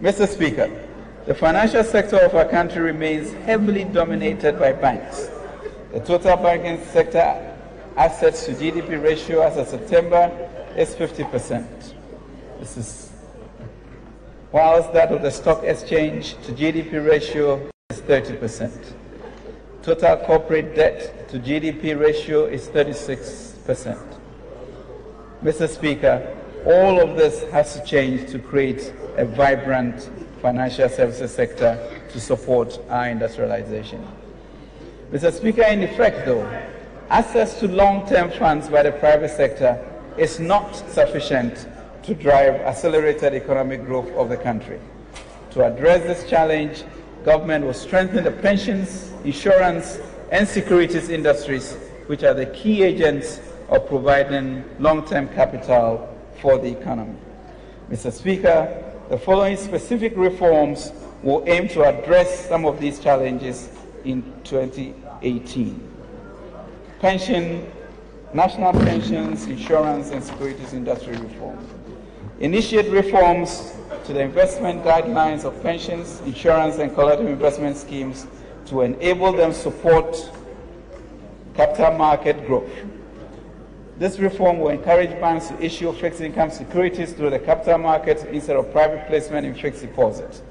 [SPEAKER 6] Mr. Speaker, the financial sector of our country remains heavily dominated by banks. The total banking sector assets to GDP ratio as of September is 50%. This is whilst that of the stock exchange to GDP ratio is 30%. Total corporate debt to GDP ratio is 36%. Mr. Speaker, all of this has to change to create a vibrant financial services sector to support our industrialization. Mr. Speaker, in effect, though, access to long-term funds by the private sector is not sufficient to drive accelerated economic growth of the country. To address this challenge, government will strengthen the pensions, insurance, and securities industries, which are the key agents of providing long-term capital for the economy. Mr. Speaker, the following specific reforms will aim to address some of these challenges in 2018. National pensions, insurance, and securities industry reform. Initiate reforms to the investment guidelines of pensions, insurance, and collective investment schemes to enable them support capital market growth. This reform will encourage banks to issue fixed income securities through the capital market instead of private placement in fixed deposits.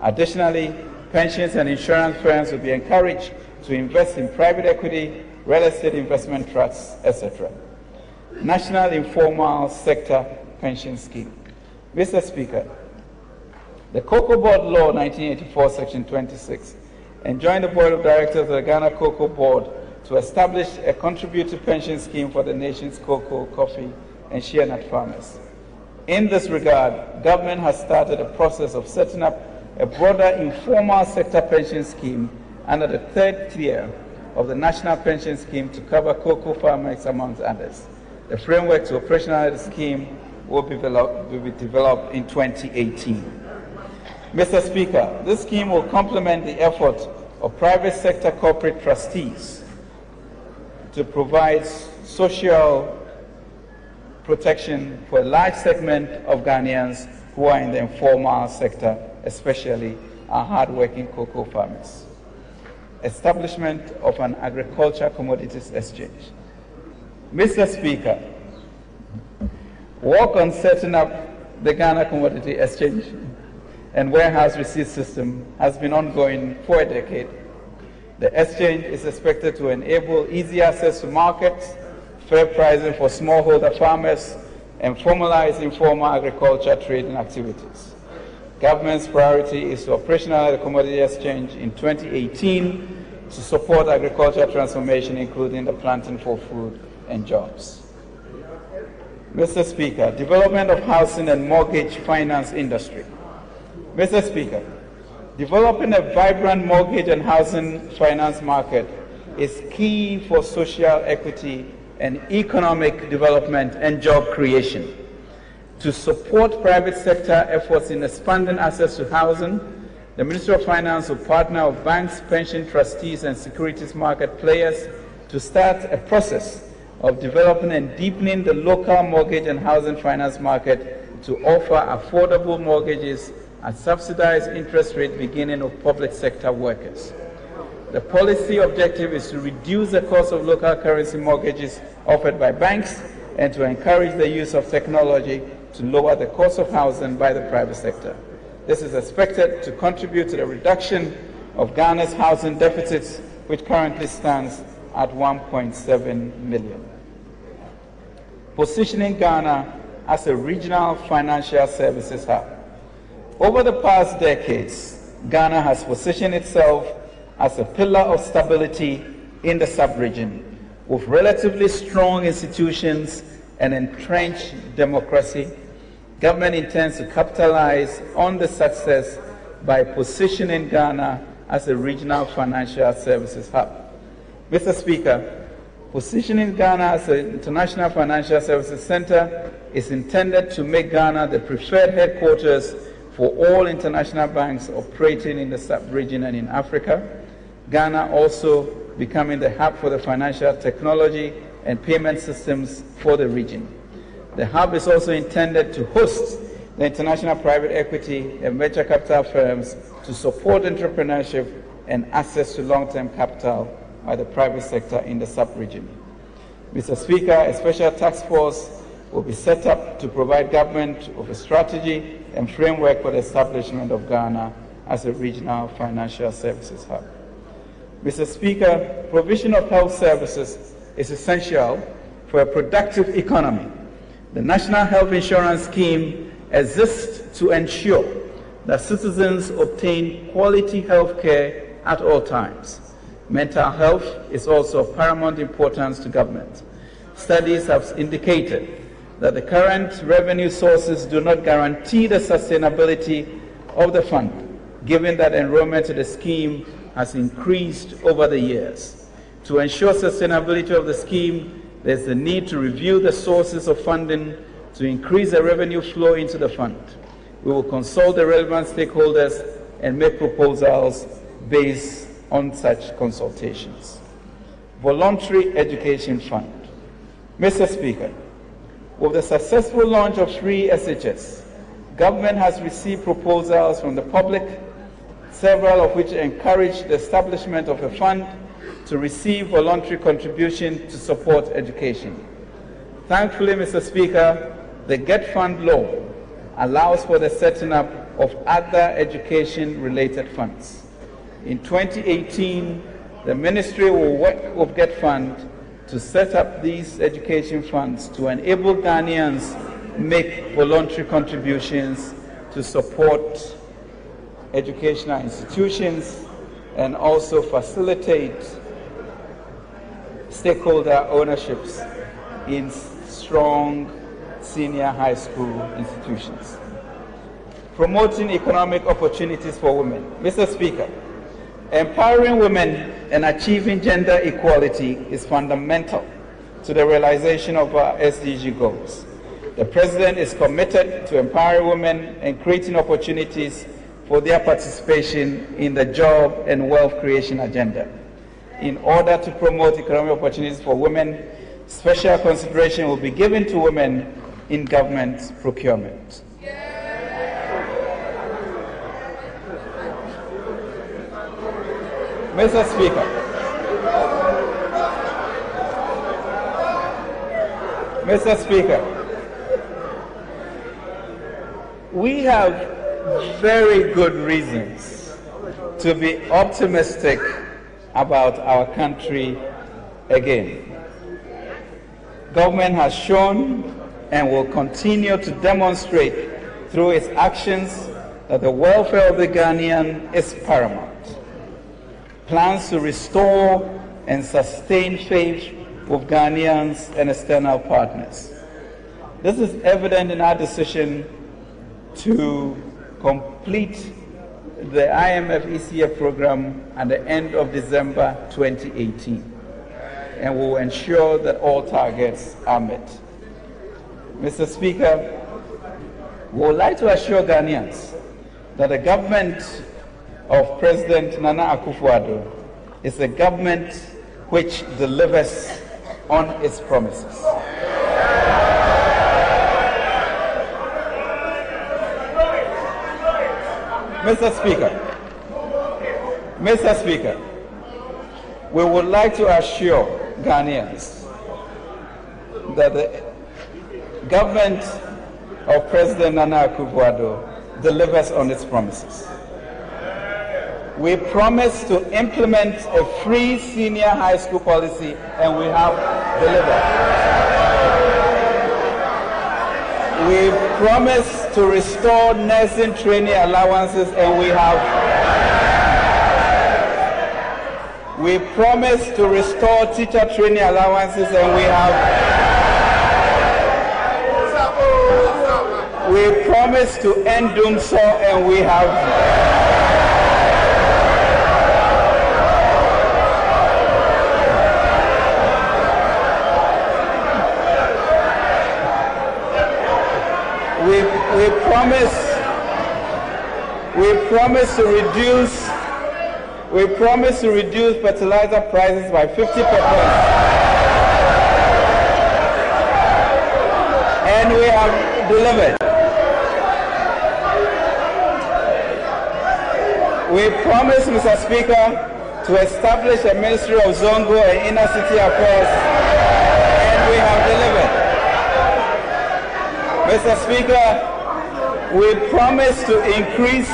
[SPEAKER 6] Additionally, pensions and insurance firms will be encouraged to invest in private equity, real estate investment trusts, etc. National Informal Sector Pension Scheme. Mr. Speaker, the Cocoa Board Law 1984, Section 26, enjoined the Board of Directors of the Ghana Cocoa Board to establish a contributory pension scheme for the nation's cocoa, coffee, and shea nut farmers. In this regard, government has started a process of setting up a broader informal sector pension scheme under the third tier of the National Pension Scheme to cover cocoa farmers, amongst others. The framework to operationalize the scheme will be developed in 2018. Mr. Speaker, this scheme will complement the effort of private sector corporate trustees to provide social protection for a large segment of Ghanaians who are in the informal sector, especially our hard-working cocoa farmers. Establishment of an agriculture commodities exchange. Mr. Speaker, work on setting up the Ghana Commodity Exchange and warehouse receipt system has been ongoing for a decade. The exchange is expected to enable easy access to markets, fair pricing for smallholder farmers, and formalize informal agriculture trading activities. Government's priority is to operationalize the commodity exchange in 2018 to support agricultural transformation, including the planting for food and jobs. Mr. Speaker, development of housing and mortgage finance industry. Mr. Speaker, developing a vibrant mortgage and housing finance market is key for social equity and economic development and job creation. To support private sector efforts in expanding access to housing, the Ministry of Finance will partner with banks, pension trustees, and securities market players to start a process of developing and deepening the local mortgage and housing finance market to offer affordable mortgages at subsidized interest rate beginning of public sector workers. The policy objective is to reduce the cost of local currency mortgages offered by banks and to encourage the use of technology to lower the cost of housing by the private sector. This is expected to contribute to the reduction of Ghana's housing deficits, which currently stands at 1.7 million. Positioning Ghana as a regional financial services hub. Over the past decades, Ghana has positioned itself as a pillar of stability in the sub-region, with relatively strong institutions and entrenched democracy. Government intends to capitalize on the success by positioning Ghana as a regional financial services hub. Mr. Speaker, positioning Ghana as an international financial services center is intended to make Ghana the preferred headquarters for all international banks operating in the sub-region and in Africa. Ghana also becoming the hub for the financial technology and payment systems for the region. The hub is also intended to host the international private equity and venture capital firms to support entrepreneurship and access to long-term capital by the private sector in the sub-region. Mr. Speaker, a special task force will be set up to provide government with a strategy and framework for the establishment of Ghana as a regional financial services hub. Mr. Speaker, provision of health services is essential for a productive economy. The National Health Insurance Scheme exists to ensure that citizens obtain quality health care at all times. Mental health is also of paramount importance to government. Studies have indicated that the current revenue sources do not guarantee the sustainability of the fund, given that enrollment to the scheme has increased over the years. To ensure sustainability of the scheme, there's the need to review the sources of funding to increase the revenue flow into the fund. We will consult the relevant stakeholders and make proposals based on such consultations. Voluntary Education Fund. Mr. Speaker, with the successful launch of free SHS, government has received proposals from the public, several of which encourage the establishment of a fund to receive voluntary contribution to support education. Thankfully, Mr. Speaker, the GET Fund law allows for the setting up of other education-related funds. In 2018, the Ministry will work with GET Fund to set up these education funds to enable Ghanaians make voluntary contributions to support educational institutions and also facilitate stakeholder ownerships in strong senior high school institutions. Promoting economic opportunities for women. Mr. Speaker, empowering women and achieving gender equality is fundamental to the realization of our SDG goals. The President is committed to empowering women and creating opportunities for their participation in the job and wealth creation agenda. In order to promote economic opportunities for women, special consideration will be given to women in government procurement. Mr. Speaker, we have very good reasons to be optimistic about our country again. Government has shown and will continue to demonstrate through its actions that the welfare of the Ghanaian is paramount. Plans to restore and sustain faith with Ghanaians and external partners. This is evident in our decision to complete the IMF ECF program at the end of December 2018, and will ensure that all targets are met. Mr. Speaker, we would like to assure Ghanaians that the government of President Nana Akufo-Addo is a government which delivers on its promises. Mr. Speaker, we would like to assure Ghanaians that the government of President Nana Akufo-Addo delivers on its promises. We promised to implement a free senior high school policy, and we have delivered. We promised to restore nursing training allowances, and we have. We promised to restore teacher training allowances, and we have. We promised to end doomsday, and we have. We promise to reduce fertilizer prices by 50%. And we have delivered. We promise, Mr. Speaker, to establish a Ministry of Zongo and Inner City Affairs, and we have delivered. Mr. Speaker, we promise to increase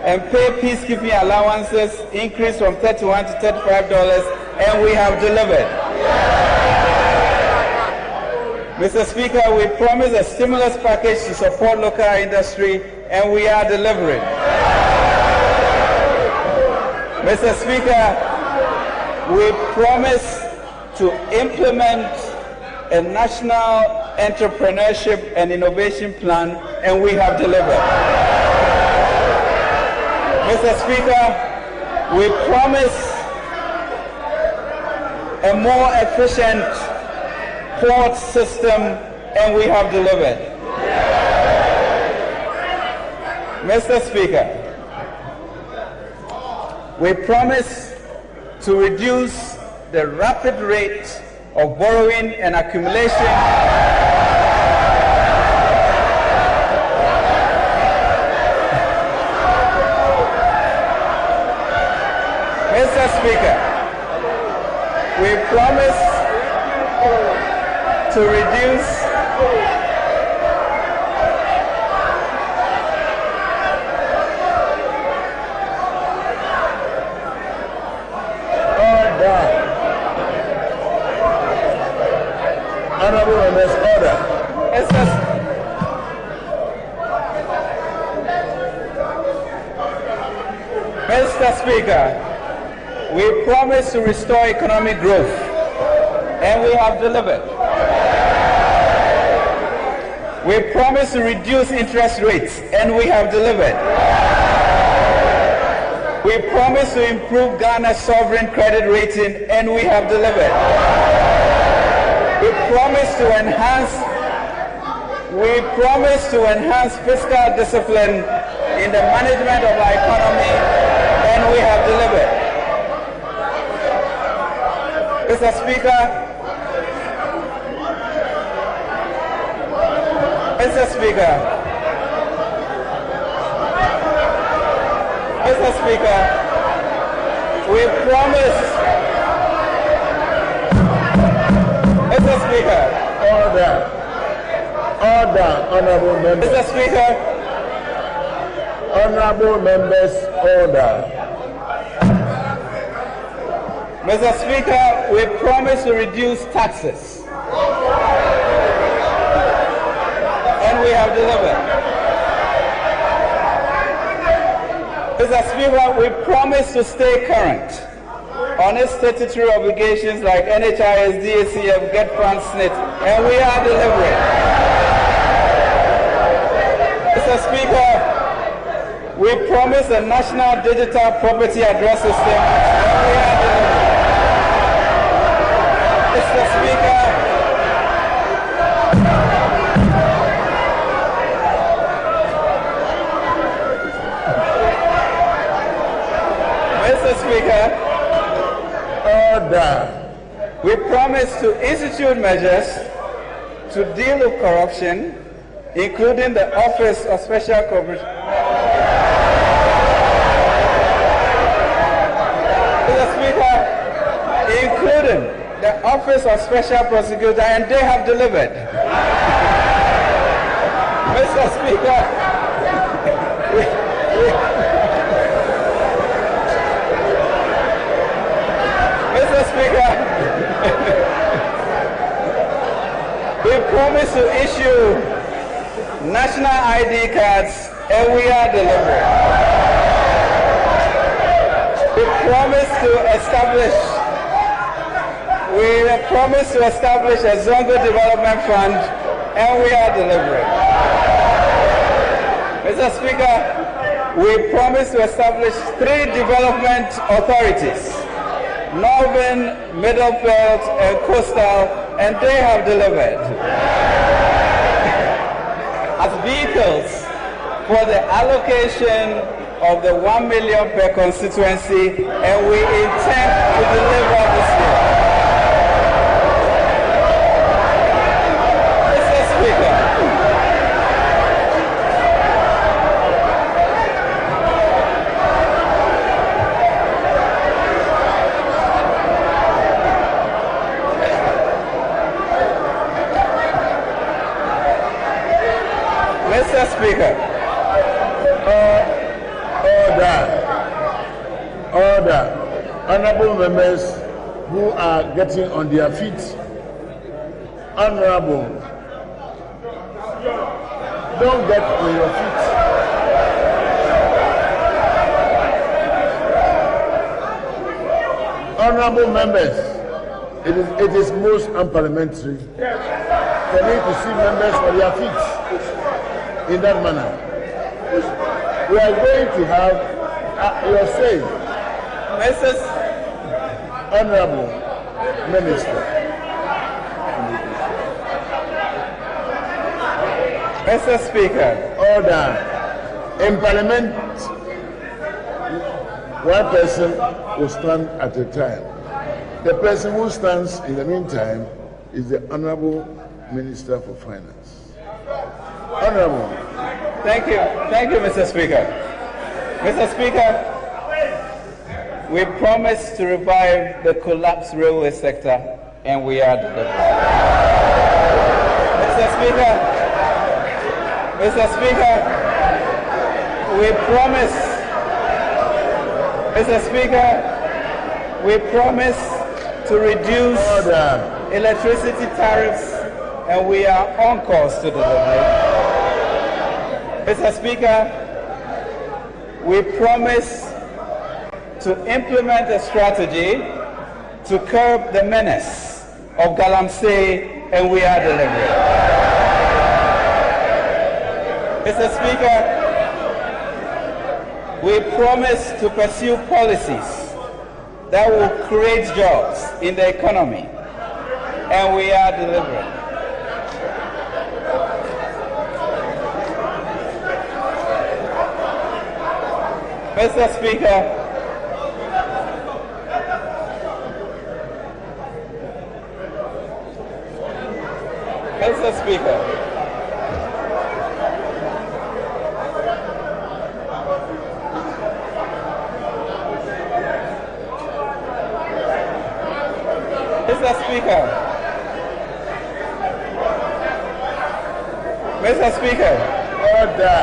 [SPEAKER 6] and pay peacekeeping allowances, increase from $31 to $35, and we have delivered. Mr. Speaker, we promise a stimulus package to support local industry, and we are delivering. Mr. Speaker, we promise to implement a national entrepreneurship and innovation plan, and we have delivered. Mr. Speaker, we promise a more efficient port system, and we have delivered. Mr. Speaker, we promise to reduce the rapid rate of borrowing and accumulation Mr. Speaker, we promise to reduce
[SPEAKER 3] Honorable members, order.
[SPEAKER 6] Mr. Speaker, we promise to restore economic growth, and we have delivered. We promise to reduce interest rates, and we have delivered. We promise to improve Ghana's sovereign credit rating, and we have delivered. We promise to enhance fiscal discipline in the management of our economy, and we have delivered. Mr. Speaker, we promise. Mr. Speaker.
[SPEAKER 3] Order, honorable members.
[SPEAKER 6] Mr. Speaker.
[SPEAKER 3] Honorable members, order.
[SPEAKER 6] Mr. Speaker, we promise to reduce taxes, and we have delivered. Mr. Speaker, we promise to stay current on its statutory obligations like NHIS, DACF, Get Funds, SNIT, and we are delivering. Mr. Speaker, we promise a national digital property address system, and we are delivering. Mr. Speaker,
[SPEAKER 3] Order.
[SPEAKER 6] We promise to institute measures to deal with corruption, including the Office of Special Corporation. Mr. Speaker, including the Office of Special Prosecutor, and they have delivered. Mr. Speaker, we promise to issue national ID cards, and we are delivering. We promise to establish a Zongo Development Fund, and we are delivering. Mr. Speaker, we promise to establish 3 development authorities: Northern, Middle Belt, and Coastal, and they have delivered. As vehicles for the allocation of the 1 million per constituency, and we intend to deliver this year. Mr. Speaker, Mr. Speaker.
[SPEAKER 3] Order. Honorable members who are getting on their feet. Honorable. Don't get on your feet. Honorable members, it is most unparliamentary for me to see members on their feet in that manner. We are going to have your say,
[SPEAKER 6] Mrs.
[SPEAKER 3] Honorable Minister.
[SPEAKER 6] Mr. Speaker.
[SPEAKER 3] Order. In Parliament, one person will stand at a time. The person who stands in the meantime is the Honorable Minister for Finance. Honorable.
[SPEAKER 6] Thank you, Mr. Speaker. Mr. Speaker, we promised to revive the collapsed railway sector, and we are delivering. Mr. Speaker, we promise, Mr. Speaker, we promise to reduce electricity tariffs, and we are on course to deliver. Mr. Speaker, we promise to implement a strategy to curb the menace of Galamsey, and we are delivering. Mr. Speaker, we promise to pursue policies that will create jobs in the economy, and we are delivering. Mr. Speaker, Mr. Speaker, Mr. Speaker,
[SPEAKER 3] Order.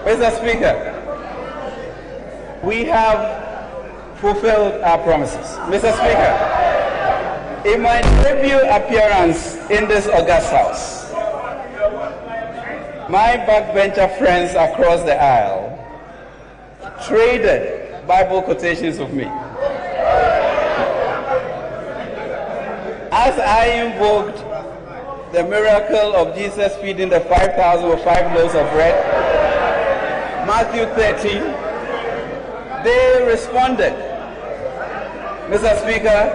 [SPEAKER 6] Mr. Speaker, we have fulfilled our promises. Mr. Speaker, in my debut appearance in this august house, my backbencher friends across the aisle traded Bible quotations with me. As I invoked the miracle of Jesus feeding the 5,000 with 5 loaves of bread, Matthew 13, they responded, Mr. Speaker,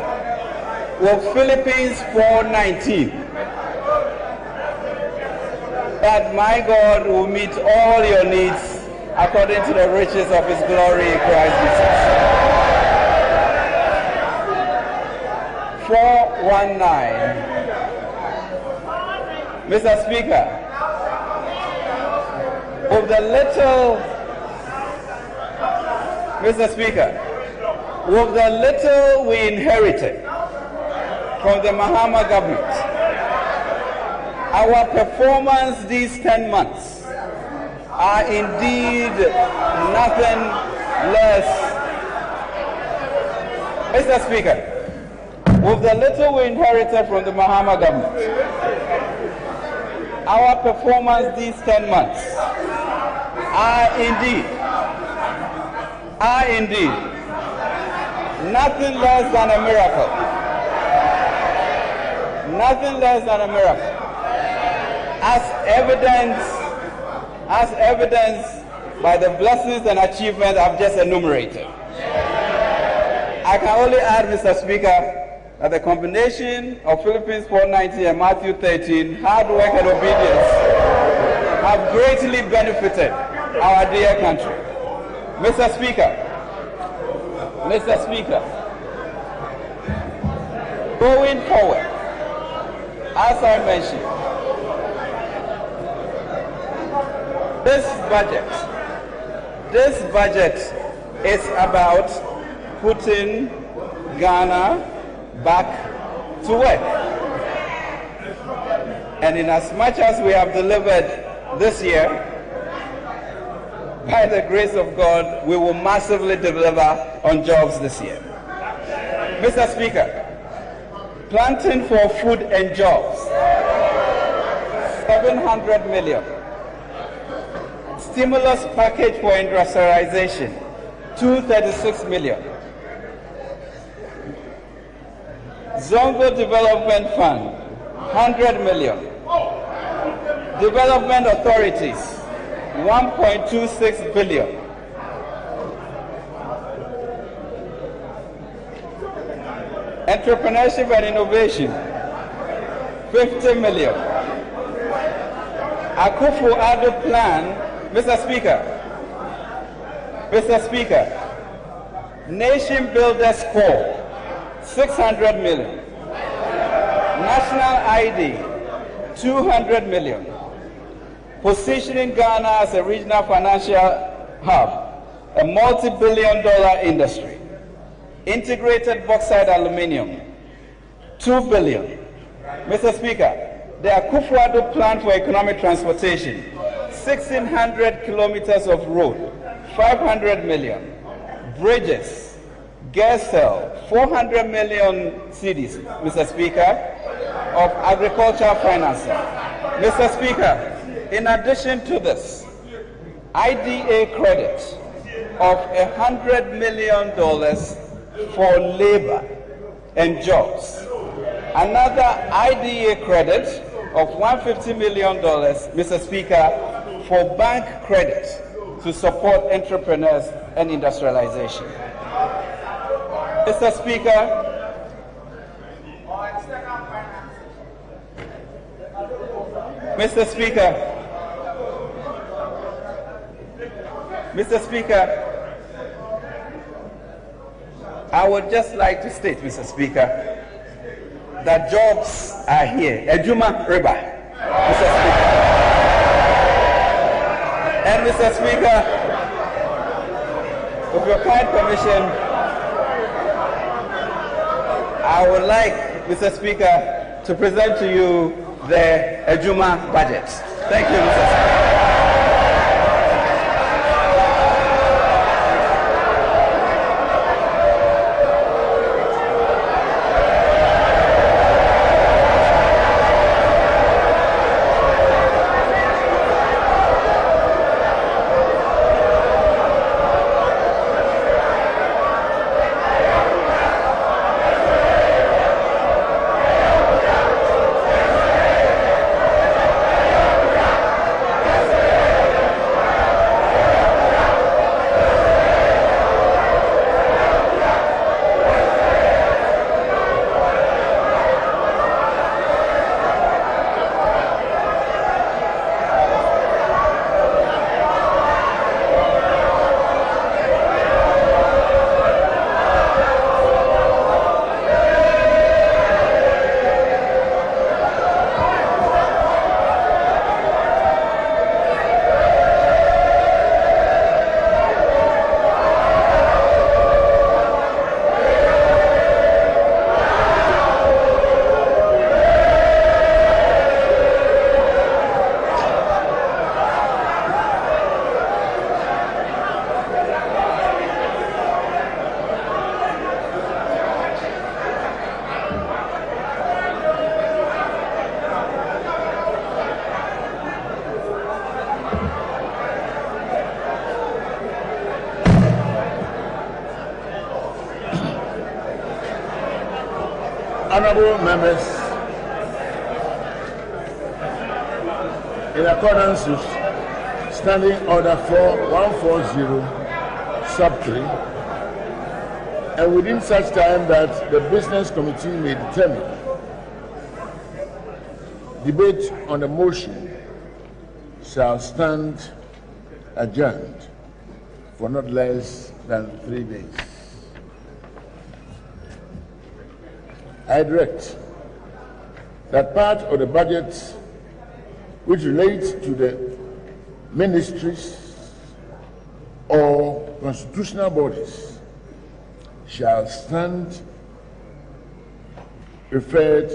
[SPEAKER 6] with Philippians 4:19, that my God will meet all your needs according to the riches of his glory in Christ Jesus. 4:19. Mr. Speaker, with the little, Mr. Speaker, with the little we inherited from the Mahama government, our performance these 10 months are indeed nothing less. Mr. Speaker, with the little we inherited from the Mahama government, our performance these 10 months are indeed nothing less than a miracle. Nothing less than a miracle. As evidenced by the blessings and achievements I've just enumerated. I can only add, Mr. Speaker, that the combination of Philippians 4:19 and Matthew 13, hard work and obedience, have greatly benefited our dear country. Mr. Speaker, going forward, as I mentioned, this budget is about putting Ghana back to work. And in as much as we have delivered this year, by the grace of God, we will massively deliver on jobs this year. Mr. Speaker, planting for food and jobs, 700 million. Stimulus package for industrialization, 236 million. Zongo Development Fund, 100 million. Development Authorities, 1.26 billion. Entrepreneurship and Innovation, 50 million. Akufo-Addo Plan, Mr. Speaker, Nation Builders Corps, 600 million. National ID, 200 million. Positioning Ghana as a regional financial hub, a multi-billion-dollar industry. Integrated bauxite aluminium, 2 billion. Mr. Speaker, the Akufo-Addo Plan for Economic Transportation, 1,600 kilometers of road, 500 million. Bridges, Gersel, 400 million cedis, Mr. Speaker, of agricultural financing. Mr. Speaker, in addition to this, IDA credit of $100 million for labor and jobs. Another IDA credit of $150 million, Mr. Speaker, for bank credit to support entrepreneurs and industrialization. Mr. Speaker, I would just like to state, Mr. Speaker, that jobs are here. Adwuma River, Mr. Speaker. And Mr. Speaker, with your kind permission, I would like, Mr. Speaker, to present to you the Adwuma budget. Thank you, Mr. Speaker.
[SPEAKER 3] Honorable members, in accordance with Standing Order 4140, Sub 3, and within such time that the Business Committee may determine, debate on the motion shall stand adjourned for not less than 3 days. I direct that part of the budget which relates to the ministries or constitutional bodies shall stand referred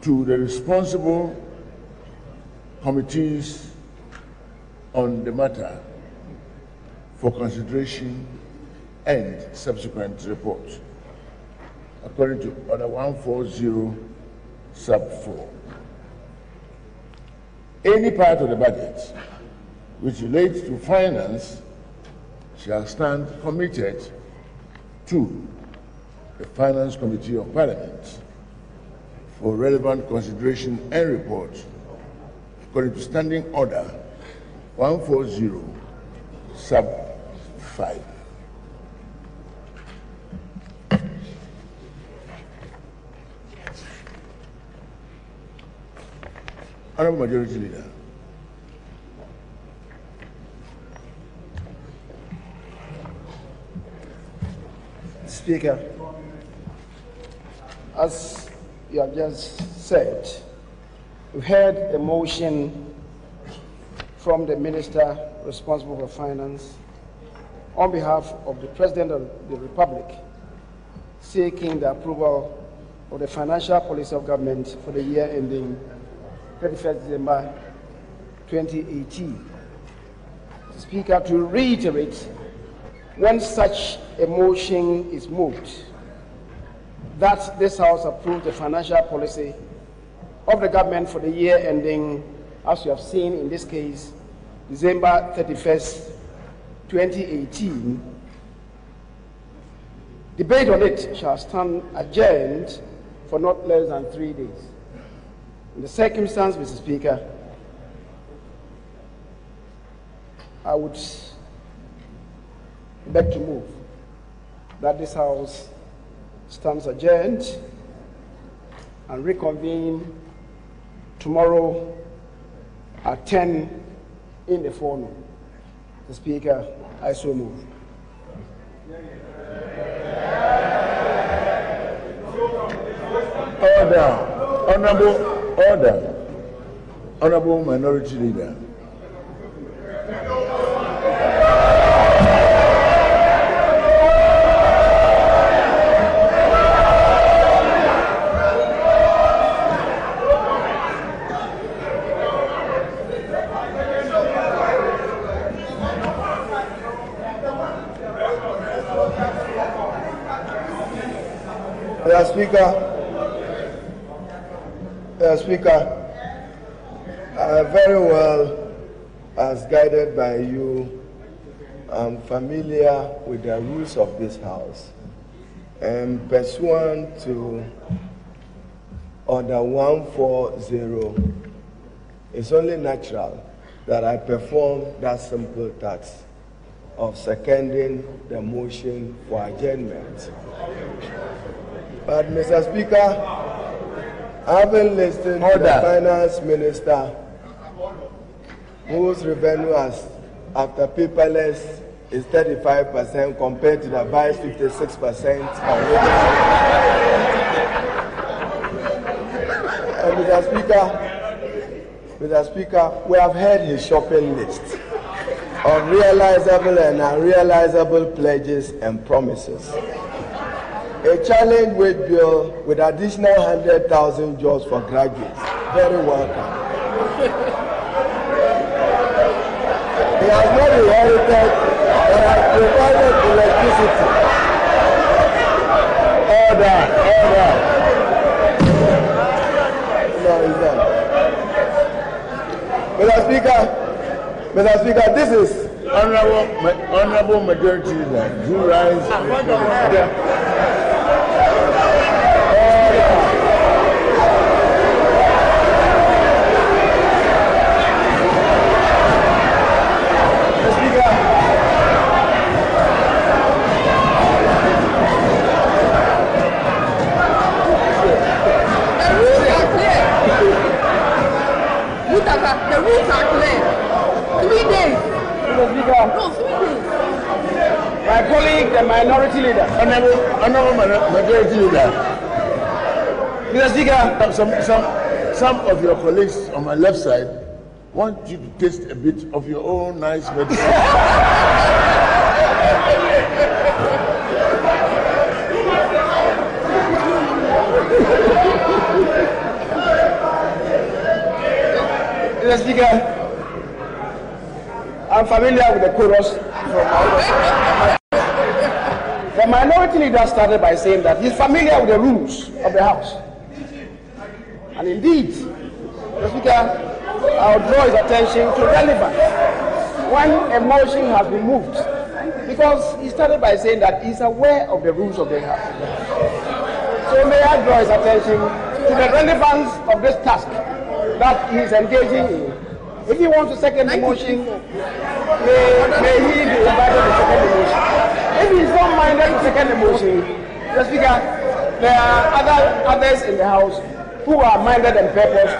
[SPEAKER 3] to the responsible committees on the matter for consideration and subsequent report, according to Order 140, Sub 4. Any part of the budget which relates to finance shall stand committed to the Finance Committee of Parliament for relevant consideration and report according to Standing Order 140 sub 5. Honorable Majority Leader.
[SPEAKER 4] Speaker, as you have just said, we've heard a motion from the Minister responsible for Finance on behalf of the President of the Republic seeking the approval of the financial policy of government for the year ending 31st December 2018. Speaker, to reiterate, when such a motion is moved, that this House approves the financial policy of the government for the year ending, as you have seen in this case, December 31st, 2018, debate on it shall stand adjourned for not less than 3 days. In the circumstance, Mr. Speaker, I would beg to move that this House stands adjourned and reconvene tomorrow at 10 in the forenoon. Mr. Speaker, I so move.
[SPEAKER 3] Order. Order. Honorable Minority Leader.
[SPEAKER 2] Speaker, very well, as guided by you, I'm familiar with the rules of this House, and pursuant to Order 140, it's only natural that I perform that simple task of seconding the motion for adjournment. But, Mr. Speaker, having listened to the Finance Minister, whose revenue has, after paperless, is 35% compared to the Vice 56%. Mr. Speaker, we have heard his shopping list of realizable and unrealizable pledges and promises. A challenge weight bill with additional 100,000 jobs for graduates. Very welcome. He has not inherited but has provided electricity. Order. No, Mr. Speaker, this is
[SPEAKER 3] Honorable Majority Leader. Do rise.
[SPEAKER 8] The rules are clear. 3 days. No, 3 days.
[SPEAKER 4] My colleague, the Minority Leader.
[SPEAKER 3] Honorable Majority Leader.
[SPEAKER 4] Mr. Speaker,
[SPEAKER 3] some of your colleagues on my left side want you to taste a bit of your own nice medicine.
[SPEAKER 4] Mr. Speaker, I'm familiar with the chorus. The Minority Leader started by saying that he's familiar with the rules of the House. And indeed, Mr. Speaker, I'll draw his attention to relevance. When a motion has been moved because he started by saying that he's aware of the rules of the House. So may I draw his attention to the relevance of this task that he is engaging in. If he wants to second the motion, may he be invited to second the motion. If he is not minded to second the motion, Mr. Speaker, there are others in the House who are minded and purpose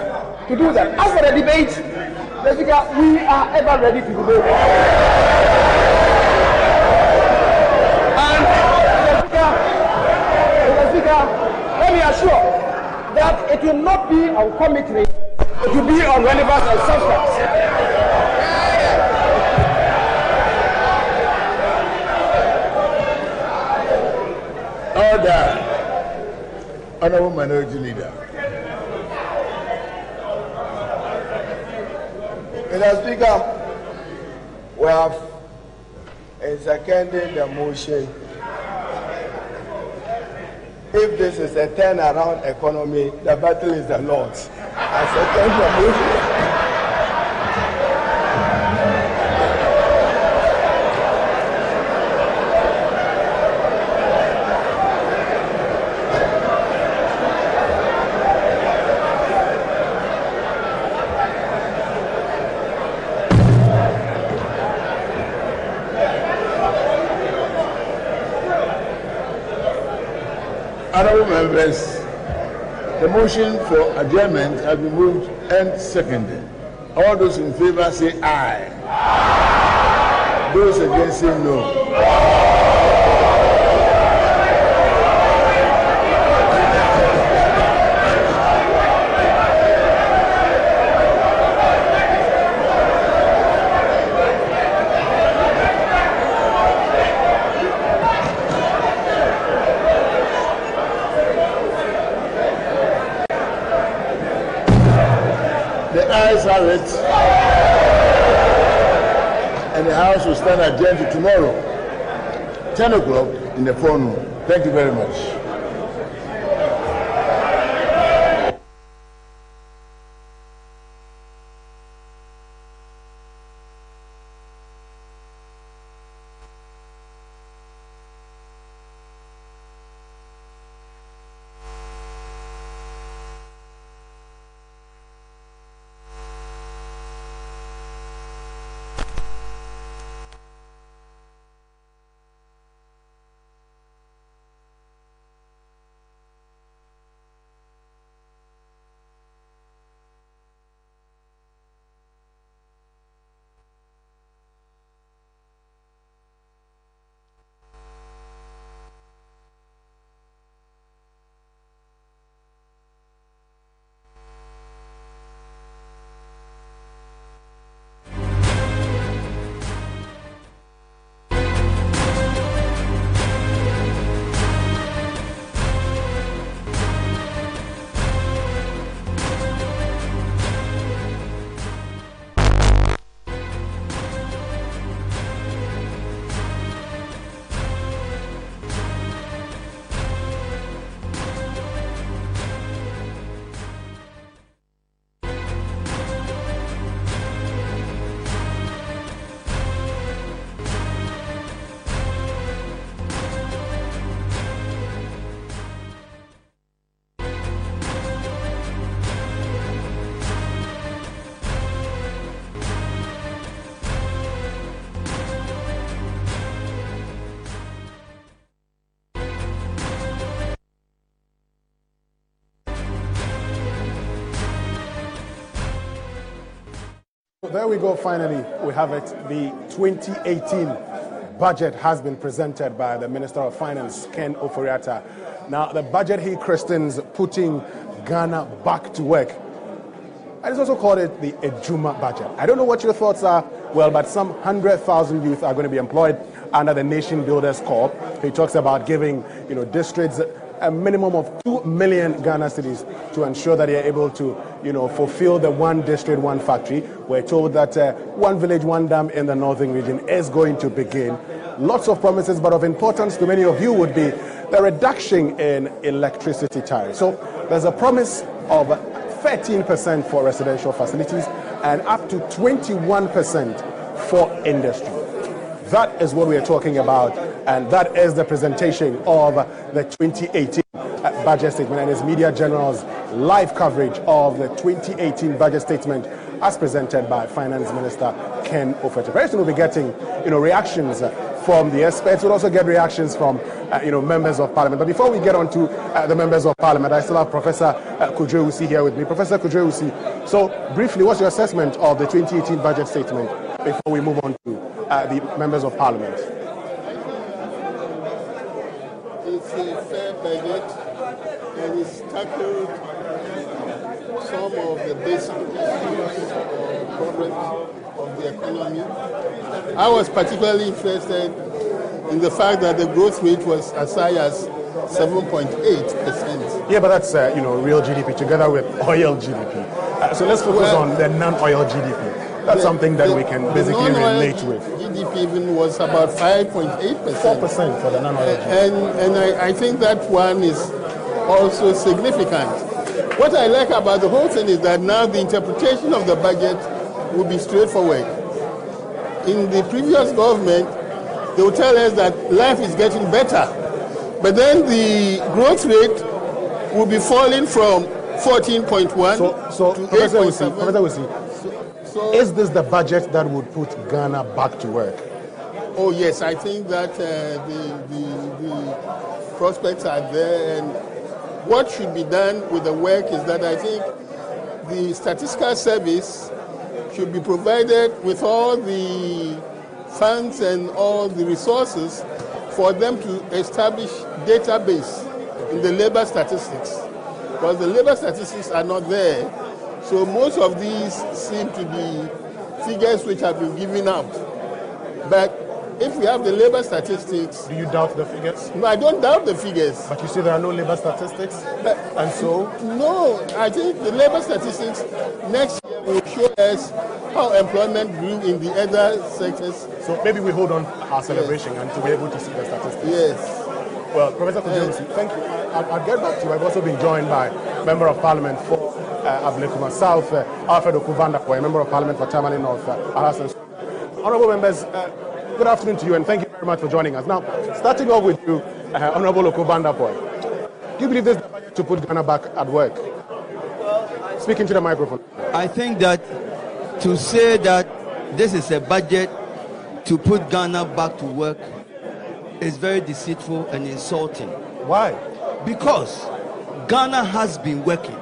[SPEAKER 4] to do that. As for the debate, Mr. Speaker, we are ever ready to debate. And Mr. Speaker, let me assure that it will not be on committee, it will be on relevance and substance.
[SPEAKER 3] Order. Honorable Minority Leader.
[SPEAKER 2] Mr. Speaker, we have seconded the motion. If this is a turnaround economy, the battle is the Lord's. I second the motion.
[SPEAKER 3] Honorable members, the motion for adjournment has been moved and seconded. All those in favor say aye. Those against say no. The ayes have it, and the House will stand adjourned to tomorrow, 10 o'clock in the forenoon. Thank you very much.
[SPEAKER 1] There we go, finally, we have it. The 2018 budget has been presented by the Minister of Finance, Ken Ofori-Atta. Now, the budget he christens putting Ghana back to work. I just also called it the Adwuma budget. I don't know what your thoughts are, well, but some 100,000 youth are going to be employed under the Nation Builders Corps. He talks about giving, districts a minimum of 2 million Ghana cedis to ensure that they are able to, fulfill the one district, one factory. We're told that one village, one dam in the northern region is going to begin. Lots of promises, but of importance to many of you would be the reduction in electricity tariffs. So there's a promise of 13% for residential facilities and up to 21% for industry. That is what we are talking about, and that is the presentation of the 2018 budget statement and its Media General's live coverage of the 2018 budget statement as presented by Finance Minister Ken Ofeto. Very soon we'll be getting, reactions from the experts. We'll also get reactions from, members of Parliament. But before we get on to the members of Parliament, I still have Professor Kudjo Usi here with me. Professor Kudjo Usi, so briefly, what's your assessment of the 2018 budget statement before we move on to the members of Parliament?
[SPEAKER 9] It's a fair budget, and it's tackled some of the basic issues or problems of the economy. I was particularly interested in the fact that the growth rate was as high as 7.8%.
[SPEAKER 1] Yeah, but that's real GDP together with oil GDP. So let's focus on the non-oil GDP. That's something that we can basically relate with.
[SPEAKER 9] GDP even was about 5.8%.
[SPEAKER 1] 4% for the non-oil GDP.
[SPEAKER 9] And I think that one is also significant. What I like about the whole thing is that now the interpretation of the budget will be straightforward. In the previous government, they will tell us that life is getting better, but then the growth rate will be falling from 14.1 to 8.7.
[SPEAKER 1] So is this the budget that would put Ghana back to work?
[SPEAKER 9] Oh yes, I think that the prospects are there, and what should be done with the work is that I think the statistical service should be provided with all the funds and all the resources for them to establish database in the labor statistics, because the labor statistics are not there. So most of these seem to be figures which have been given out. But if we have the labor statistics...
[SPEAKER 1] Do you doubt the figures?
[SPEAKER 9] No, I don't doubt the figures.
[SPEAKER 1] But you say there are no labor statistics? And so?
[SPEAKER 9] No, I think the labor statistics next year will show us how employment grew in the other sectors.
[SPEAKER 1] So maybe we hold on our celebration until we're able to see the statistics.
[SPEAKER 9] Yes.
[SPEAKER 1] Well, Professor Kudjo, thank you. I'll get back to you. I've also been joined by Member of Parliament for Adwuma South, Alfred Okuvanda, a Member of Parliament for Tamale North, Alasan. Honourable members, good afternoon to you, and thank you very much for joining us. Now, starting off with you, Honourable Okuvanda, do you believe this is the budget to put Ghana back at work? Speak into the microphone.
[SPEAKER 10] I think that to say that this is a budget to put Ghana back to work is very deceitful and insulting.
[SPEAKER 1] Why?
[SPEAKER 10] Because Ghana has been working.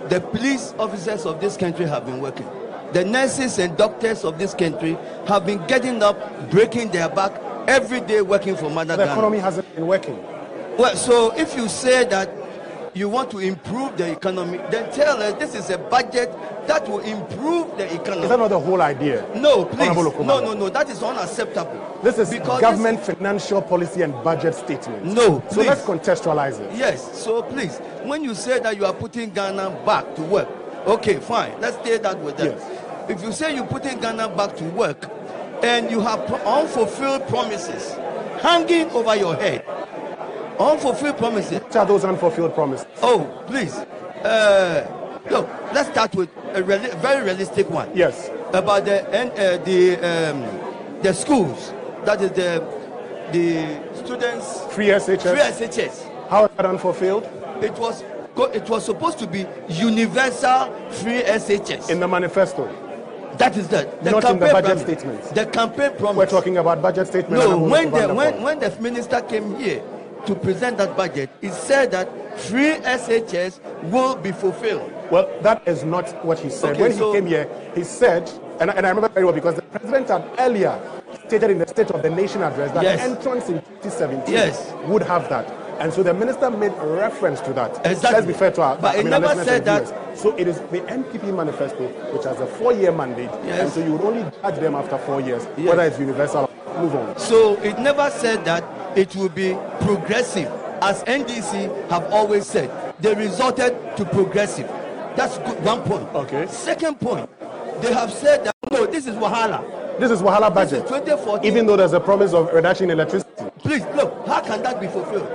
[SPEAKER 10] The police officers of this country have been working. The nurses and doctors of this country have been getting up, breaking their back every day, working for Mother Ghana.
[SPEAKER 1] The economy hasn't been working.
[SPEAKER 10] Well, so if you say that you want to improve the economy, then tell us this is a budget that will improve the economy.
[SPEAKER 1] Is that not the whole idea?
[SPEAKER 10] No, please. No. That is unacceptable.
[SPEAKER 1] This is government financial policy and budget statement.
[SPEAKER 10] No, please.
[SPEAKER 1] So let's contextualize it.
[SPEAKER 10] Yes, so please, when you say that you are putting Ghana back to work, okay, fine. Let's stay that with them.
[SPEAKER 1] Yes.
[SPEAKER 10] If you say you're putting Ghana back to work and you have unfulfilled promises hanging over your head, unfulfilled promises.
[SPEAKER 1] What are those unfulfilled promises?
[SPEAKER 10] Oh, please. Look, let's start with a very realistic one.
[SPEAKER 1] Yes.
[SPEAKER 10] About the schools. That is the students.
[SPEAKER 1] Free SHS.
[SPEAKER 10] Free SHS.
[SPEAKER 1] How is that unfulfilled?
[SPEAKER 10] It was supposed to be universal free SHS.
[SPEAKER 1] In the manifesto.
[SPEAKER 10] That is
[SPEAKER 1] not in the budget statement.
[SPEAKER 10] The campaign promise.
[SPEAKER 1] We're talking about budget statement.
[SPEAKER 10] No, when the minister came here to present that budget, he said that free SHS will be fulfilled.
[SPEAKER 1] Well, that is not what he said.
[SPEAKER 10] Okay,
[SPEAKER 1] when he came here, he said, and I remember very well because the president had earlier stated in the State of the Nation address that entrance in 2017 would have that. And so the minister made reference to that.
[SPEAKER 10] Exactly.
[SPEAKER 1] Let's be fair to our
[SPEAKER 10] But it never said that.
[SPEAKER 1] So it is the NPP manifesto, which has a 4-year mandate, and so you would only judge them after 4 years, whether it's universal or move on.
[SPEAKER 10] So it never said that it will be progressive, as NDC have always said. They resorted to progressive. That's good, one point.
[SPEAKER 1] Okay.
[SPEAKER 10] Second point, they have said that, no, this is Wahala.
[SPEAKER 1] This is Wahala budget.
[SPEAKER 10] This is 2014.
[SPEAKER 1] Even though there's a promise of reduction in electricity.
[SPEAKER 10] Please, look, how can that be fulfilled?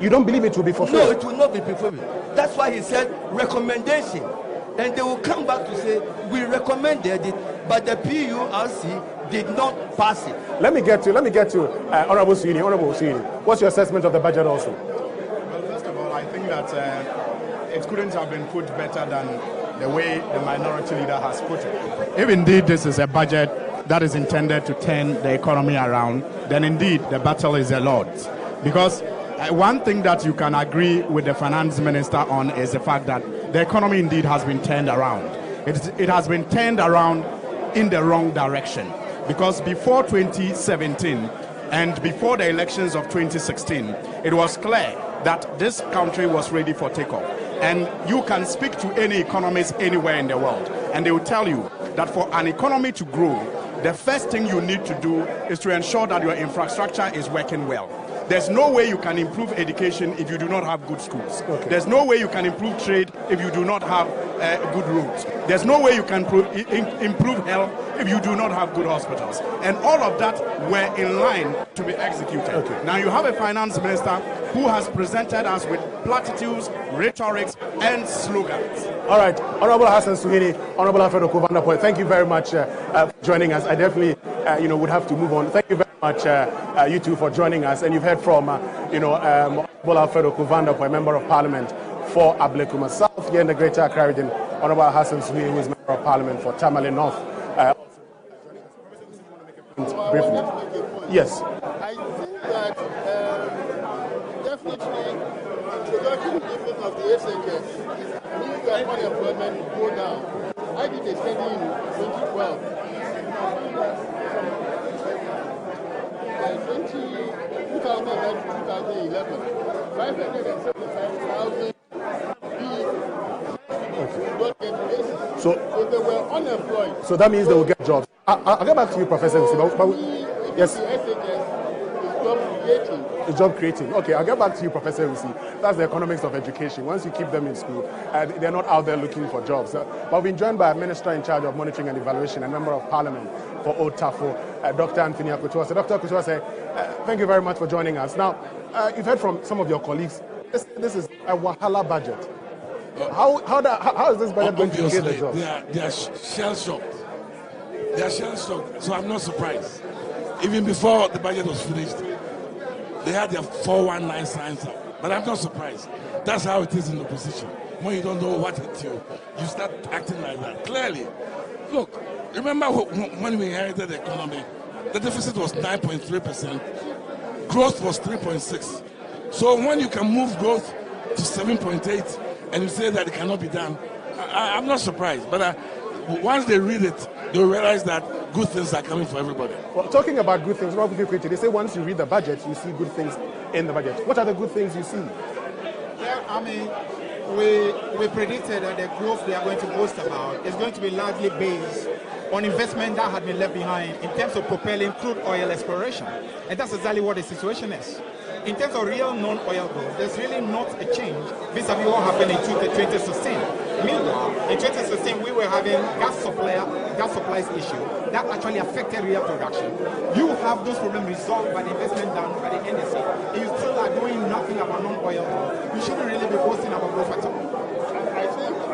[SPEAKER 1] You don't believe it will be fulfilled?
[SPEAKER 10] No, it will not be fulfilled. That's why he said recommendation. and they will come back to say, we recommended it, but the PURC did not pass it.
[SPEAKER 1] Let me get to Honorable Sweeney. Honorable Sweeney, what's your assessment of the budget also?
[SPEAKER 11] Well, first of all, I think that it couldn't have been put better than the way the minority leader has put it. If indeed this is a budget that is intended to turn the economy around, then indeed the battle is a lot. Because one thing that you can agree with the finance minister on is the fact that the economy indeed has been turned around. It has been turned around in the wrong direction. Because before 2017 and before the elections of 2016, it was clear that this country was ready for takeoff. And you can speak to any economist anywhere in the world, and they will tell you that for an economy to grow, the first thing you need to do is to ensure that your infrastructure is working well. There's no way you can improve education if you do not have good schools. Okay. There's no way you can improve trade if you do not have good roads. There's no way you can improve health if you do not have good hospitals. And all of that were in line to be executed. Okay. Now you have a finance minister who has presented us with platitudes, rhetorics, and slogans.
[SPEAKER 1] All right, Honorable Hassan Suhini, Honorable Alfredo Kovandapoy, thank you very much for joining us. I definitely, would have to move on. Thank you very much, you two, for joining us. And you've heard from, Honorable Alfredo Kovandapoy, Member of Parliament for Ablekuma South here in the Greater Accra region. Honorable Hassan Suhini, who is Member of Parliament for Tamale North. Briefly. Yes.
[SPEAKER 9] I think that definitely introduction of the SHS means that unemployment will go down. I did a study in 2012. 2009 to 2011, 575,000 people don't get raises. So they were unemployed.
[SPEAKER 1] So that means they will get jobs. I'll get back to you, Professor. Yes. It's job creating. Okay, I'll get back to you, Professor Rusi. That's the economics of education. Once you keep them in school, they're not out there looking for jobs. But we've been joined by a minister in charge of monitoring and evaluation and Member of Parliament for Old Tafo, Dr. Anthony Akutuase. Dr. Akutuase, thank you very much for joining us. Now, you've heard from some of your colleagues. This is a Wahala budget. How is this budget going to create the jobs?
[SPEAKER 12] They are shell-shocked. They are shell-shocked, so I'm not surprised. Even before the budget was finished, they had their 419 signs up. But I'm not surprised. That's how it is in opposition. When you don't know what hit you, you start acting like that. Clearly, look, remember when we inherited the economy, the deficit was 9.3%, growth was 3.6%. So when you can move growth to 7.8% and you say that it cannot be done, I'm not surprised. But once they read it, they'll realize that good things are coming for everybody.
[SPEAKER 1] Well, talking about good things, they say once you read the budget, you see good things in the budget. What are the good things you see?
[SPEAKER 13] Well, I mean, we predicted that the growth they are going to boast about is going to be largely based on investment that had been left behind in terms of propelling crude oil exploration. And that's exactly what the situation is. In terms of real non-oil growth, there's really not a change vis-a-vis what happened in 2016. Meanwhile, in 2016, we were having gas supplies issue that actually affected real production. You have those problems resolved by the investment done by the NDC. You still are doing nothing about non-oil growth. You shouldn't really be boasting about growth at all.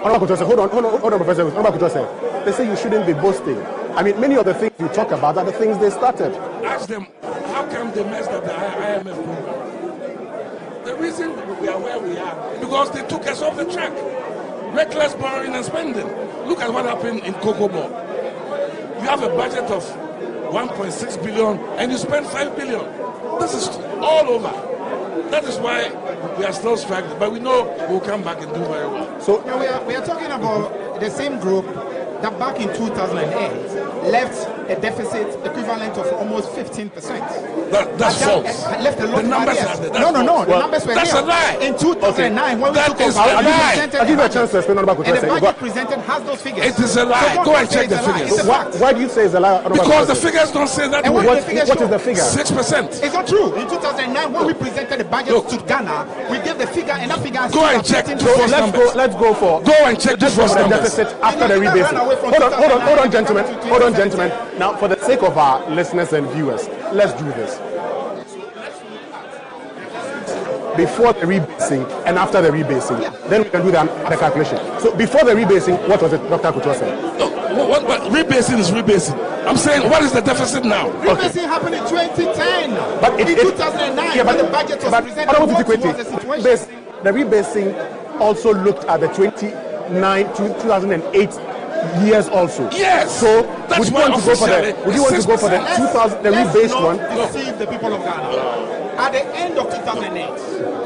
[SPEAKER 1] Hold on, Professor. They say you shouldn't be boasting. I mean, many of the things you talk about are the things they started.
[SPEAKER 12] Ask them, how come they messed up the IMF program? The reason we are where we are is because they took us off the track. Reckless borrowing and spending. Look at what happened in Kokomo. You have a budget of 1.6 billion and you spend 5 billion. This is all over. That is why we are still struggling, but we know we'll come back and do very well.
[SPEAKER 13] So we are talking about the same group that back in 2008 left a deficit equivalent of almost 15%.
[SPEAKER 12] That's false.
[SPEAKER 13] Left a lot
[SPEAKER 12] the numbers
[SPEAKER 13] of
[SPEAKER 12] are there.
[SPEAKER 13] No. The numbers were
[SPEAKER 12] that's
[SPEAKER 13] there.
[SPEAKER 12] a lie.
[SPEAKER 13] In 2009, when we took over,
[SPEAKER 1] I'll give you a chance to explain.
[SPEAKER 13] And the budget presented has those figures.
[SPEAKER 12] It is a lie.
[SPEAKER 13] So
[SPEAKER 12] go and check the figures.
[SPEAKER 1] Why do you say it's a lie?
[SPEAKER 12] Because the figures don't say that.
[SPEAKER 1] And what is the figure?
[SPEAKER 12] 6%.
[SPEAKER 13] It's not true. In 2009, when we presented the budget to Ghana, we gave the figure, and that figure is
[SPEAKER 12] go and check.
[SPEAKER 1] Let's go for.
[SPEAKER 12] Go and check the first
[SPEAKER 1] deficit after the rebasing. Hold on, gentlemen. Now, for the sake of our listeners and viewers, let's do this. before the rebasing and after the rebasing. Then we can do the calculation. So before the rebasing, what was it Dr. Kutuo said?
[SPEAKER 12] No, what rebasing is rebasing. I'm saying, what is the deficit now?
[SPEAKER 13] Rebasing happened in 2010.
[SPEAKER 1] But
[SPEAKER 13] in 2009, when the budget was presented, what was the situation?
[SPEAKER 1] The rebasing also looked at the 2008 years also.
[SPEAKER 12] Yes.
[SPEAKER 1] So
[SPEAKER 12] that's
[SPEAKER 1] would you want to go for the? Would you want to go for the 2000 the rebased one?
[SPEAKER 13] Deceive the people of Ghana. At the end of 2008,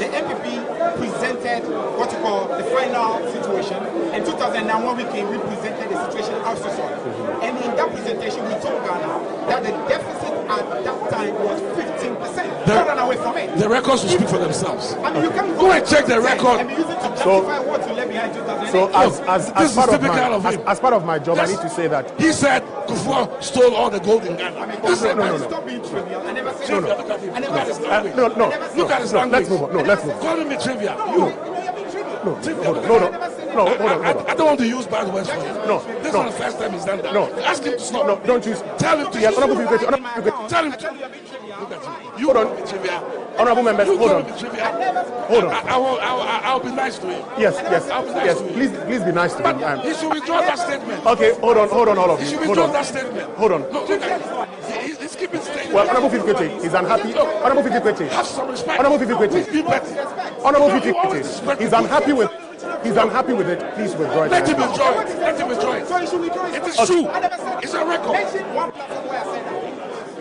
[SPEAKER 13] the MPP presented what you call the final situation. In 2009, when we came, we presented the situation as to solve. And in that presentation, we told Ghana that the deficit at that time was 15%. Don't run away from it.
[SPEAKER 12] The records will speak for themselves.
[SPEAKER 13] I mean, you can
[SPEAKER 12] go and check the record.
[SPEAKER 13] And use it to justify what you left behind 2008.
[SPEAKER 1] So as part of my job, I need to say that
[SPEAKER 12] he said Kufuor stole all the gold in Ghana.
[SPEAKER 13] I mean, stop being trivial. I never said
[SPEAKER 12] I never said
[SPEAKER 1] no.
[SPEAKER 12] Look at his language.
[SPEAKER 1] Let's move on. No, let's move on.
[SPEAKER 12] Call me trivia.
[SPEAKER 1] No,
[SPEAKER 12] I don't want to use bad words for you.
[SPEAKER 1] No,
[SPEAKER 12] this is not the first time he's done that.
[SPEAKER 1] No,
[SPEAKER 12] ask him to stop.
[SPEAKER 1] No, don't use.
[SPEAKER 12] Tell him to
[SPEAKER 1] yes,
[SPEAKER 12] stop.
[SPEAKER 1] Tell him.
[SPEAKER 12] Tell him to. Look at you. Hold on, trivia.
[SPEAKER 1] Honorable members, hold on. Hold on.
[SPEAKER 12] I'll be nice to him.
[SPEAKER 1] Yes. Please be nice to him.
[SPEAKER 12] He should withdraw that statement.
[SPEAKER 1] Okay, hold on, all of you.
[SPEAKER 12] He should withdraw that statement.
[SPEAKER 1] Hold on.
[SPEAKER 12] Look at him. He's keeping statements.
[SPEAKER 1] Well, Honorable Fifikwete is unhappy. Honorable Fifikwete.
[SPEAKER 12] Have some respect.
[SPEAKER 1] Honorable Fifikwete.
[SPEAKER 12] Honorable
[SPEAKER 1] Fifikwete. He's unhappy with. He's unhappy with it. Please withdraw it.
[SPEAKER 12] Let him withdraw it. Let him withdraw it. It is true. It's a record.
[SPEAKER 13] Mention one platform where I said that.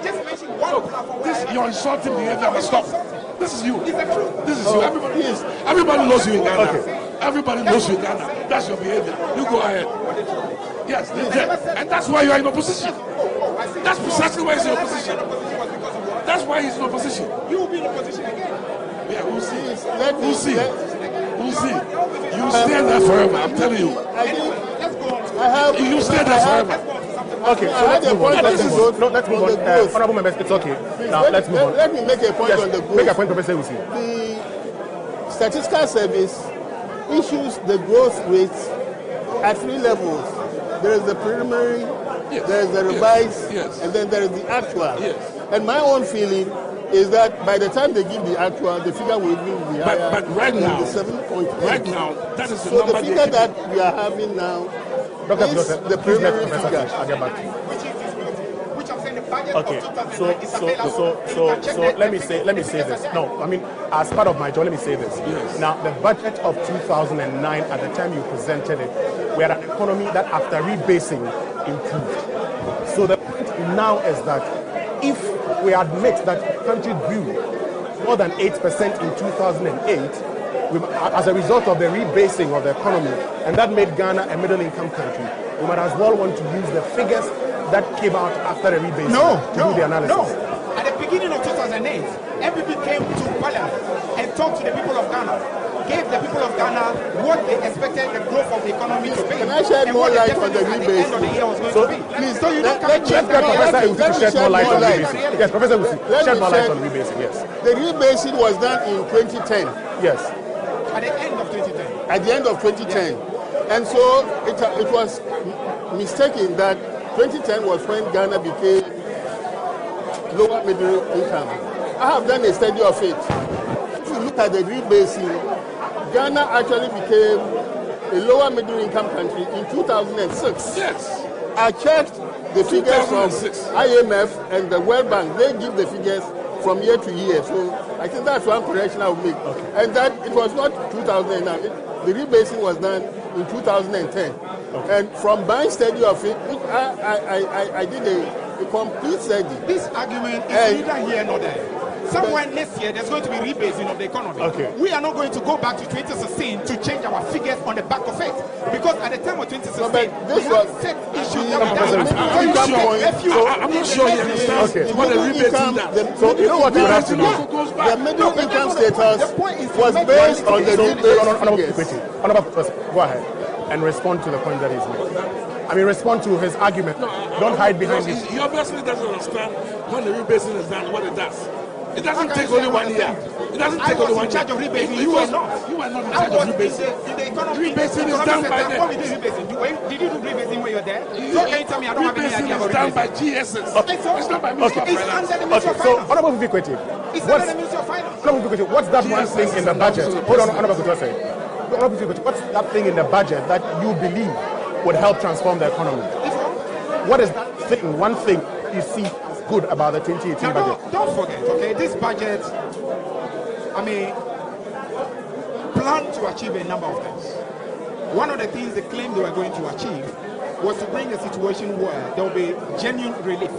[SPEAKER 13] Just mention one platform where
[SPEAKER 12] Your insulting behavior must stop. This is you. This is you. Everybody knows you in Ghana.
[SPEAKER 1] Okay.
[SPEAKER 12] Everybody knows you in Ghana. That's your behavior. You go ahead. Yes. And that's why you are in opposition. That's precisely why he's in opposition. That's why he's in opposition.
[SPEAKER 13] You will be in opposition again.
[SPEAKER 12] Yeah, we'll see. We'll see. We'll see. You stay there forever. I'm telling you.
[SPEAKER 13] Let's go on.
[SPEAKER 12] You stay there forever.
[SPEAKER 1] Okay, so let's move on. Let's move on. Honorable members, it's okay. Now let's move on.
[SPEAKER 9] Let me make a point on the growth.
[SPEAKER 1] Make a point, Professor Usi.
[SPEAKER 9] The Statistical Service issues the growth rates at three levels. There is the preliminary, there is the revised, and then there is the actual. And my own feeling is that by the time they give the actual, the figure will even be higher.
[SPEAKER 12] But right now,
[SPEAKER 9] 7.8.
[SPEAKER 12] Right now, that is the
[SPEAKER 9] so
[SPEAKER 12] number.
[SPEAKER 9] The figure that we are having now is the preliminary figure.
[SPEAKER 1] I'll get back to you.
[SPEAKER 13] Which I'm saying the budget
[SPEAKER 1] Okay,
[SPEAKER 13] of 2009 is available.
[SPEAKER 1] so let me say this. No, I mean, as part of my job, let me say this.
[SPEAKER 12] Yes.
[SPEAKER 1] Now, the budget of 2009, at the time you presented it, we had an economy that after rebasing improved. So the point now is that if we admit that the country grew more than 8% in 2008, as a result of the rebasing of the economy, and that made Ghana a middle-income country, we might as well want to use the figures that came out after the rebasing to do the analysis.
[SPEAKER 13] No. At the beginning of 2008, MPP came to Parliament and talked to the people of Ghana, gave the people of Ghana what they expected the growth of the economy to be.
[SPEAKER 9] Can I shed more light on the rebasing?
[SPEAKER 1] Please, so you don't let's get Professor Usi to shed more light on rebasing. Yes, Professor Usi, shed more light on rebasing, yes.
[SPEAKER 9] The rebasing was done in 2010.
[SPEAKER 1] Yes.
[SPEAKER 13] At the end of 2010.
[SPEAKER 9] At the end of 2010. And so it was mistaken that 2010 was when Ghana became lower middle income. I have done a study of it. If you look at the rebasing, Ghana actually became a lower middle income country in 2006.
[SPEAKER 12] Yes.
[SPEAKER 9] I checked the figures from IMF and the World Bank. They give the figures from year to year. So I think that's one correction I will make. Okay. And that it was not 2009. The rebasing was done in 2010. Okay. And from my study of it, which I did a complete study.
[SPEAKER 13] This argument is neither here nor there. Somewhere next year, there's going to be rebasing of the economy.
[SPEAKER 1] Okay.
[SPEAKER 13] We are not going to go back to 2016 to change our figures on the back of it. Because at the time of 2016,
[SPEAKER 9] this was
[SPEAKER 13] set issues
[SPEAKER 12] I'm not sure you understand what the rebasing does.
[SPEAKER 9] So you know what you have to do? The middle income status was based on the rebasing.
[SPEAKER 1] Go ahead and respond to the point that he's made. I mean, respond to his argument. Don't hide behind it.
[SPEAKER 12] He obviously doesn't understand when the rebasing is done, what it does. It doesn't take only 1 year. It doesn't take only 1 year.
[SPEAKER 13] I was in charge of rebasing. You were not.
[SPEAKER 12] You were not in charge of rebasing. Rebasing is done by them.
[SPEAKER 13] Did you do rebasing when you were there? So can you tell me I don't have any idea about
[SPEAKER 12] rebasing? It's done by
[SPEAKER 13] rebasing?
[SPEAKER 12] GSS.
[SPEAKER 13] Okay, so
[SPEAKER 12] It's done by Minister of Finance.
[SPEAKER 13] It's under the Ministry of
[SPEAKER 1] So,
[SPEAKER 13] Finance.
[SPEAKER 1] Honorable Vivikwete,
[SPEAKER 13] It's under the Ministry of Finance.
[SPEAKER 1] What's that one thing in the budget? Hold on, what's that thing in the budget that you believe would help transform the economy? What is that thing, one thing you see as good about the 2018 budget?
[SPEAKER 13] Don't forget, okay, this budget, I mean, planned to achieve a number of things. One of the things they claimed they were going to achieve was to bring a situation where there will be genuine relief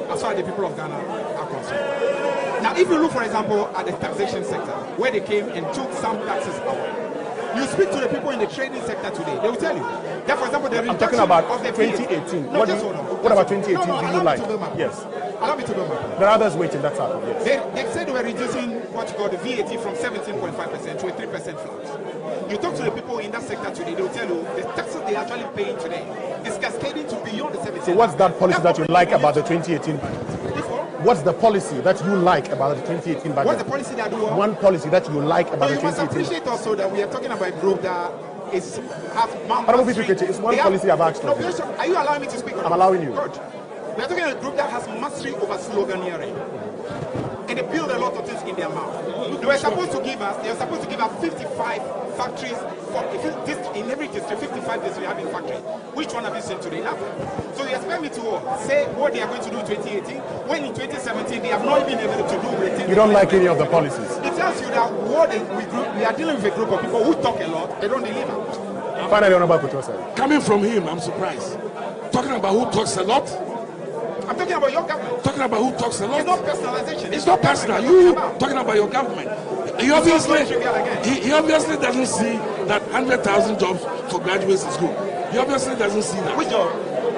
[SPEAKER 13] as far as the people of Ghana are concerned. Now, if you look, for example, at the taxation sector, where they came and took some taxes away, you speak to the people in the trading sector today, they will tell you that, for example,
[SPEAKER 1] I'm talking about
[SPEAKER 13] of the
[SPEAKER 1] 2018.
[SPEAKER 13] No,
[SPEAKER 1] what about 2018 do you like? Yes.
[SPEAKER 13] Allow me to build my point.
[SPEAKER 1] There are others waiting, that's happened, yes.
[SPEAKER 13] They said they were reducing what you call the VAT from 17.5% to a 3% flat. You talk to the people in that sector today, they will tell you the taxes they are actually paying today is cascading to beyond the 17%.
[SPEAKER 1] So what's that policy that you like about the 2018 budget? What's the policy that you like about the 2018 budget?
[SPEAKER 13] What's the policy that do?
[SPEAKER 1] One policy that you like about the 2018 budget.
[SPEAKER 13] You must appreciate also that we are talking about a group that is
[SPEAKER 1] it's one policy I've asked
[SPEAKER 13] for. Are you allowing me to speak?
[SPEAKER 1] I'm allowing you.
[SPEAKER 13] Good. We are talking about a group that has mastery over sloganeering. And they build a lot of things in their mouth. They were supposed to give us 55 factories in every district, 55 districts having factories. Which one have you seen today? Nothing. So you expect me to say what they are going to do in 2018 when in 2017 they have not been able to do anything.
[SPEAKER 1] You don't like any of the policies?
[SPEAKER 13] It tells you that we are dealing with a group of people who talk a lot, they don't deliver.
[SPEAKER 1] Finally, Honorable Kutosa.
[SPEAKER 12] Coming from him, I'm surprised. Talking about who talks a lot?
[SPEAKER 13] I'm talking about your government.
[SPEAKER 12] Talking about who talks a lot?
[SPEAKER 13] It's not personalization.
[SPEAKER 12] It's not personal. You talking about your government. He obviously doesn't see that 100,000 jobs for graduates in school. He obviously doesn't see that.
[SPEAKER 13] Which job?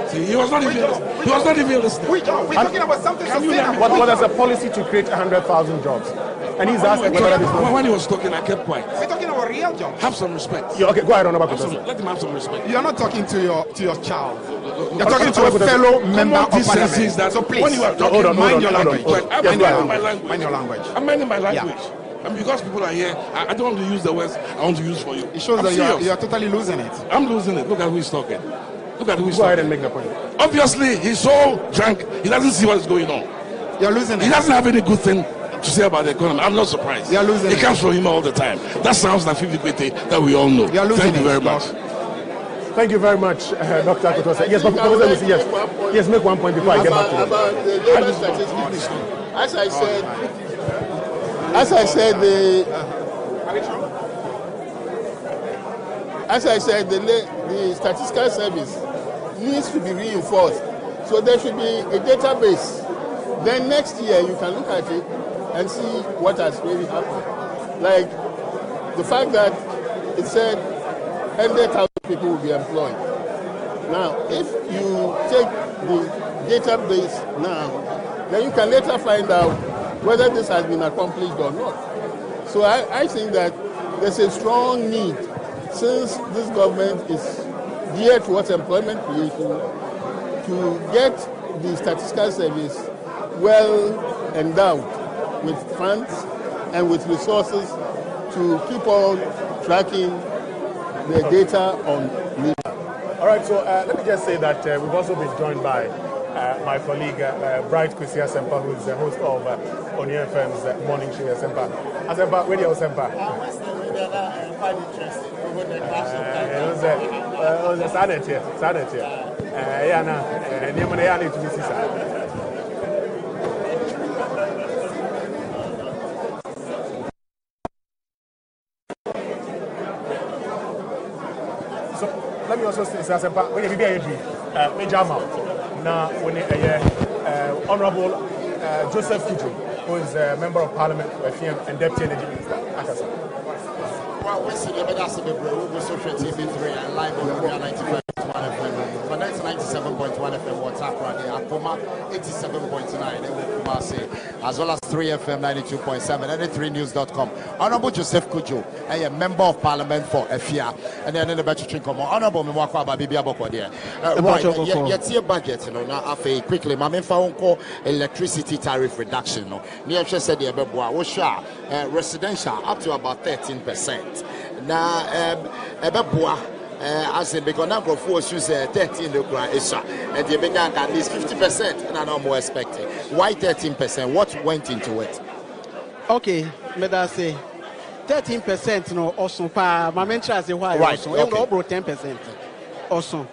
[SPEAKER 12] See, he was not even listening.
[SPEAKER 13] Which job? We're talking about something sustainable.
[SPEAKER 1] But there's a policy to create 100,000 jobs. And he's asking whether this
[SPEAKER 12] when he was talking, I kept quiet.
[SPEAKER 13] We're talking about real jobs.
[SPEAKER 12] Have some respect.
[SPEAKER 1] Yeah, okay, go ahead, Honorable.
[SPEAKER 12] Let him have some respect.
[SPEAKER 13] You're not talking to your child. You're talking to a fellow member of parliament. So please,
[SPEAKER 12] when you are talking,
[SPEAKER 13] mind your language.
[SPEAKER 12] I'm minding my language.
[SPEAKER 13] Mind your language.
[SPEAKER 12] I'm minding my language. And because people are here, I don't want to use the words I want to use for you.
[SPEAKER 13] It shows that you are totally losing it.
[SPEAKER 12] I'm losing it. Look at who he's talking. Look at who he's talking.
[SPEAKER 1] Go ahead and make the point.
[SPEAKER 12] Obviously, he's so drunk, he doesn't see what's going on.
[SPEAKER 13] You're losing it.
[SPEAKER 12] He doesn't have any good thing to say about the economy. I'm not surprised.
[SPEAKER 13] You're losing
[SPEAKER 12] it. It comes from him all the time. That sounds like 50-50 that we all know.
[SPEAKER 13] You're losing
[SPEAKER 12] Thank you very much.
[SPEAKER 1] Thank you very much, Dr. Kutosa. Yes, but yes, make one point before I get back to you.
[SPEAKER 9] About the labor statistics, as I said, the statistical service needs to be reinforced. So there should be a database. Then next year you can look at it and see what has really happened. Like the fact that it said 100,000 people will be employed. Now, if you take the database now, then you can later find out whether this has been accomplished or not. So I think that there's a strong need, since this government is geared towards employment creation, to get the statistical service well endowed with funds and with resources to keep on tracking the data on labor.
[SPEAKER 1] All right, so let me just say that we've also been joined by my colleague Bright Kwesi Asempa, who is the host of Oni FM's Morning Show. Asempa, where are you, Asempa?
[SPEAKER 14] Quite interesting.
[SPEAKER 1] It was a Saturday here. Yeah, no, need to be seen. Let me also say, when you be major amount, now when Honorable Joseph Kujo, who is a member of Parliament and Deputy Energy Minister.
[SPEAKER 14] Well, we're seeing the social TV3 and live on 95.1 FM. Connect 97.1 FM WhatsApp radio. Adwuma 87.9 Kumasi, as well as 3FM 92.7 and 3news.com. Honorable Joseph Kujo, a member of Parliament for Efia, and then in the budget come on. Honorable Mwakwa Babibi Aboko there. Right, yet your budget, you know, now after quickly, my phone call electricity tariff reduction. No, near said the Abebwa, residential up to about 13%. Now, as in because now for 13 and they began at least 50%, and I'm more expecting. Why 13%? What went into it?
[SPEAKER 4] Okay, may I say 13% no also pa my mentor say why
[SPEAKER 14] Right,
[SPEAKER 4] also
[SPEAKER 14] okay.
[SPEAKER 4] okay. 10% also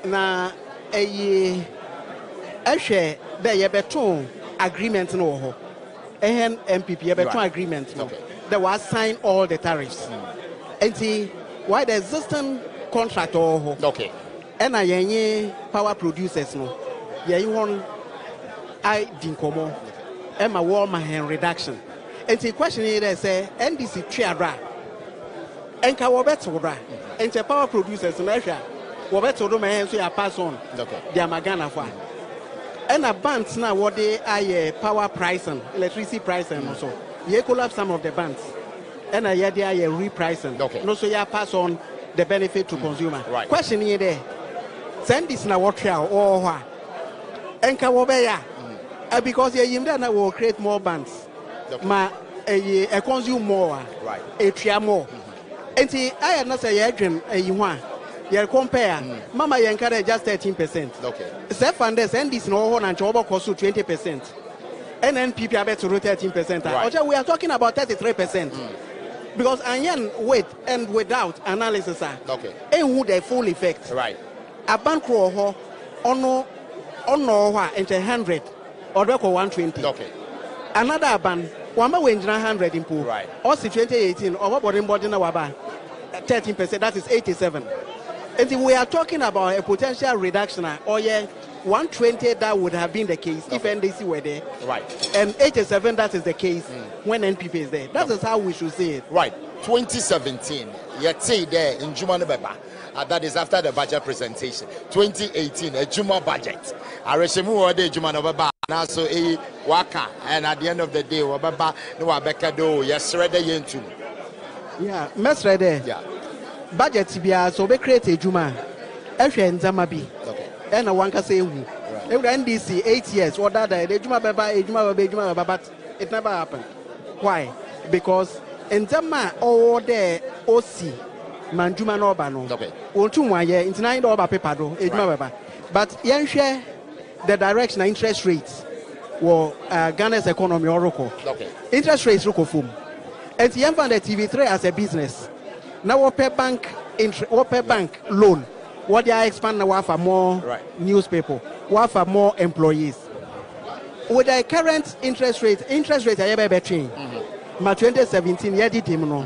[SPEAKER 4] na share there you beton agreement no ho MPP you beton agreement no they will sign all the tariffs and see why the existing contract or
[SPEAKER 14] okay
[SPEAKER 4] and I power producers no you want I dinkomo Emma Warmer hand reduction. And the question is, say, NDC Triabra, and Kawabetobra, and the power producers in Russia, Wabeto man, so you pass on the Amagana for. And a bands now what they are power pricing, electricity pricing also. You collapse some of the bands, and I had a repricing. No, so you pass on the benefit to consumer.
[SPEAKER 14] Right.
[SPEAKER 4] Question here there. Send this now what or what? And Kawabeya. Because you will create more bands. Ma a consume more,
[SPEAKER 14] right?
[SPEAKER 4] A tria more. And see, I am not say you want. You compare. Mama, you encourage just 13%.
[SPEAKER 14] Okay.
[SPEAKER 4] Self funders and this no one and job cost 20%. And then people are better to 13%. Right. We are talking about 33%. Because onion with and without analysis are and who the full effect.
[SPEAKER 14] Right.
[SPEAKER 4] A bank row on no into 100 or 120.
[SPEAKER 14] Okay.
[SPEAKER 4] Another ban, Wamba wage 100 in pool.
[SPEAKER 14] Right.
[SPEAKER 4] Also 2018, or what in 13%, that is 87. And we are talking about a potential reduction, or 120 that would have been the case if NDC were there.
[SPEAKER 14] Right.
[SPEAKER 4] And 87 that is the case when NPP is there. That is how we should see it.
[SPEAKER 14] Right. 2017, yet say there in Jumanabeba. That is after the budget presentation. 2018, a Juma budget. I Areshemu de Jumanabeba. Now so a waka, and at the end of the day, wababa no abeka do yesterday yentu.
[SPEAKER 4] Yeah, mess right there.
[SPEAKER 14] Yeah.
[SPEAKER 4] Budget bia so be create a Juma. Ehwe nzama bi.
[SPEAKER 14] Okay.
[SPEAKER 4] And one can say who. NDC 8 years or that the Juma baba, but it never happened. Why? Because nzama all there OC manjuma no ba no.
[SPEAKER 14] Okay.
[SPEAKER 4] Won't 1 year into 9 over paper do Juma baba. But yen share the direction of interest rates were Ghana's economy or Roko.
[SPEAKER 14] Okay.
[SPEAKER 4] Interest rates Roko form. And the found the TV3 as a business. Now what per bank bank loan. What they are expanding now for more newspaper, what for more employees. With the current interest rate are ever between. My 2017 year did him no.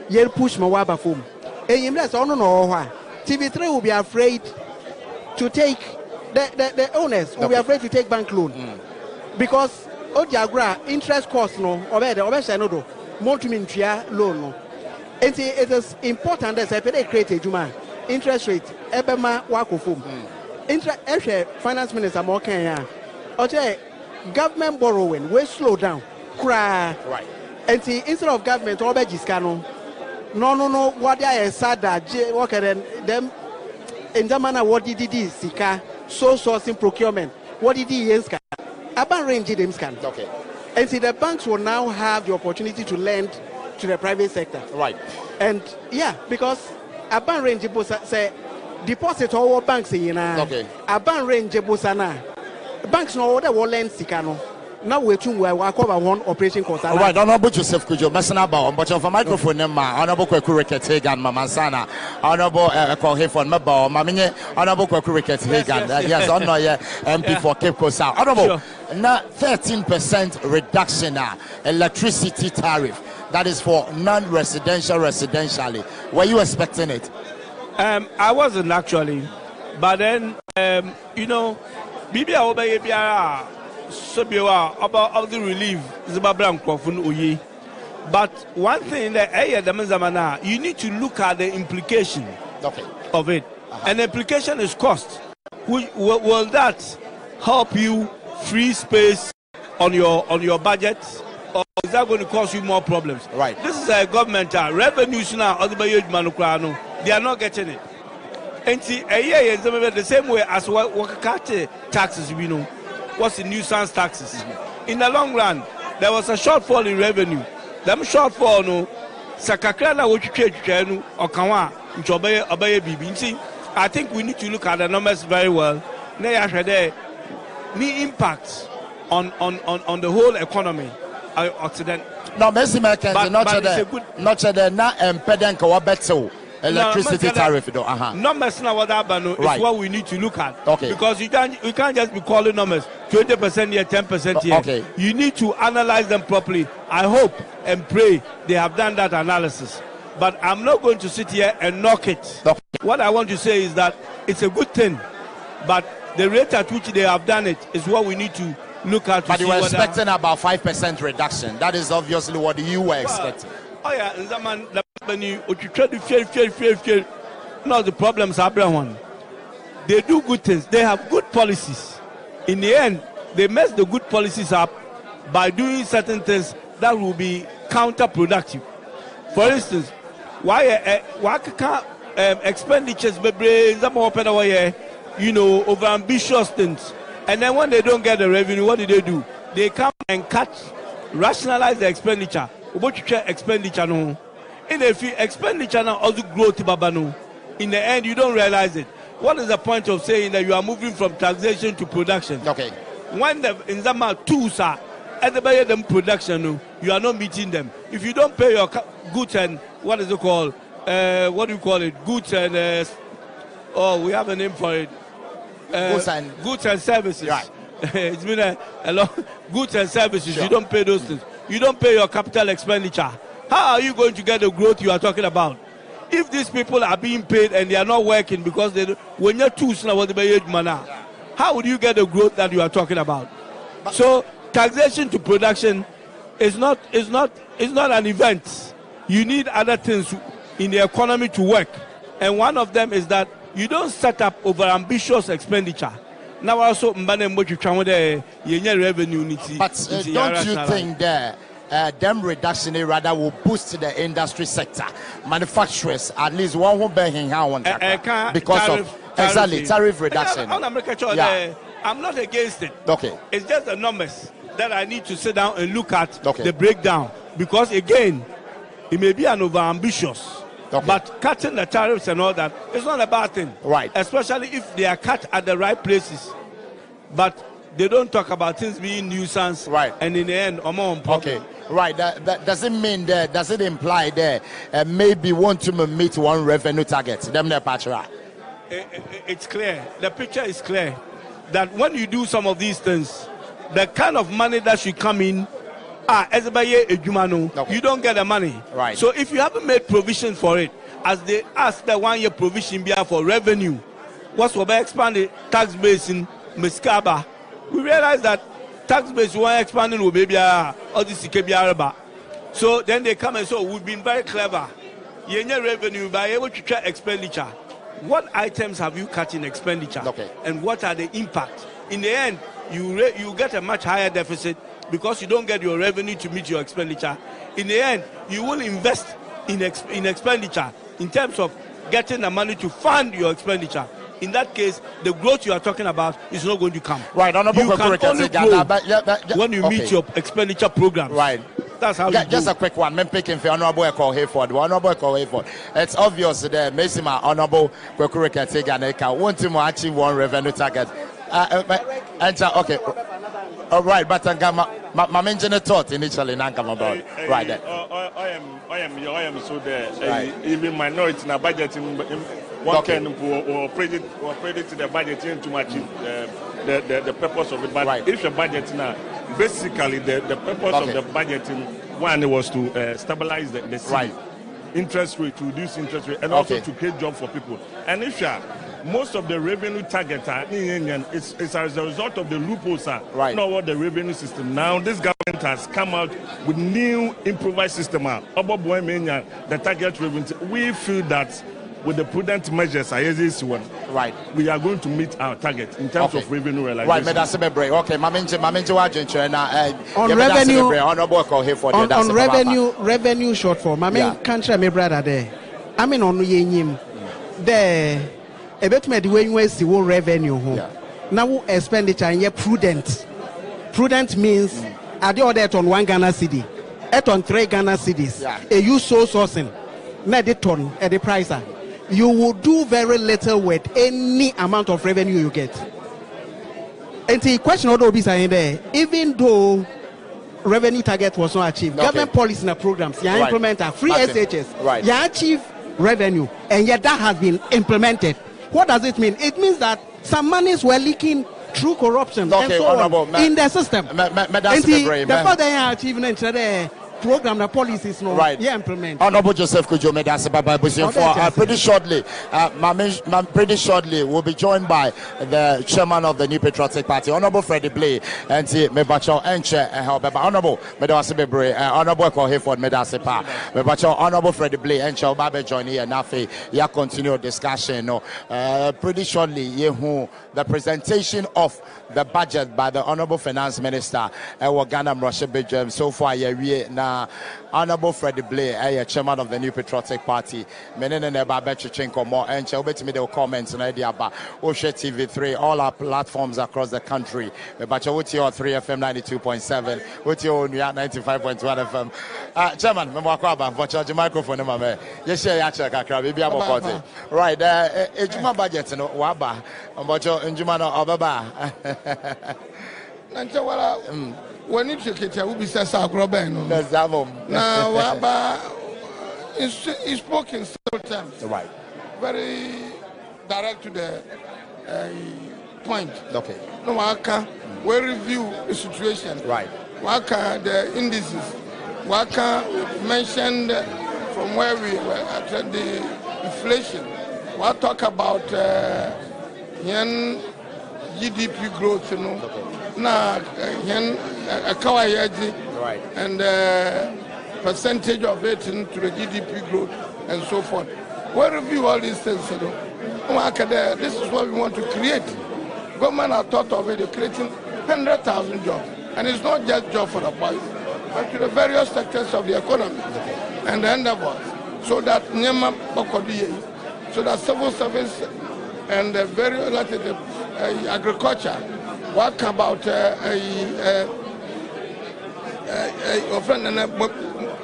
[SPEAKER 4] Year push my waba form. And you must no why. TV3 will be afraid to take the owners will be afraid to take bank loan because Ojagra interest cost no or more to mean loan no. And it is important that they create a Juma interest rate ebema wako form. Finance minister more Kenya. Government borrowing will slow down.
[SPEAKER 14] Right.
[SPEAKER 4] And instead of government or no what they are sad that what can them in the manner what did he sika so sourcing procurement. What did he use? Urban range them scan.
[SPEAKER 14] Okay.
[SPEAKER 4] And see the banks will now have the opportunity to lend to the private sector.
[SPEAKER 14] Right.
[SPEAKER 4] And yeah, because urban range say deposit all banks in urban range banks no order will lend sikano. Now we're to cover one operation cost.
[SPEAKER 14] All right, Honorable Joseph Kujo, Messanaba, but of a microphone, Honorable Kwekuriket Hagan, Mamansana, Honorable Kohefon Mabo, Mamine, Honorable Kwekuriket Hagan, yes, Honor MP for Cape Coast. Honorable, now 13% reduction now, electricity tariff. That is for non-residential, residentially. Were you expecting it?
[SPEAKER 15] I wasn't actually, but then, Bibia Obeya. About the relief but one thing that you need to look at the implication of it, and the implication is cost. Will that help you free space on your budget, or is that going to cause you more problems?
[SPEAKER 14] Right.
[SPEAKER 15] This is a government revenues now. They are not getting it. And see, the same way as what taxes, what's the nuisance taxes. In the long run, there was a shortfall in revenue. Them shortfall no sakakrana which or kawa which obey bibi. I think we need to look at the numbers very well. The impact on the whole economy. Occident
[SPEAKER 14] No, Messi Merkens, not the na Pedanka or better electricity tariff.
[SPEAKER 15] Numbers now what happened is what we need to look at.
[SPEAKER 14] Okay.
[SPEAKER 15] Because we can't just be calling numbers 20% here, 10% here.
[SPEAKER 14] Okay.
[SPEAKER 15] You need to analyze them properly. I hope and pray they have done that analysis. But I'm not going to sit here and knock it.
[SPEAKER 14] Okay.
[SPEAKER 15] What I want to say is that it's a good thing, but the rate at which they have done it is what we need to look at.
[SPEAKER 14] But you were expecting about 5% reduction. That is obviously what you were expecting.
[SPEAKER 15] Oh yeah, when you try to fail. Now the problems are one. They do good things. They have good policies. In the end, they mess the good policies up by doing certain things that will be counterproductive. For instance, why can't expenditures be over ambitious things, and then when they don't get the revenue, what do? They come and rationalize the expenditure. Expenditure no. And if you expenditure now also growth babano, in the end you don't realize it. What is the point of saying that you are moving from taxation to production?
[SPEAKER 14] Okay.
[SPEAKER 15] When the in the tools are at the buy them production, you are not meeting them. If you don't pay your goods and what is it called? What do you call it? Goods and we have a name for it. Goods and services.
[SPEAKER 14] Right.
[SPEAKER 15] It's been a long goods and services. Sure. You don't pay those things. You don't pay your capital expenditure. How are you going to get the growth you are talking about? If these people are being paid and they are not working because when you're too slow, how would you get the growth that you are talking about? So taxation to production is not an event. You need other things in the economy to work, and one of them is that you don't set up over ambitious expenditure. Now also, but don't you
[SPEAKER 14] think that them reduction rather will boost the industry sector, manufacturers at least one who bearing because of tariff reduction?
[SPEAKER 15] I'm not against it.
[SPEAKER 14] Okay,
[SPEAKER 15] it's just the numbers that I need to sit down and look at the breakdown, because again, it may be an over ambitious. Okay. But cutting the tariffs and all that is not a bad thing.
[SPEAKER 14] Right.
[SPEAKER 15] Especially if they are cut at the right places. But they don't talk about things being nuisance.
[SPEAKER 14] Right.
[SPEAKER 15] And in the end,
[SPEAKER 14] okay. Right. That doesn't mean that, does it imply that maybe want to meet one revenue target?
[SPEAKER 15] It's clear. The picture is clear that when you do some of these things, the kind of money that should come in, you don't get the money.
[SPEAKER 14] Right.
[SPEAKER 15] So if you haven't made provision for it, as they ask the 1 year provision for revenue, what's what expanded tax base in Miskaba, we realize that tax base one expanding will be all this. So then they come and say, we've been very clever. Yenye revenue by able to track expenditure. What items have you cut in expenditure?
[SPEAKER 14] Okay.
[SPEAKER 15] And what are the impact? In the end, you get a much higher deficit because you don't get your revenue to meet your expenditure. In the end, you will invest in expenditure in terms of getting the money to fund your expenditure. In that case, the growth you are talking about is not going to come.
[SPEAKER 14] Right.
[SPEAKER 15] You can only grow when you meet your expenditure programs.
[SPEAKER 14] Right.
[SPEAKER 15] That's how
[SPEAKER 14] just a quick one. I'm picking for Honorable Eko Hayford. Honorable Eko Hayford. It's obvious that Mesima Honorable Kwekurika Teganeka want to achieve one revenue target. Okay. All right, but my mention thought initially about right there.
[SPEAKER 16] I am so there. Right. Even minority in a budget one can predict the budget to achieve the purpose of it. But
[SPEAKER 14] right.
[SPEAKER 16] If your budget now, basically the purpose of the budgeting one was to stabilize the city.
[SPEAKER 14] Right.
[SPEAKER 16] Interest rate, to reduce interest rate, and also to create jobs for people. And if you most of the revenue targets are it's as a result of the loopholes
[SPEAKER 14] right.
[SPEAKER 16] Not what the revenue system. Now this government has come out with new improvised system. The target revenue. We feel that with the prudent measures,
[SPEAKER 14] right,
[SPEAKER 16] we are going to meet our target in terms of revenue realization.
[SPEAKER 14] Right, okay.
[SPEAKER 17] On revenue shortfall. Country, my brother there. I mean on there. A bit me the way you see revenue now expenditure and prudent. Prudent means I do that on 1 Ghana cedi, at on 3 Ghana cedis. A you so sourcing, not it on at the price. You will do very little with any amount of revenue you get. And the question also be saying there, even though revenue target was not achieved.
[SPEAKER 14] Okay.
[SPEAKER 17] Government policy and programs, you implement a free
[SPEAKER 14] Martin.
[SPEAKER 17] SHS,
[SPEAKER 14] Right.
[SPEAKER 17] you achieve revenue, and yet that has been implemented. What does it mean? It means that some monies were leaking through corruption and so on in the system. And the fact that you achieving the program, the policies, no,
[SPEAKER 14] right?
[SPEAKER 17] Yeah, implement.
[SPEAKER 14] Honorable Joseph Kujo Medase Baba Busian pretty shortly, we'll be joined by the chairman of the New Patriotic Party, Honorable Freddie Blay, and Mebacho Enche and Honorable Medase Bebre, Honorable Koheford Medase Pa, Mebacho Honorable Freddie Blay and Babe join here Nafi. Ya continue discussion. No, pretty shortly, the presentation of the budget by the Honorable Finance Minister, Ghana Mroshe Bejum. So far, Honorable Freddie Blay, chairman of the New Patriotic Party, Menene Babechenko more and Chelbet comments on idea about Osha TV3, all our platforms across the country. But what's your 3FM 92.7, what's your 95.1 FM? Chairman, Mwakwaba, for charge microphone, Mame. Yes, yeah, check a crab, maybe I'm a right, Ejuma budget, no Waba, but your Njumano Obaba.
[SPEAKER 18] When you check it, I will be said, Sagrobeno. Now, he spoke in several terms.
[SPEAKER 14] Right.
[SPEAKER 18] Very direct to the point.
[SPEAKER 14] Okay.
[SPEAKER 18] No, Waka, we review the situation.
[SPEAKER 14] Right.
[SPEAKER 18] Waka, the indices. Waka mentioned from where we were at the inflation. We'll talk about GDP growth, you know. Now,
[SPEAKER 14] right.
[SPEAKER 18] And percentage of it into the GDP growth and so forth. We'll review all these things, you know. This is what we want to create. Government has thought of it, creating 100,000 jobs. And it's not just jobs for the boys, but to the various sectors of the economy and the endeavors. So that civil service and very related agriculture. What about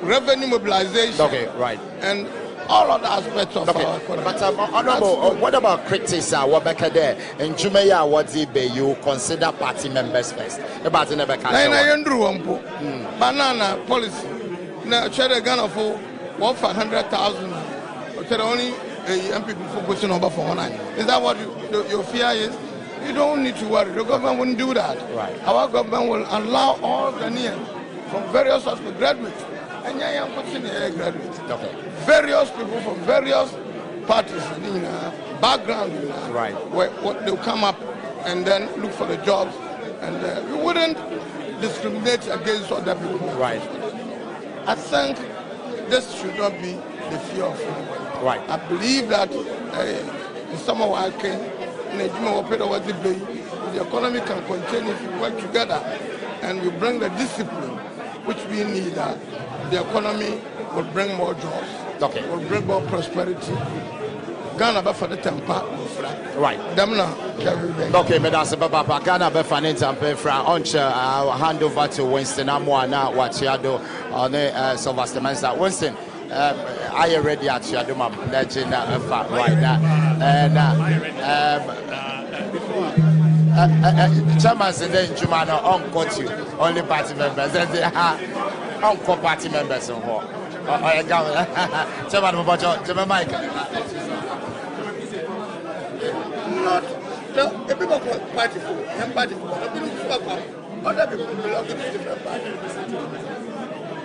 [SPEAKER 18] revenue mobilization?
[SPEAKER 14] Okay, right.
[SPEAKER 18] And all other aspects of our economy.
[SPEAKER 14] But Honorable, what about critics? What back there in Jumaya? What you consider party members first? About the never
[SPEAKER 18] banana policy. Now, share Ghana for 100,000. Only MP for pushing over for 1 night. Is that what your fear is? You don't need to worry. The government wouldn't do that.
[SPEAKER 14] Right.
[SPEAKER 18] Our government will allow all Ghanaians from various hospitals, graduates, and young graduates.
[SPEAKER 14] Okay.
[SPEAKER 18] Various people from various parties, backgrounds,
[SPEAKER 14] right.
[SPEAKER 18] where they'll come up and then look for the jobs, and we wouldn't discriminate against other people.
[SPEAKER 14] Right.
[SPEAKER 18] I think this should not be the fear of anybody.
[SPEAKER 14] Right.
[SPEAKER 18] I believe that in some of our case, the economy can continue if we work together and we bring the discipline which we need. The economy will bring more jobs.
[SPEAKER 14] Okay.
[SPEAKER 18] Will bring more prosperity. Ghana for the temper.
[SPEAKER 14] Right. Okay, Medasa Baba, Ghana Befanin Tampa Fra Oncha, I'll hand over to Winston Amwana, Wachiado, on the Sylvester Mensa. Winston, are you ready at Yaduma? Legend right now. And Chairman said, Jumano, uncle you, only party members, and they are uncle party members. Chairman Mubajo, Mike.
[SPEAKER 18] Not the people party for, other people belong to different parties.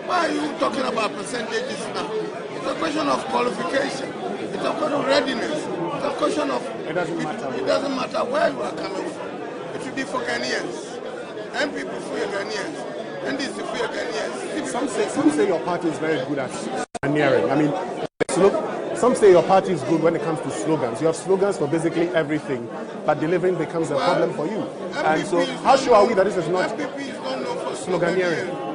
[SPEAKER 18] Why are you talking about percentages now? It's a question of qualification. It's a question of readiness. It's a question of... It doesn't matter where you are coming from. It should be for Ghanaians. And people for Ghanaians. And this is for Ghanaians.
[SPEAKER 1] Some say your party is very good at sloganeering. I mean, some say your party is good when it comes to slogans. You have slogans for basically everything, but delivering becomes a problem for you. And so, how sure are we that this is not sloganeering?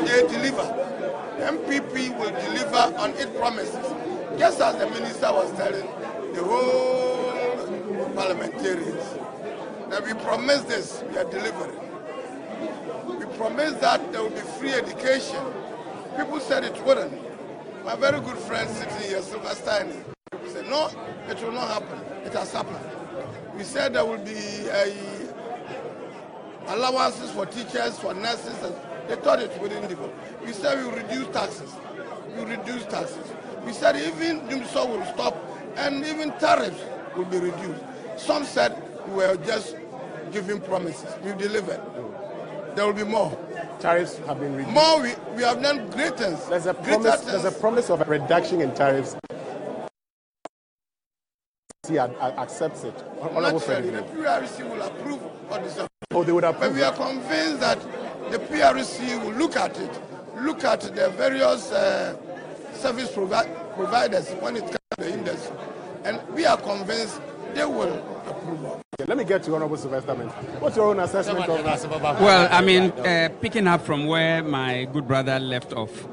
[SPEAKER 18] They deliver. MPP will deliver on its promises. Just as the minister was telling the whole parliamentarians that we promise this, we are delivering. We promise that there will be free education. People said it wouldn't. My very good friend sitting here, Sylvester, people said, no, it will not happen. It has happened. We said there will be allowances for teachers, for nurses, and they thought it wouldn't develop. We said we will reduce taxes. We said even DUMSO will stop and even tariffs will be reduced. Some said we were just giving promises. We've delivered. There will be more.
[SPEAKER 1] Tariffs have been reduced.
[SPEAKER 18] More, we have done great things.
[SPEAKER 1] There's a promise of a reduction in tariffs. He accepts it.
[SPEAKER 18] Naturally, the PRC will approve of this.
[SPEAKER 1] Oh, they would approve.
[SPEAKER 18] But we are convinced that the PRC will look at it, look at the various service providers when it comes to the industry, and we are convinced they will approve.
[SPEAKER 1] Okay, let me get to Honorable Sylvester. What's your own assessment of that?
[SPEAKER 19] Well, I mean, picking up from where my good brother left off,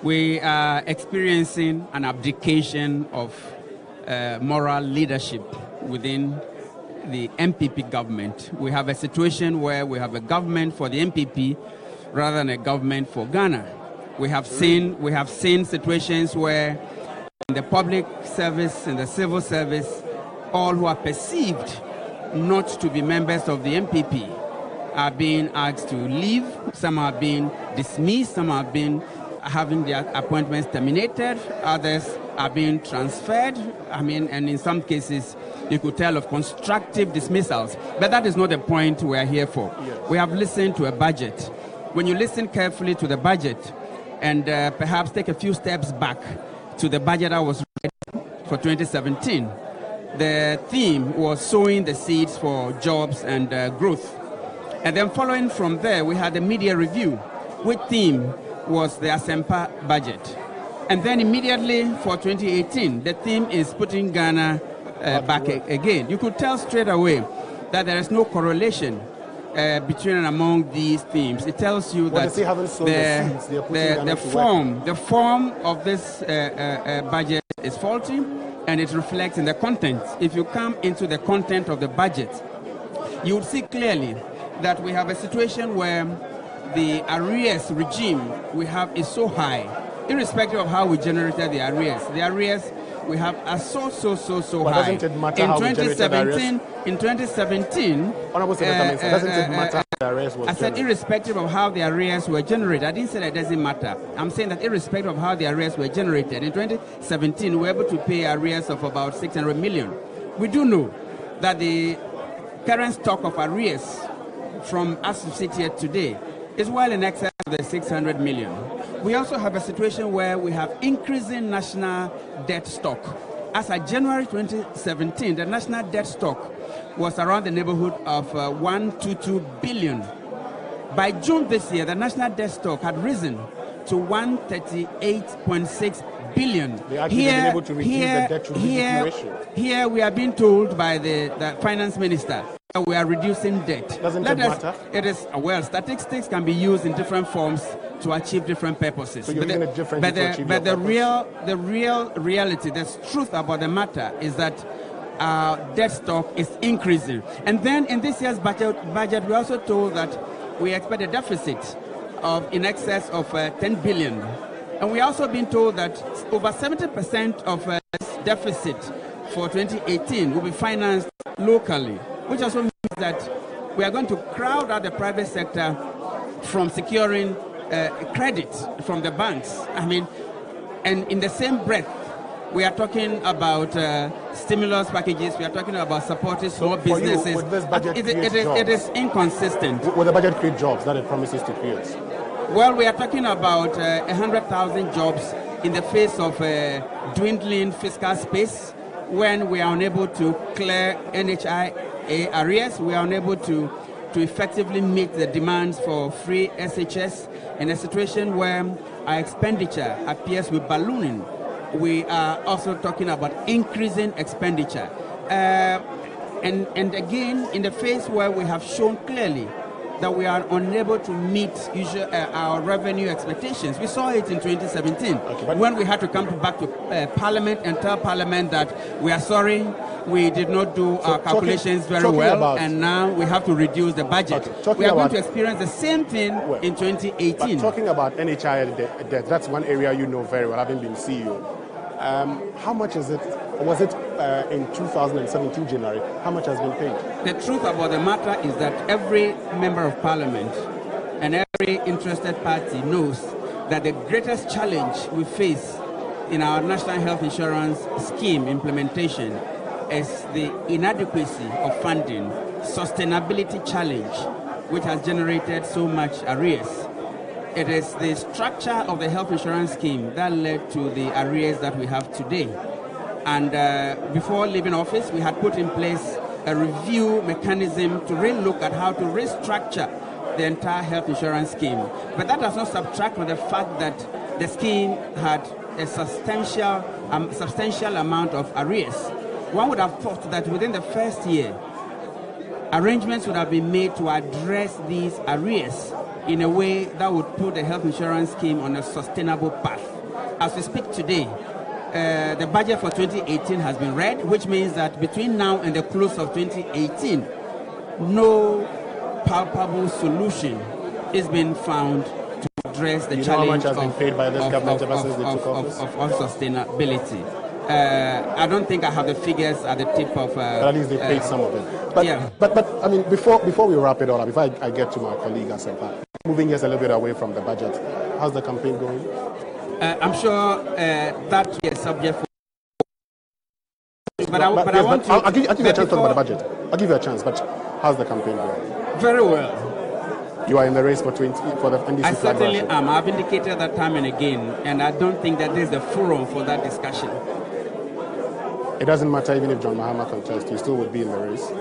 [SPEAKER 19] we are experiencing an abdication of moral leadership within the MPP government. We have a situation where we have a government for the MPP rather than a government for Ghana. We have seen situations where in the public service, in the civil service, all who are perceived not to be members of the MPP are being asked to leave. Some are being dismissed. Some are being having their appointments terminated. Others are being transferred. I mean, and in some cases, you could tell of constructive dismissals. But that is not the point we are here for. Yes. We have listened to a budget. When you listen carefully to the budget and perhaps take a few steps back to the budget that was read for 2017, the theme was sowing the seeds for jobs and growth. And then following from there, we had a media review, which theme was the Asempa budget. And then immediately for 2018, the theme is putting Ghana back again. You could tell straight away that there is no correlation between and among these themes. It tells you that the form of this budget is faulty, and it reflects in the content. If you come into the content of the budget, you will see clearly that we have a situation where the arrears regime we have is so high, irrespective of how we generated the arrears. The arrears we have are so high.
[SPEAKER 1] Doesn't it matter how we generated arrears?
[SPEAKER 19] In 2017,
[SPEAKER 1] doesn't it matter how the arrears was
[SPEAKER 19] I said irrespective of how the arrears were generated. I didn't say that it doesn't matter. I'm saying that irrespective of how the arrears were generated, in 2017 we were able to pay arrears of about 600 million. We do know that the current stock of arrears from us to sit here today is well in excess of the 600 million. We also have a situation where we have increasing national debt stock. As of January 2017, the national debt stock was around the neighborhood of 122 billion. By June this year, the national debt stock had risen to 138.6 billion.
[SPEAKER 1] They actually been able to reduce the debt to GDP ratio.
[SPEAKER 19] Here we are being told by the finance minister that we are reducing debt.
[SPEAKER 1] Doesn't it matter?
[SPEAKER 19] It is, well, statistics can be used in different forms to achieve different purposes.
[SPEAKER 1] So you're using it differently to achieve your purpose.
[SPEAKER 19] the real reality, the truth about the matter is that our debt stock is increasing. And then in this year's budget, we also told that we expect a deficit of in excess of 10 billion. And we also been told that over 70% of this deficit for 2018 will be financed locally, which also means that we are going to crowd out the private sector from securing credit from the banks. I mean, and in the same breath, we are talking about stimulus packages. We are talking about supporting small businesses.
[SPEAKER 1] You, would this budget
[SPEAKER 19] it is inconsistent.
[SPEAKER 1] Will the budget create jobs that it promises to create?
[SPEAKER 19] Well, we are talking about 100,000 jobs in the face of dwindling fiscal space. When we are unable to clear NHIA arrears, we are unable to effectively meet the demands for free SHS in a situation where our expenditure appears to be ballooning. We are also talking about increasing expenditure. And again, in the face where we have shown clearly that we are unable to meet our revenue expectations. We saw it in 2017 when we had to come back to Parliament and tell Parliament that we are sorry, we did not do our calculations very well, and now we have to reduce the budget. We are going to experience the same thing in 2018.
[SPEAKER 1] But talking about NHI debt, that's one area you know very well, having been CEO. How much is it? Was it in 2017 January? How much has been paid?
[SPEAKER 19] The truth about the matter is that every member of parliament and every interested party knows that the greatest challenge we face in our national health insurance scheme implementation is the inadequacy of funding, sustainability challenge, which has generated so much arrears. It is the structure of the health insurance scheme that led to the arrears that we have today. And before leaving office, we had put in place a review mechanism to really look at how to restructure the entire health insurance scheme. But that does not subtract from the fact that the scheme had a substantial amount of arrears. One would have thought that within the first year, arrangements would have been made to address these arrears in a way that would put the health insurance scheme on a sustainable path. As we speak today, the budget for 2018 has been read, which means that between now and the close of 2018, no palpable solution is being found to address the challenge of unsustainability. I don't think I have the figures at the tip of.
[SPEAKER 1] But at least they paid some of it. But,
[SPEAKER 19] yeah.
[SPEAKER 1] but I mean, before we wrap it all up, if I get to my colleague Asempa, moving just a little bit away from the budget, how's the campaign going?
[SPEAKER 19] I'm sure that is subject for. But I want to.
[SPEAKER 1] I'll give you a chance to talk about the budget. I'll give you a chance, but how's the campaign going?
[SPEAKER 19] Very well.
[SPEAKER 1] You are in the race for the NDC.
[SPEAKER 19] I certainly am. I've indicated that time and again, and I don't think that this is the forum for that discussion.
[SPEAKER 1] It doesn't matter even if John Mahama contests, you still would be in the race.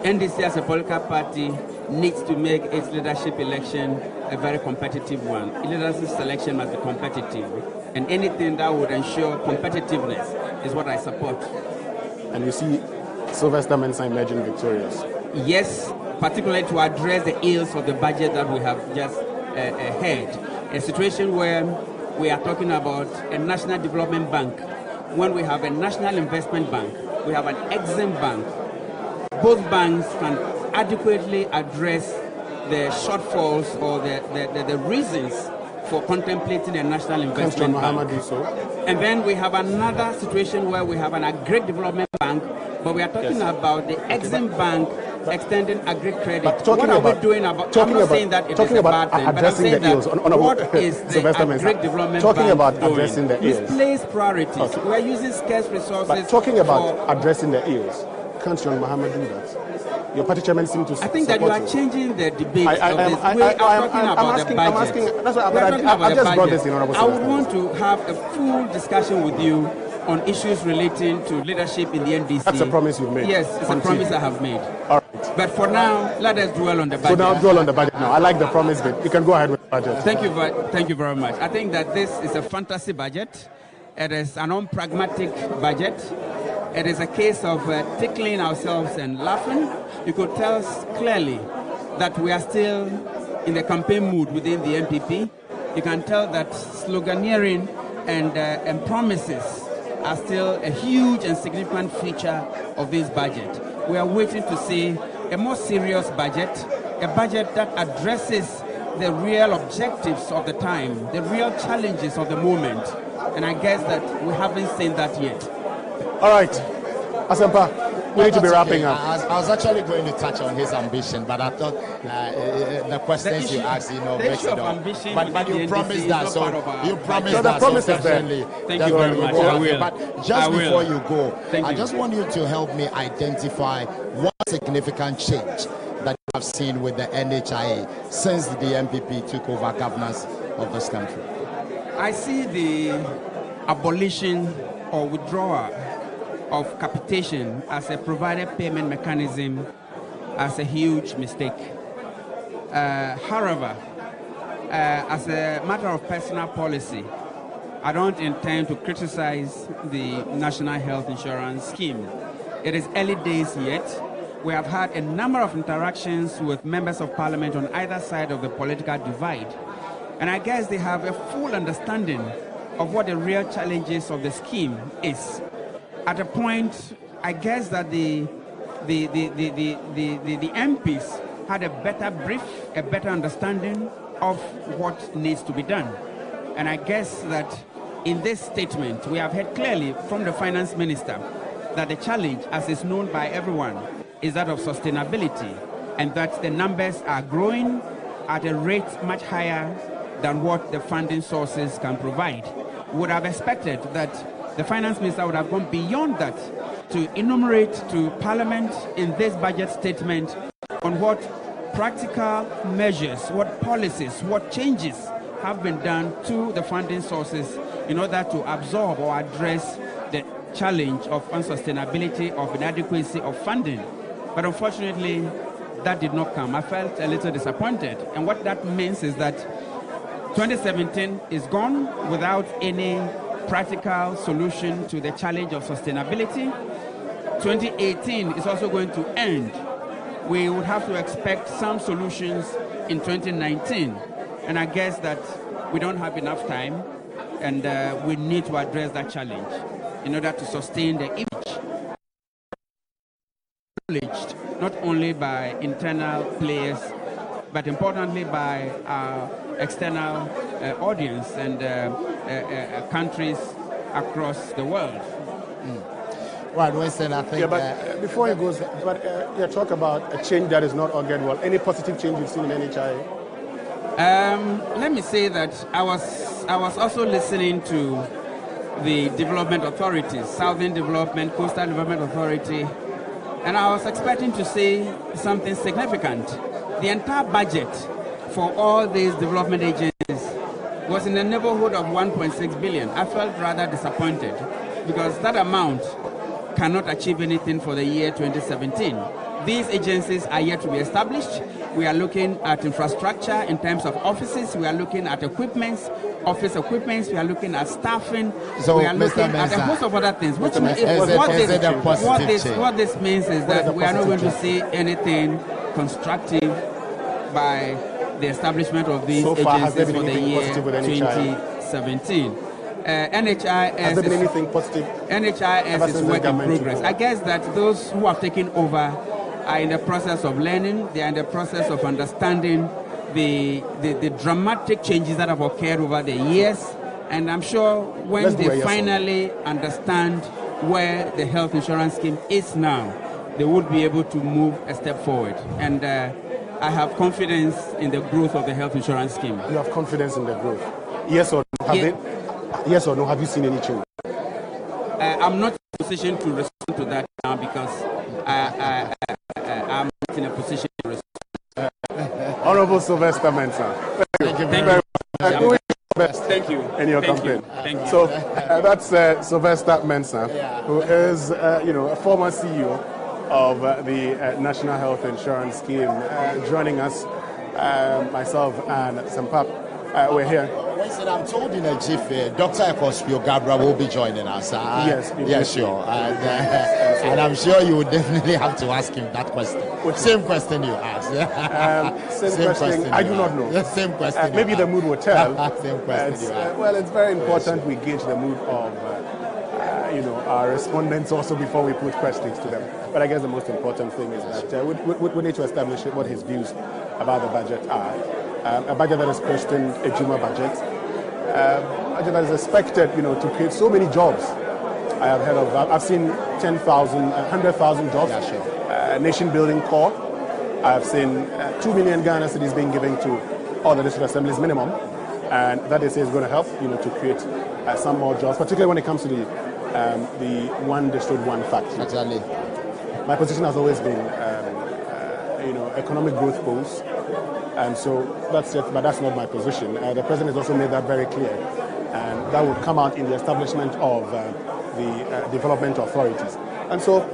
[SPEAKER 19] NDC as a political party needs to make its leadership election a very competitive one. Leadership selection must be competitive, and anything that would ensure competitiveness is what I support.
[SPEAKER 1] And you see Sylvester Mensah emerging victorious.
[SPEAKER 19] Yes, particularly to address the ills of the budget that we have just had. A situation where we are talking about a national development bank, when we have a national investment bank, we have an Exim bank. Both banks can adequately address the shortfalls or the reasons for contemplating a national investment bank.
[SPEAKER 1] Do so?
[SPEAKER 19] And then we have another situation where we have an agri development bank, but we are talking about the Exim bank extending agri credit. What are we doing about? I'm not saying that it is a bad thing, but I'm saying that what is the agri development bank
[SPEAKER 1] addressing the ills.
[SPEAKER 19] Misplaced priorities. Okay. We are using scarce resources.
[SPEAKER 1] But talking about addressing the ills, can't John Mahama do that? Your party chairman seems to.
[SPEAKER 19] I think that you are changing the debate of this. We are talking about the budget.
[SPEAKER 1] That's what I just brought this in.
[SPEAKER 19] I would want to have a full discussion with you on issues relating to leadership in the NDC.
[SPEAKER 1] That's a promise you've made.
[SPEAKER 19] Yes, it's a promise I have made.
[SPEAKER 1] All right.
[SPEAKER 19] But for now, let us dwell on the budget.
[SPEAKER 1] So now dwell on the budget now. I like the promise bit. You can go ahead with the budget.
[SPEAKER 19] Thank you very much. I think that this is a fantasy budget. It is an unpragmatic budget. It is a case of tickling ourselves and laughing. You could tell clearly that we are still in the campaign mood within the MPP. You can tell that sloganeering and promises are still a huge and significant feature of this budget. We are waiting to see a more serious budget, a budget that addresses the real objectives of the time, the real challenges of the moment. And I guess that we haven't seen that yet.
[SPEAKER 1] All right. Asempa, we need to be wrapping up.
[SPEAKER 14] I was actually going to touch on his ambition, but I thought the questions you asked, makes it up. But you promised that, so you promised that.
[SPEAKER 1] Promise is there.
[SPEAKER 19] Thank you very much. I will.
[SPEAKER 14] But just before you go, I just want you to help me identify one significant change that you have seen with the NHIA since the MPP took over governance of this country.
[SPEAKER 19] I see the abolition or withdrawal of capitation as a provided payment mechanism as a huge mistake. However, as a matter of personal policy, I don't intend to criticize the National Health Insurance Scheme. It is early days yet. We have had a number of interactions with members of parliament on either side of the political divide. And I guess they have a full understanding of what the real challenges of the scheme is. At a point, I guess that the MPs had a better brief, a better understanding of what needs to be done. And I guess that in this statement, we have heard clearly from the finance minister that the challenge, as is known by everyone, is that of sustainability, and that the numbers are growing at a rate much higher than what the funding sources can provide. We would have expected that the finance minister would have gone beyond that to enumerate to Parliament in this budget statement on what practical measures, what policies, what changes have been done to the funding sources in order to absorb or address the challenge of unsustainability, of inadequacy of funding. But unfortunately, that did not come. I felt a little disappointed. And what that means is that 2017 is gone without any practical solution to the challenge of sustainability. 2018 is also going to end. We would have to expect some solutions in 2019. And I guess that we don't have enough time, and we need to address that challenge in order to sustain the image, not only by internal players, but importantly by our external audience and countries across the world.
[SPEAKER 14] Right, Winston, I think...
[SPEAKER 1] Yeah, but before he goes, you talk about a change that is not augured well. Any positive change you've seen in NHI?
[SPEAKER 19] Let me say that I was also listening to the development authorities, Southern Development, Coastal Development Authority, and I was expecting to see something significant. The entire budget for all these development agencies was in the neighborhood of 1.6 billion. I felt rather disappointed because that amount cannot achieve anything for the year 2017. These agencies are yet to be established. We are looking at infrastructure in terms of offices. We are looking at equipments, office equipments. We are looking at staffing.
[SPEAKER 14] So,
[SPEAKER 19] we are looking
[SPEAKER 14] Mr.
[SPEAKER 19] at a host of other things. What this means is that we are not going to see anything constructive by the establishment of these agencies for the year 2017. NHIS is work in progress. I guess that those who have taken over are in the process of learning. They are in the process of understanding the dramatic changes that have occurred over the years. And I'm sure when they finally understand where the health insurance scheme is now, they would be able to move a step forward. And I have confidence in the growth of the health insurance scheme.
[SPEAKER 1] You have confidence in the growth? Yes or no? Yes or no? Have you seen any change?
[SPEAKER 19] I'm not in a position to respond to that now because I'm not in a position to respond.
[SPEAKER 1] Honorable Sylvester Mensah. Thank you very much.
[SPEAKER 19] Thank you.
[SPEAKER 1] In your campaign.
[SPEAKER 19] Thank you.
[SPEAKER 1] So that's Sylvester Mensah, who is a former CEO of the National Health Insurance Scheme, joining us, myself and Sampap. We're here.
[SPEAKER 14] Winston, I'm told in a jiffy, Dr. Ekospio Gabra will be joining us. Yes, sure. And I'm sure you would definitely have to ask him that question. Same question you asked.
[SPEAKER 1] Same question. I do not know.
[SPEAKER 14] Same question.
[SPEAKER 1] Maybe the mood will tell.
[SPEAKER 14] Same question.
[SPEAKER 1] Well, it's very important we gauge the mood of our respondents also before we put questions to them. But I guess the most important thing is that we need to establish what his views about the budget are. A budget that is questioned, a Adwuma budget. A budget that is expected, to create so many jobs. I have heard of that. I've seen 10,000, 100,000 jobs. Yeah, sure. Nation building core. I have seen 2 million Ghana cedis being given to all the district assemblies minimum. And that they say is going to help, to create some more jobs, particularly when it comes to the one district, one factory.
[SPEAKER 14] Exactly.
[SPEAKER 1] My position has always been, economic growth goals. And so that's it, but that's not my position. The president has also made that very clear. And that would come out in the establishment of the development authorities. And so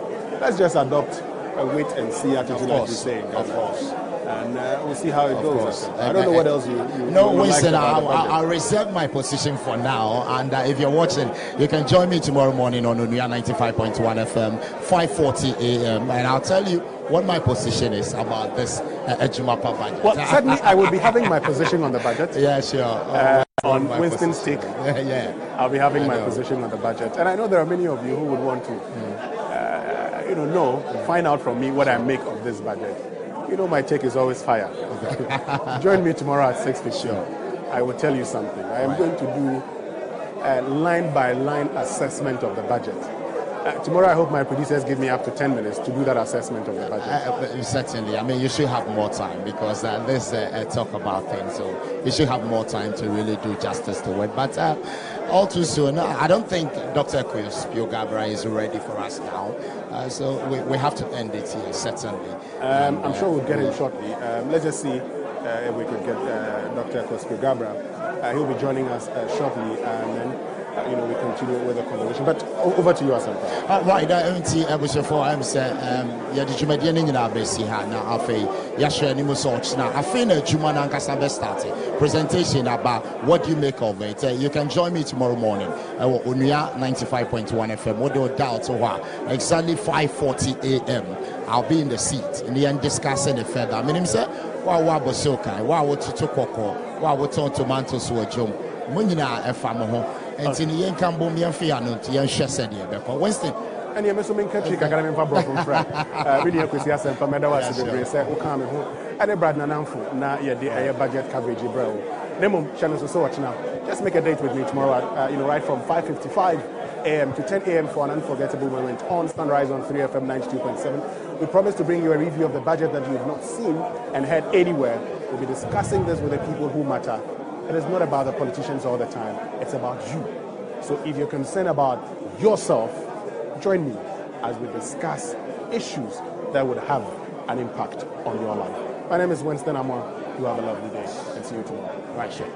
[SPEAKER 1] let's just adopt a wait and see attitude, like you say.
[SPEAKER 14] Of course.
[SPEAKER 1] And we'll see how it goes. I don't know what else you
[SPEAKER 14] No,
[SPEAKER 1] you
[SPEAKER 14] Winston,
[SPEAKER 1] like
[SPEAKER 14] I'll reserve my position for now. And if you're watching, you can join me tomorrow morning on Onuya 95.1 FM, 5:40 a.m. And I'll tell you what my position is about this Adwuma budget.
[SPEAKER 1] Well, certainly I will be having my position on the budget.
[SPEAKER 14] Yeah, sure.
[SPEAKER 1] On Winston's take.
[SPEAKER 14] Yeah.
[SPEAKER 1] I'll be having my position on the budget. And I know there are many of you who would want to, find out from me what I make of this budget. My take is always fire. Join me tomorrow at 6 for sure. I will tell you something. I am going to do line by line assessment of the budget. Tomorrow, I hope my producers give me up to 10 minutes to do that assessment of the budget.
[SPEAKER 14] Certainly. I mean, you should have more time because there's talk about things. So you should have more time to really do justice to it. But all too soon, I don't think Dr. Pio-Gabra is ready for us now. So we have to end it here, certainly.
[SPEAKER 1] I'm sure we'll get him shortly. Let's just see if we could get Dr. Pio-Gabra. He'll be joining us shortly, and then we continue with the conversation. But over to you, Asampa.
[SPEAKER 14] Right, I'm saying, yeah, the Jumadian in our base here now. Yasha Nimo Soch now. I feel a Juman Ankasabe started presentation about what you make of it. You can join me tomorrow morning. Unia 95.1 FM. What do you doubt? Exactly 5:40 a.m. I'll be in the seat in the end discussing it further. I mean, him say, wow, bosoka, wow, to koko, wow, to tomatoes were jump. Munina a family. And in the Yankam Yan Fiano, Yan Shesed, Winston.
[SPEAKER 1] And you're missing country, I got him from Brooklyn. Really, I could see us and from Medawas, the Grace, who come home. And a brand Nanfu, now, yeah, the budget coverage, bro. Nemo channels so much now. Just make a date with me tomorrow, right from 5:55 a.m. to 10 a.m. for an unforgettable moment on Sunrise on 3FM 92.7. We promise to bring you a review of the budget that you've not seen and heard anywhere. We'll be discussing this with the people who matter. It is not about the politicians all the time. It's about you. So if you're concerned about yourself, join me as we discuss issues that would have an impact on your life. My name is Winston Amwa. You have a lovely day and see you tomorrow. Right, sure.